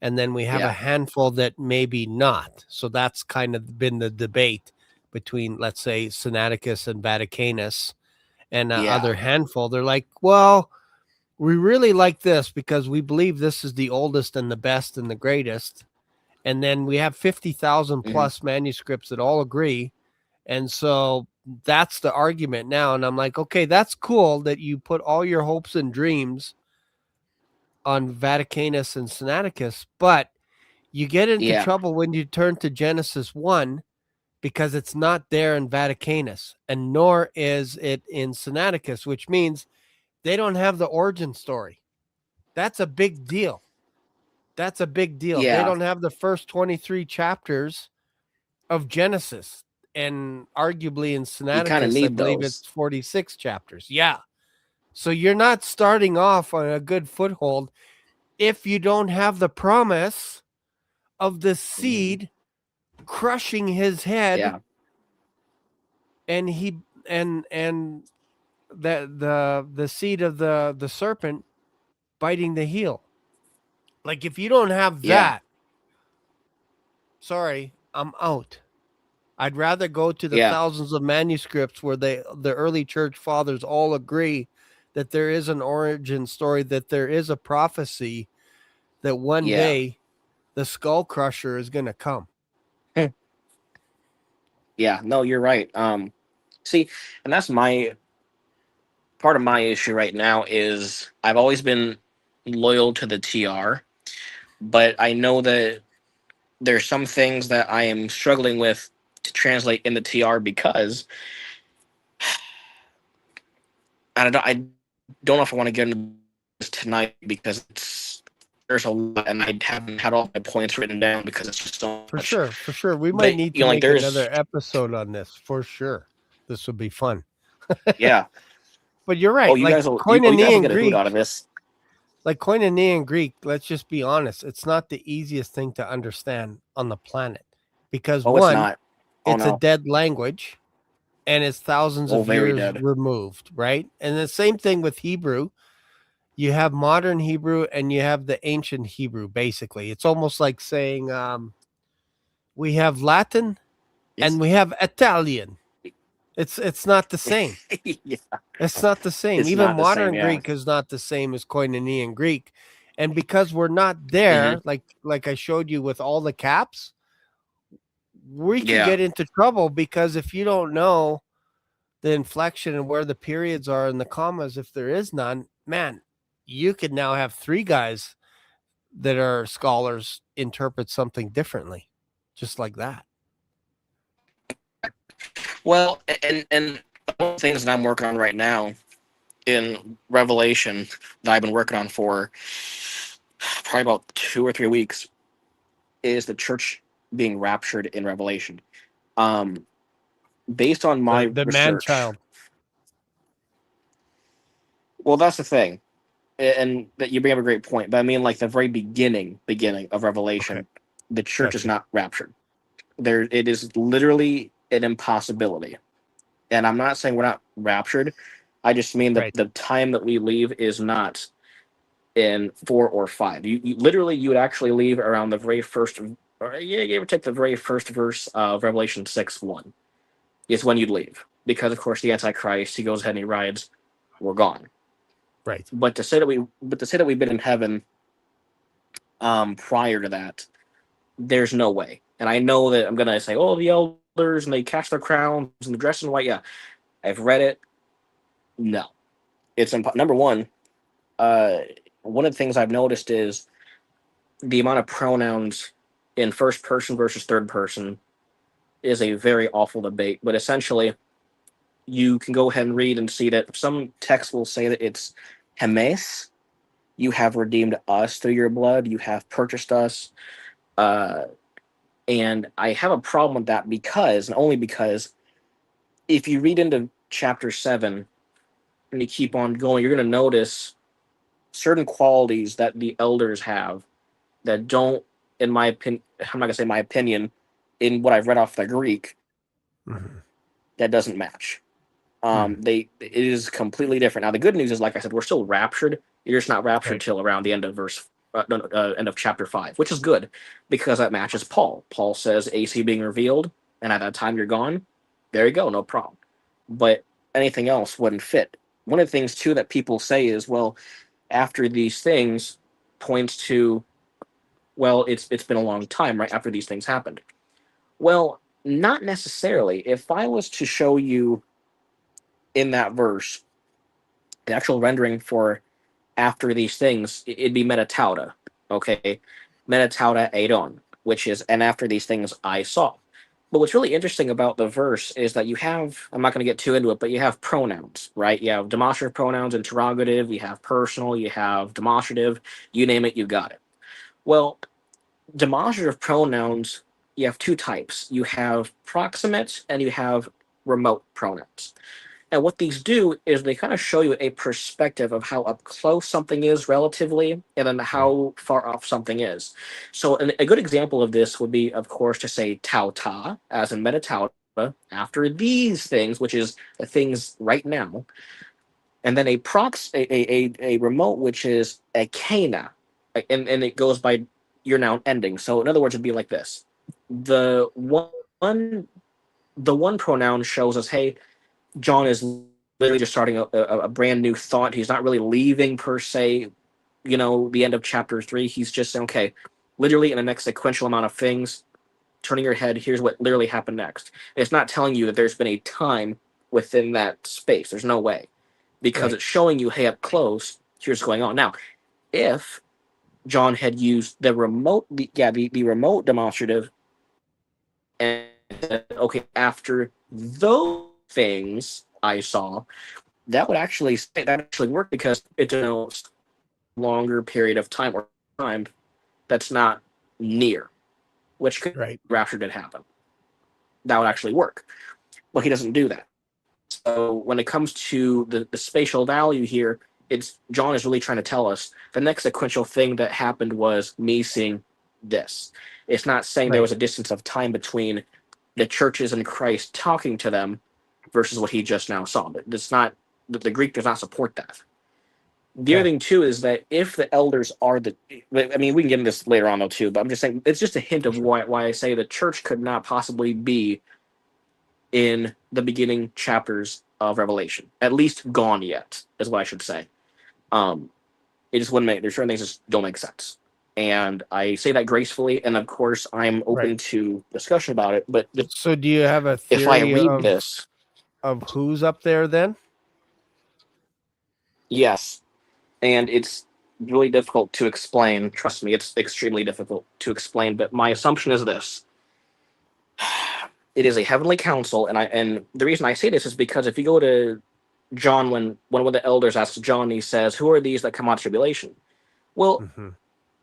and then we have a handful that maybe not. So that's kind of been the debate between, let's say, Sinaiticus and Vaticanus, and other handful. They're like, well, we really like this because we believe this is the oldest and the best and the greatest. And then we have 50,000 plus manuscripts that all agree. And so that's the argument now. And I'm like, okay, that's cool that you put all your hopes and dreams on Vaticanus and Sinaiticus, but you get into trouble when you turn to Genesis 1, because it's not there in Vaticanus, and nor is it in Sinaiticus, which means they don't have the origin story. That's a big deal. They don't have the first 23 chapters of Genesis. And arguably in Sinaiticus, I believe it's 46 chapters. Yeah. So you're not starting off on a good foothold if you don't have the promise of the seed crushing his head, Yeah. and he and the seed of the serpent biting the heel. Like if you don't have Yeah. that, sorry, I'm out. I'd rather go to the Yeah. thousands of manuscripts where the early church fathers all agree that there is an origin story, that there is a prophecy that one Yeah. day the skull crusher is going to come. Yeah. No, you're right. See, and that's my part of my issue right now is I've always been loyal to the TR, but I know that there's some things that I am struggling with to translate in the TR because I don't know if I want to get into this tonight because there's a lot and I haven't had all my points written down because it's just so For much. sure, for sure. We might But need you to know, like make there's another episode on this for sure. This would be fun. yeah. But you're Oh, right. you Like guys will you guys will koinonia in get a hoot out of Greek, this. like koinonia in Greek, let's just be honest, it's not the easiest thing to understand on the planet because Oh, it's one, not. Oh it's a no. dead language and it's thousands Oh, of very years dead. removed, right? And the same thing with Hebrew. You have modern Hebrew and you have the ancient Hebrew. Basically, it's almost like saying we have Latin It's and we have Italian. It's not the same. yeah, It's not the same. it's Even not the same. modern Yeah. Greek is not the same as koinonia in Greek. And because we're not Hmm. there, like I showed you with all the caps, we could Yeah. get into trouble because if you don't know the inflection and where the periods are and the commas, if there is none, man, you could now have three guys that are scholars interpret something differently, just like that. Well, and one of the things that I'm working on right now in Revelation that I've been working on for probably about 2 or 3 weeks is the church being raptured in Revelation. Um, based on my The man research, child. well, that's the thing, and that you bring up a great point. But I mean, like the very beginning of Okay, Revelation, the church is gotcha. not raptured. There, it is literally an impossibility. And I'm not saying we're not raptured. I just mean that Right. the time that we leave is not in 4 or 5. You literally you would actually leave around the very first, or yeah, you ever take the very first verse of Revelation 6:1 is when you'd leave because of course the Antichrist he goes ahead and he rides. We're gone. Right. But to say that we've been in heaven prior to that, there's no way. And I know that I'm gonna say, oh, the elders and they cast their crowns and they're dressed in white. Yeah, I've read it. No, number one. Uh, one of the things I've noticed is the amount of pronouns in first person versus third person is a very awful debate. But essentially, you can go ahead and read and see that some texts will say that it's hemes. You have redeemed us through your blood. You have purchased us. Uh, and I have a problem with that because, and only because, if you read into chapter 7 and you keep on going, you're going to notice certain qualities that the elders have that don't, in my opinion, I'm not gonna say my opinion, in what I've read off the Greek, Mhm. that doesn't match. Mhm. It is completely different. Now the good news is, like I said, we're still raptured. You're just not raptured Right. till around the end of end of chapter 5, which is good because that matches Paul. Paul says AC being revealed, and at that time you're gone. There you go, no problem. But anything else wouldn't fit. One of the things too that people say is, well, after these things points to, well, it's been a long time right after these things happened. Well, not necessarily. If I was to show you in that verse the actual rendering for after these things, it'd be metatauta, okay? Metatauta eidon, which is and after these things I saw. But what's really interesting about the verse is that you have, I'm not going to get too into it, but you have pronouns, right? You have demonstrative pronouns, interrogative, you have personal, you have demonstrative, you name it, you got it. Well, demonstrative pronouns, you have two types. You have proximate and you have remote pronouns. And what these do is they kind of show you a perspective of how up close something is relatively, and then how far off something is. So a good example of this would be, of course, to say tau ta, as in metatauta, after these things, which is the things right now, and then a remote, which is a kana, and it goes by your noun ending. So in other words, it'd be like this: the one the one pronoun shows us, hey, John is literally just starting a brand new thought. He's not really leaving per se, the end of chapter 3. He's just saying, okay, literally in the next sequential amount of things, turning your head, here's what literally happened next. And it's not telling you that there's been a time within that space. There's no way. Because it's showing you, hey, up close, here's what's going on. Now, if John had used the remote demonstrative, and said, okay, after those things I saw, that would actually work, because it denotes longer period of time, or time that's not near, which could rapture did happen. That would actually work. Well, he doesn't do that. So when it comes to the spatial value here, it's John is really trying to tell us the next sequential thing that happened was me seeing this. It's not saying there was a distance of time between the churches and Christ talking to them versus what he just now saw. It's not, the Greek does not support that. The other thing too is that if the elders are I mean, we can get into this later on though too, but I'm just saying it's just a hint of why I say the church could not possibly be in the beginning chapters of Revelation, at least gone yet, is what I should say. It just wouldn't make, there's certain things that just don't make sense. And I say that gracefully, and of course I'm open to discussion about it, but so do you have a theory if I read this of who's up there then? Yes. And it's really difficult to explain. Trust me, it's extremely difficult to explain, but my assumption is this. It is a heavenly council, and the reason I say this is because if you go to John, when one of the elders asks John, he says, who are these that come out of tribulation? Well,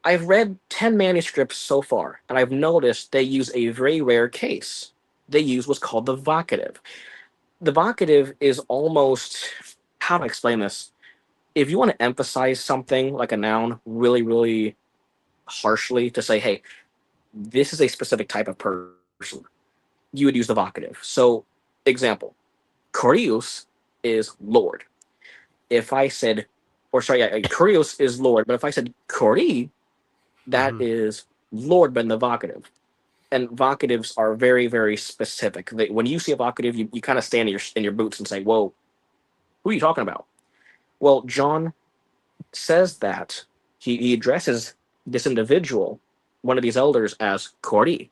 I've read 10 manuscripts so far, and I've noticed they use a very rare case. They use what's called the vocative. The vocative is almost, how to explain this? If you want to emphasize something like a noun really, really harshly to say, hey, this is a specific type of person, you would use the vocative. So, example, Kurios is Lord. If I said, Kurios is Lord, but if I said Kori, that is Lord, but in the vocative. And vocatives are very, very specific. When you see a vocative, you kind of stand in your boots and say, whoa, who are you talking about? Well, John says that he addresses this individual, one of these elders, as Kori,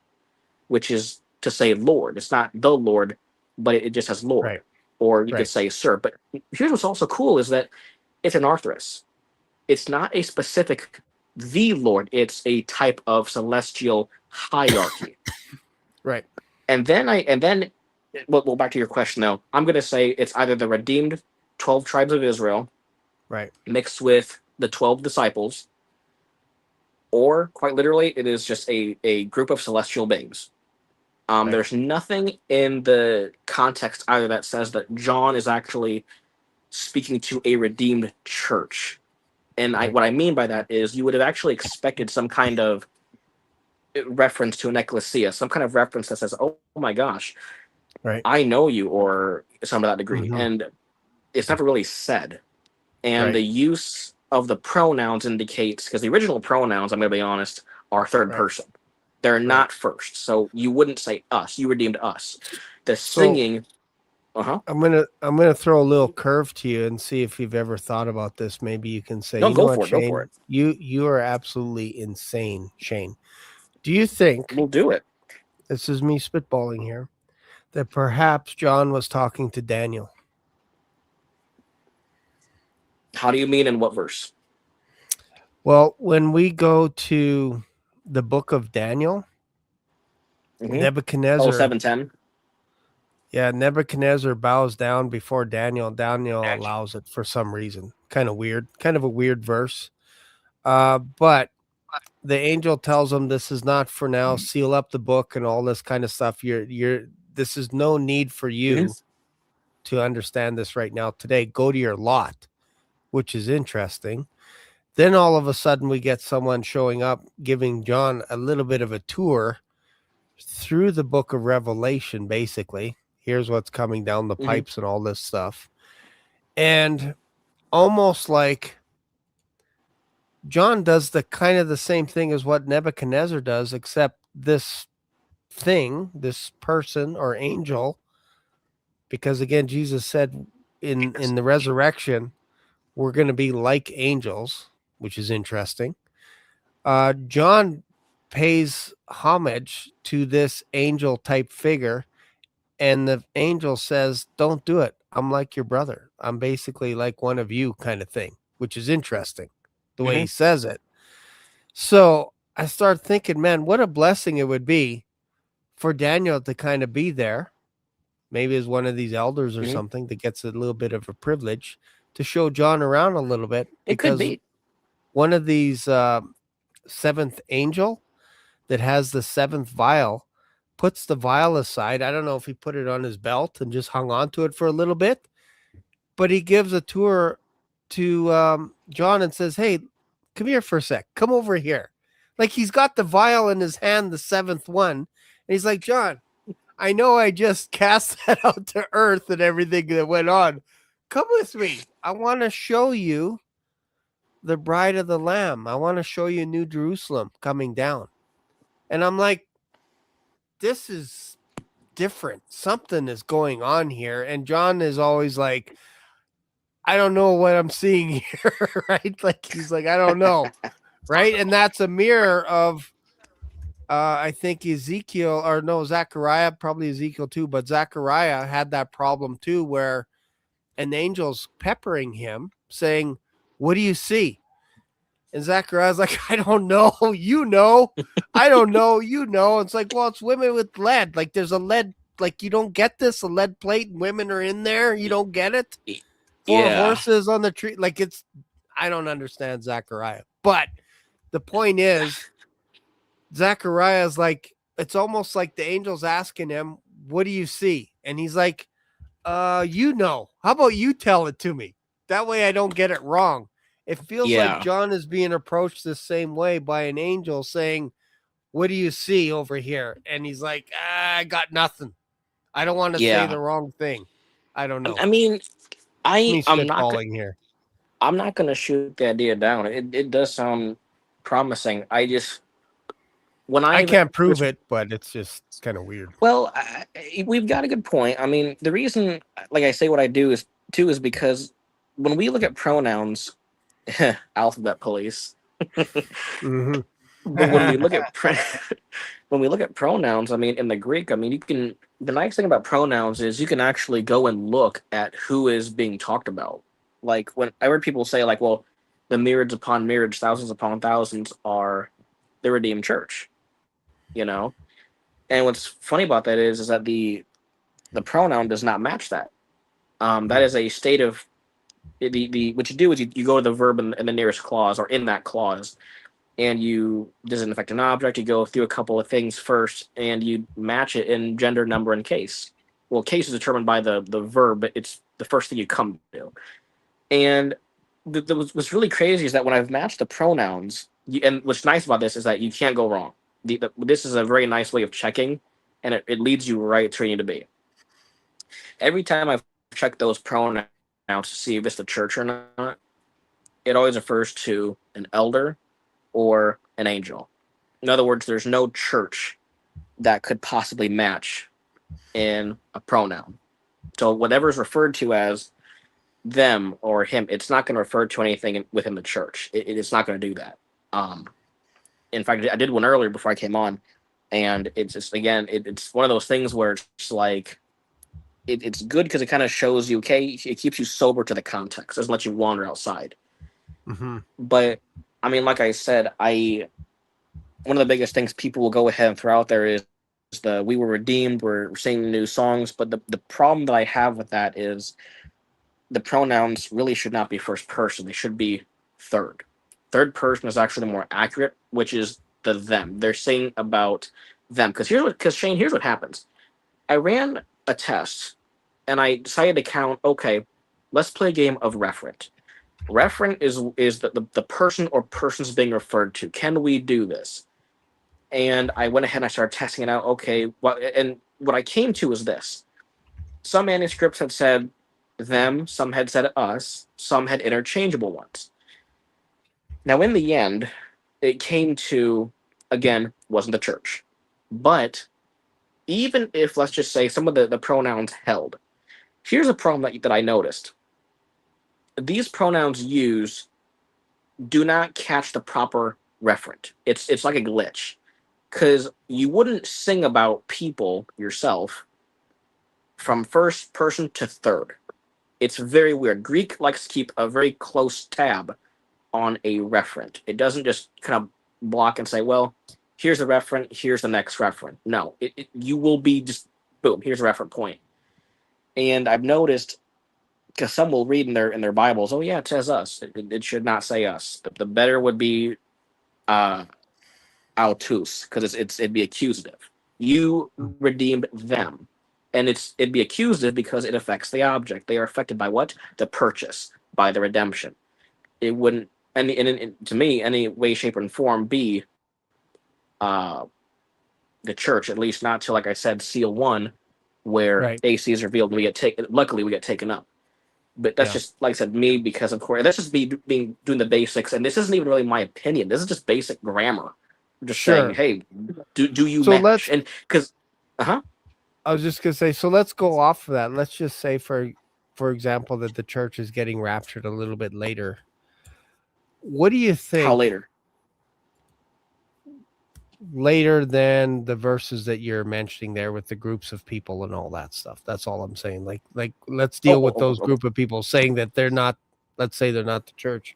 which is to say Lord. It's not the Lord, but it just says Lord. Or you could say Sir. But here's what's also cool is that it's an arthrus. It's not a specific the Lord. It's a type of celestial hierarchy. And then well, back to your question though. I'm going to say it's either the redeemed 12 tribes of Israel, mixed with the 12 disciples, or quite literally, it is just a group of celestial beings. There's nothing in the context either that says that John is actually speaking to a redeemed church. And what I mean by that is you would have actually expected some kind of reference to an ecclesia, some kind of reference that says, oh my gosh, I know you, or some of that degree. And it's never really said. And the use of the pronouns indicates, because the original pronouns, I'm going to be honest, are third person. They're not first. So you wouldn't say us. You redeemed us. The singing. I'm gonna throw a little curve to you and see if you've ever thought about this. Maybe you can say, no, you know go what, for it. Shane? Go for it. You are absolutely insane, Shane. Do you think we'll do it? This is me spitballing here. That perhaps John was talking to Daniel. How do you mean, in what verse? Well, when we go to the book of Daniel, Nebuchadnezzar. 7:10. Yeah, Nebuchadnezzar bows down before Daniel. Daniel allows it for some reason. Kind of a weird verse. But the angel tells him, this is not for now. Seal up the book and all this kind of stuff. This is no need for you to understand this right now today. Go to your lot, which is interesting. Then all of a sudden we get someone showing up giving John a little bit of a tour through the book of Revelation, basically. Here's what's coming down the pipes and all this stuff. And almost like John does the kind of the same thing as what Nebuchadnezzar does, except this thing, this person or angel, because again, Jesus said in the resurrection, we're going to be like angels, which is interesting. John pays homage to this angel type figure, and the angel says, don't do it. I'm like your brother. I'm basically like one of you, kind of thing, which is interesting the way he says it. So I start thinking, man, what a blessing it would be for Daniel to kind of be there, maybe as one of these elders or something that gets a little bit of a privilege to show John around a little bit. It could be one of these seventh angel that has the seventh vial puts the vial aside. I don't know if he put it on his belt and just hung on to it for a little bit, but he gives a tour to John and says, hey, come here for a sec. Come over here. Like he's got the vial in his hand, the seventh one. And he's like, John, I know I just cast that out to earth and everything that went on. Come with me. I want to show you the bride of the Lamb. I want to show you New Jerusalem coming down. And I'm like, this is different. Something is going on here. And John is always like, I don't know what I'm seeing here, right? Like he's like, I don't know, right? And that's a mirror of, I think Ezekiel, or no, Zechariah, probably Ezekiel too, but Zechariah had that problem too, where an angel's peppering him, saying, what do you see? And Zechariah's like, I don't know. You know. I don't know. You know. It's like, well, it's women with lead. Like there's a lead, like you don't get this, a lead plate, and women are in there. You don't get it. Four horses on the tree. Like it's, I don't understand Zechariah. But the point is, Zechariah's like, it's almost like the angel's asking him, what do you see? And he's like, you know. How about you tell it to me? That way I don't get it wrong. It feels like John is being approached the same way by an angel saying, what do you see over here? And he's like, I got nothing. I don't want to say the wrong thing. I don't know. I mean, I'm not going to shoot the idea down. It does sound promising. I can't prove it, but it's just kind of weird. Well, we've got a good point. I mean, the reason, like I say what I do is because when we look at pronouns, alphabet police. But when we look at pronouns, I mean, in the Greek, I mean, the nice thing about pronouns is you can actually go and look at who is being talked about. Like when I heard people say, like, well, the myriads upon myriads, thousands upon thousands are the redeemed church, you know. And what's funny about that is that the pronoun does not match that. That is a state of the what you do is you go to the verb in the nearest clause or in that clause, and you disinfect an object. You go through a couple of things first, and you match it in gender, number, and case. Well, case is determined by the verb, but it's the first thing you come to. And what's really crazy is that when I've matched the pronouns, and what's nice about this is that you can't go wrong. This is a very nice way of checking, and it leads you right to where you need to be. Every time I've checked those pronouns to see if it's the church or not, it always refers to an elder or an angel. In other words, there's no church that could possibly match in a pronoun. So whatever is referred to as them or him, it's not going to refer to anything within the church. It's not going to do that. In fact, I did one earlier before I came on, and it's just, again, it's one of those things where it's like, it's good because it kind of shows you, okay, it keeps you sober to the context. It doesn't let you wander outside. But, I mean, like I said, one of the biggest things people will go ahead and throw out there is we were redeemed, we're singing new songs. But the problem that I have with that is the pronouns really should not be first person. They should be third. Third person is actually more accurate, which is the them. They're saying about them. Because Shane, here's what happens. I ran a test, and I decided to count. Okay, let's play a game of referent. Referent is the person or persons being referred to. Can we do this? And I went ahead and I started testing it out. Okay, and what I came to is this: some manuscripts had said them, some had said us, some had interchangeable ones. Now, in the end, it came to, again, wasn't the church. But even if, let's just say, some of the pronouns held, here's a problem that I noticed. These pronouns used do not catch the proper referent. It's like a glitch. Because you wouldn't sing about people yourself from first person to third. It's very weird. Greek likes to keep a very close tab on a referent. It doesn't just kind of block and say, well, here's a referent, here's the next referent. No, you will be just, boom, here's a referent point. And I've noticed, because some will read in their Bibles, oh yeah, it says us. It should not say us. The better would be autus, because it'd be accusative. You redeemed them. And it'd be accusative because it affects the object. They are affected by what? The purchase, by the redemption. It wouldn't, to me, any way, shape, or form be the church, at least not till, like I said, seal 1, where AC is revealed and we get taken. Luckily, we get taken up. But that's just, like I said, me, because of course, that's just doing the basics. And this isn't even really my opinion. This is just basic grammar. I'm just saying, hey, do you match? And because, I was just gonna say, so let's go off of that. Let's just say, for example, that the church is getting raptured a little bit later. What do you think? How later? Later than the verses that you're mentioning there with the groups of people and all that stuff. That's all I'm saying. Like let's deal with those group of people saying that they're not, let's say they're not the church.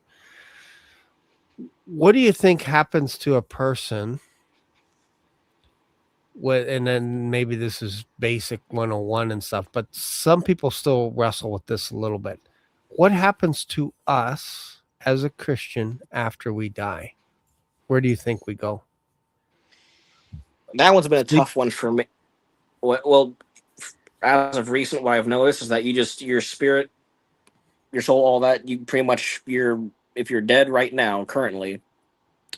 What do you think happens to a person? And then maybe this is basic 101 and stuff, but some people still wrestle with this a little bit. What happens to us as a Christian after we die? Where do you think we go? That one's been a tough one for me. Well, as of recent, what I've noticed is that your spirit, your soul, all that, you pretty much, if you're dead right now, currently,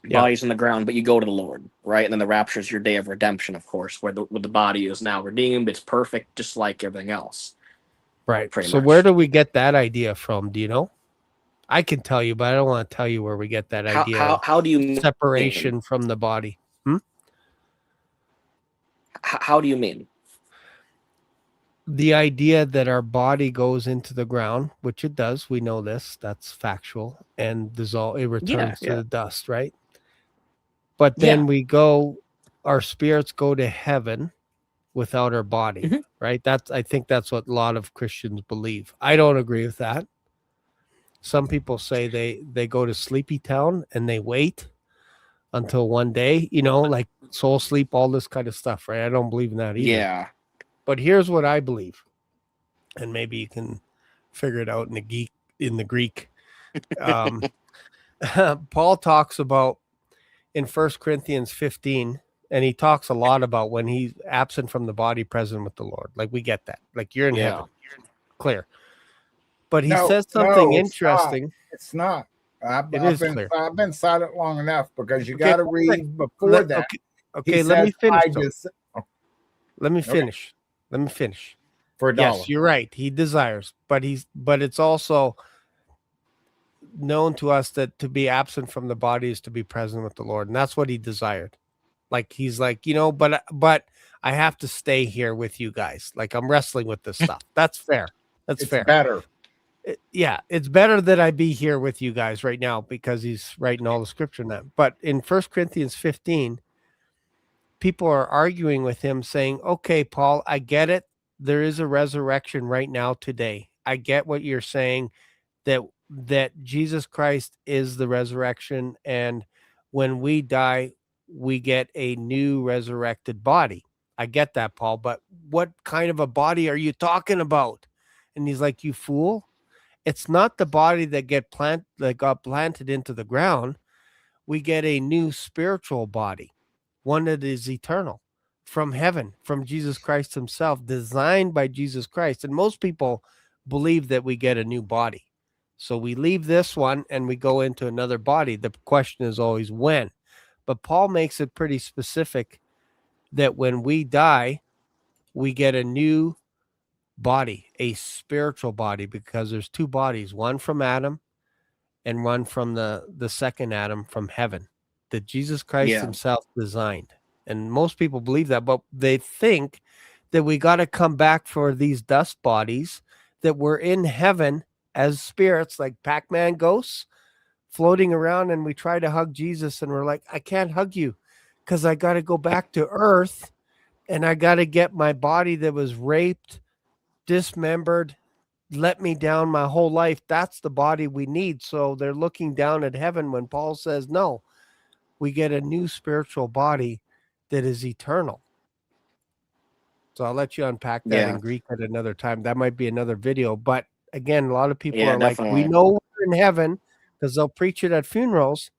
body's in the ground, but you go to the Lord, right? And then the rapture is your day of redemption, of course, where the body is now redeemed. It's perfect, just like everything else. Right. So where do we get that idea from? Do you know? I can tell you, but I don't want to tell you where we get that idea. How do you separation from the body? How do you mean? The idea that our body goes into the ground, which it does. We know this. That's factual. And it returns to the dust, right? But then our spirits go to heaven without our body, right? I think that's what a lot of Christians believe. I don't agree with that. Some people say they go to Sleepy Town and they wait until one day, like soul sleep, all this kind of stuff, right? I don't believe in that either. Yeah. But here's what I believe, and maybe you can figure it out in the Greek. Paul talks about in 1 Corinthians 15, and he talks a lot about when he's absent from the body, present with the Lord. Like we get that. Like you're in heaven, clear. But he says something interesting. It's not. I've been silent long enough because you got to read before that. Okay, let me finish. Let me finish. Let me finish. For $1. Yes, you're right. He desires, but it's also known to us that to be absent from the body is to be present with the Lord, and that's what he desired. Like he's like, but I have to stay here with you guys. Like I'm wrestling with this stuff. That's fair. It's fair. Better. It's better that I be here with you guys right now because he's writing all the scripture now. But in 1 Corinthians 15, people are arguing with him saying, okay, Paul, I get it. There is a resurrection right now today. I get what you're saying, that Jesus Christ is the resurrection. And when we die, we get a new resurrected body. I get that, Paul, but what kind of a body are you talking about? And he's like, you fool. It's not the body that got planted into the ground. We get a new spiritual body, one that is eternal. from heaven, from Jesus Christ himself, designed by Jesus Christ. And most people believe that we get a new body. So we leave this one and we go into another body. The question is always when. But Paul makes it pretty specific that when we die, we get a new body, a spiritual body, because there's two bodies, one from Adam and one from the second Adam from heaven that Jesus Christ himself designed. And most people believe that, but they think that we got to come back for these dust bodies, that we're in heaven as spirits, like Pac-Man ghosts floating around, and we try to hug Jesus and we're like, I can't hug you because I got to go back to earth and I got to get my body that was raped, dismembered, let me down my whole life. That's the body we need. So they're looking down at heaven when Paul says, no, we get a new spiritual body that is eternal. So I'll let you unpack that in Greek at another time. That might be another video. But again, a lot of people are like, we know we're in heaven because they'll preach it at funerals.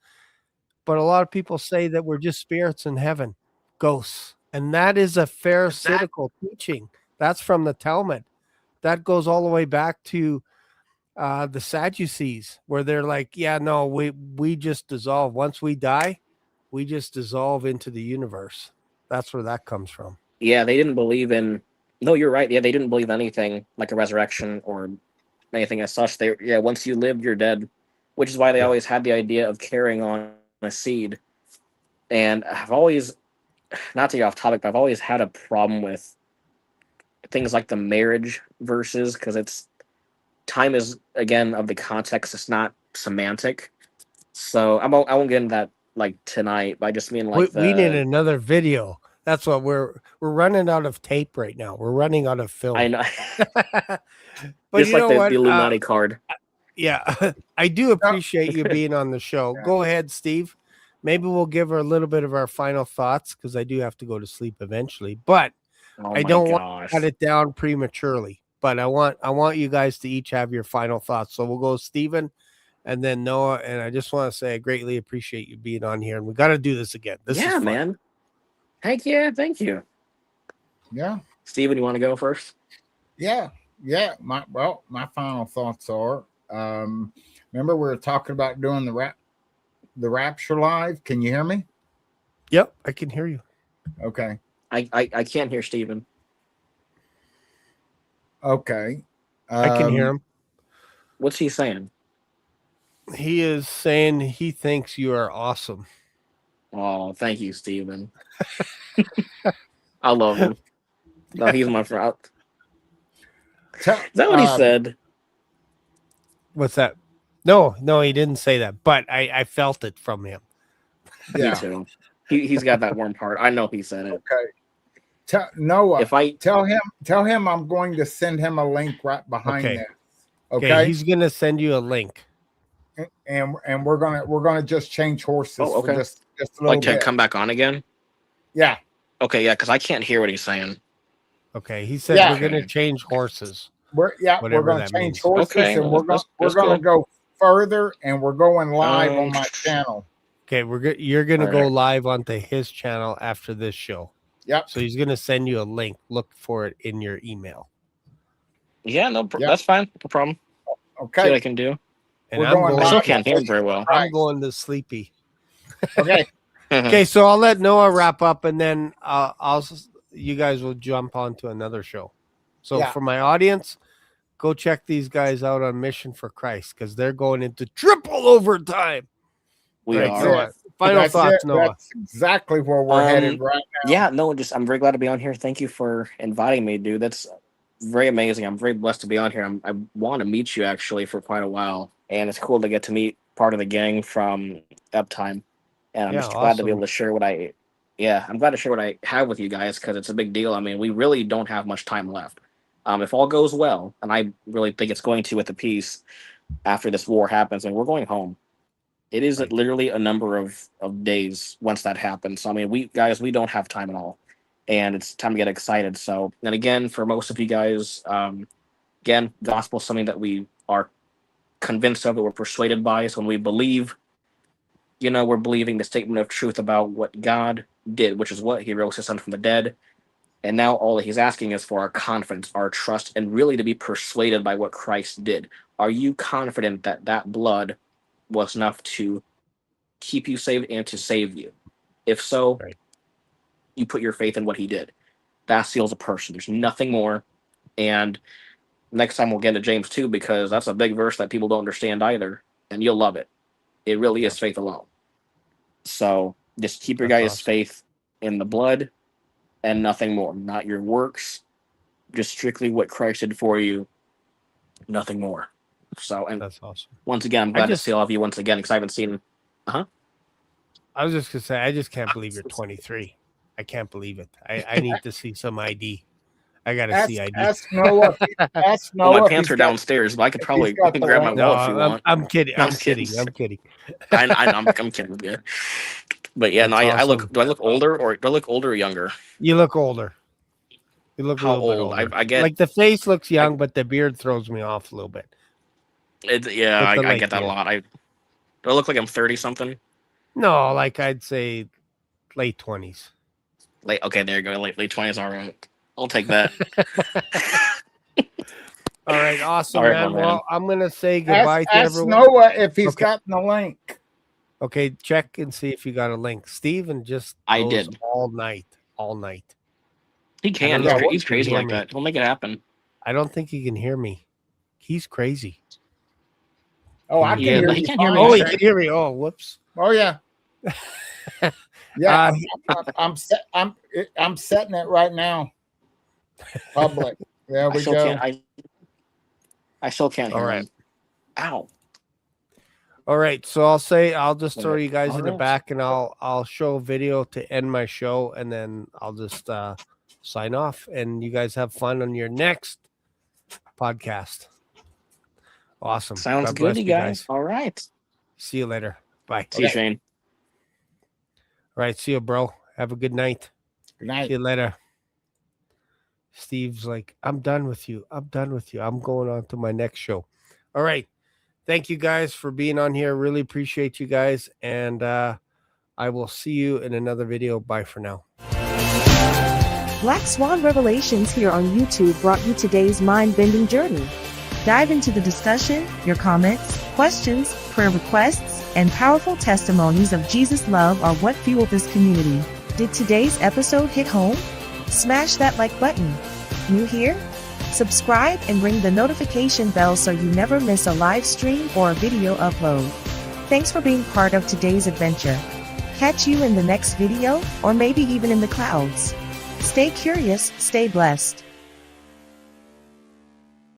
But a lot of people say that we're just spirits in heaven, ghosts. And that is a Pharisaical teaching. That's from the Talmud. That goes all the way back to the Sadducees, where they're like, yeah, no, we just dissolve. Once we die, we just dissolve into the universe. That's where that comes from. Yeah, they didn't believe in. No, you're right. Yeah, they didn't believe anything like a resurrection or anything as such. Once you live, you're dead, which is why they always had the idea of carrying on a seed. And I've always, not to get off topic, but I've always had a problem with things like the marriage verses, because it's time is, again, of the context. It's not semantic. So I won't get into that like tonight, but I just mean like we need another video. That's what we're running out of tape right now. We're running out of film. I know. But just you like know the what? Illuminati card. Yeah, I do appreciate you being on the show. Go ahead, Steve. Maybe we'll give her a little bit of our final thoughts, because I do have to go to sleep eventually. But I don't want to cut it down prematurely. But I want you guys to each have your final thoughts. So we'll go Stephen and then Noah. And I just want to say I greatly appreciate you being on here. And we got to do this again. This is fun. Man. Heck yeah, thank you. Yeah. Steven, you want to go first? Yeah. My final thoughts are, remember we were talking about doing the rapture live. Can you hear me? Yep, I can hear you. Okay. I can't hear Steven. Okay. I can hear him. What's he saying? He is saying he thinks you are awesome. Oh, thank you, Steven. I love him. No, he's my friend. Is that what he said? What's that? No, he didn't say that, but I felt it from him. Yeah. Me too. He's got that warm part. I know he said it. Okay. Noah, if I tell him I'm going to send him a link right behind this. Okay. He's gonna send you a link. And we're gonna just change horses for just a little like bit. To come back on again. Yeah. Okay. Yeah, because I can't hear what he's saying. Okay. He said we're gonna change horses. We're gonna change horses, and we're gonna go further, and we're going live on my channel. Okay, you're gonna go live onto his channel after this show. Yep. So he's gonna send you a link. Look for it in your email. Yeah, that's fine. No problem. Okay. See what I can do. And I still can't hear very well. I'm going to sleepy. Okay. Okay, so I'll let Noah wrap up, and then you guys will jump on to another show. So for my audience, go check these guys out on Mission for Christ, because they're going into triple overtime. We are. So, final thoughts, Noah. That's exactly where we're headed right now. Yeah, no, I'm very glad to be on here. Thank you for inviting me, dude. That's very amazing. I'm very blessed to be on here. I want to meet you actually for quite a while, and it's cool to get to meet part of the gang from Uptime. And I'm just glad to be able to share I'm glad to share what I have with you guys, because it's a big deal. I mean, we really don't have much time left. If all goes well, and I really think it's going to with the peace after this war happens, and we're going home. It is literally a number of days once that happens. So, I mean, we don't have time at all, and it's time to get excited. So, and again, for most of you guys, again, gospel is something that we are convinced of, that we're persuaded by. So when we believe, we're believing the statement of truth about what God did, which is what he rose his son from the dead. And now all that he's asking is for our confidence, our trust, and really to be persuaded by what Christ did. Are you confident that that blood was enough to keep you saved and to save you? If so, Right. you put your faith in what he did. That seals a person. There's nothing more. And next time we'll get to James 2, because that's a big verse that people don't understand either, and you'll love it. It really is faith alone. So just keep your That's guys' awesome. faith in the blood and nothing more. Not your works, just strictly what Christ did for you, nothing more. So, and That's awesome. once again, I'm glad to see all of you once again, because I haven't seen. I was just gonna say, I just can't believe you're 23. I can't believe it. I need to see some ID. I gotta see ID. Ask Noah. Ask Well, Noah. my if pants he's are got- downstairs, but I could if probably he's got you can the grab my link. wallet if you want. I'm kidding. No, I'm I'm kidding. kidding. I'm kidding. I'm kidding. Yeah. But yeah, no, That's I look. awesome. Do I look older, or do I look older or younger? You look older. You look How a little old? bit older. I get like the face looks young, but the beard throws me off a little bit. yeah, With the I light get that a beard. lot. Do I look like I'm 30 something? No, like I'd say late 20s. Late. Okay, there you go. Late 20s. All right, I'll take that. All right, awesome, All right, man. my man. Well, I'm gonna say goodbye to Ask everyone. Noah if he's Okay. gotten the link. Okay, check and see if you got a link. Steven just I goes did. all night. He I can. don't know He's if you crazy can like hear me. that. He'll make it happen. I don't think he can hear me. He's crazy. Oh, I can Yeah, hear he you can't hear me. fine. Oh, he can hear me. Oh, whoops. Oh yeah. Yeah, Uh, I'm setting it right now. Public. There I we still go. can't. I still can't hear All right. him. Ow. All right, so I'll just throw you guys All in the right. back, and I'll show a video to end my show, and then I'll just sign off, and you guys have fun on your next podcast. Awesome. Sounds God good, bless you guys. All right. See you later. Bye. See you, Shane. All right, see you, bro. Have a good night. Good night. See you later. Steve's like, I'm done with you. I'm going on to my next show. All right. Thank you guys for being on here. Really appreciate you guys. And I will see you in another video. Bye for now. Black Swan Revelations here on YouTube brought you today's mind-bending journey. Dive into the discussion, your comments, questions, prayer requests, and powerful testimonies of Jesus' love are what fuel this community. Did today's episode hit home? Smash that like button. New here? Subscribe and ring the notification bell so you never miss a live stream or a video upload. Thanks for being part of today's adventure. Catch you in the next video, or maybe even in the clouds. Stay curious, stay blessed.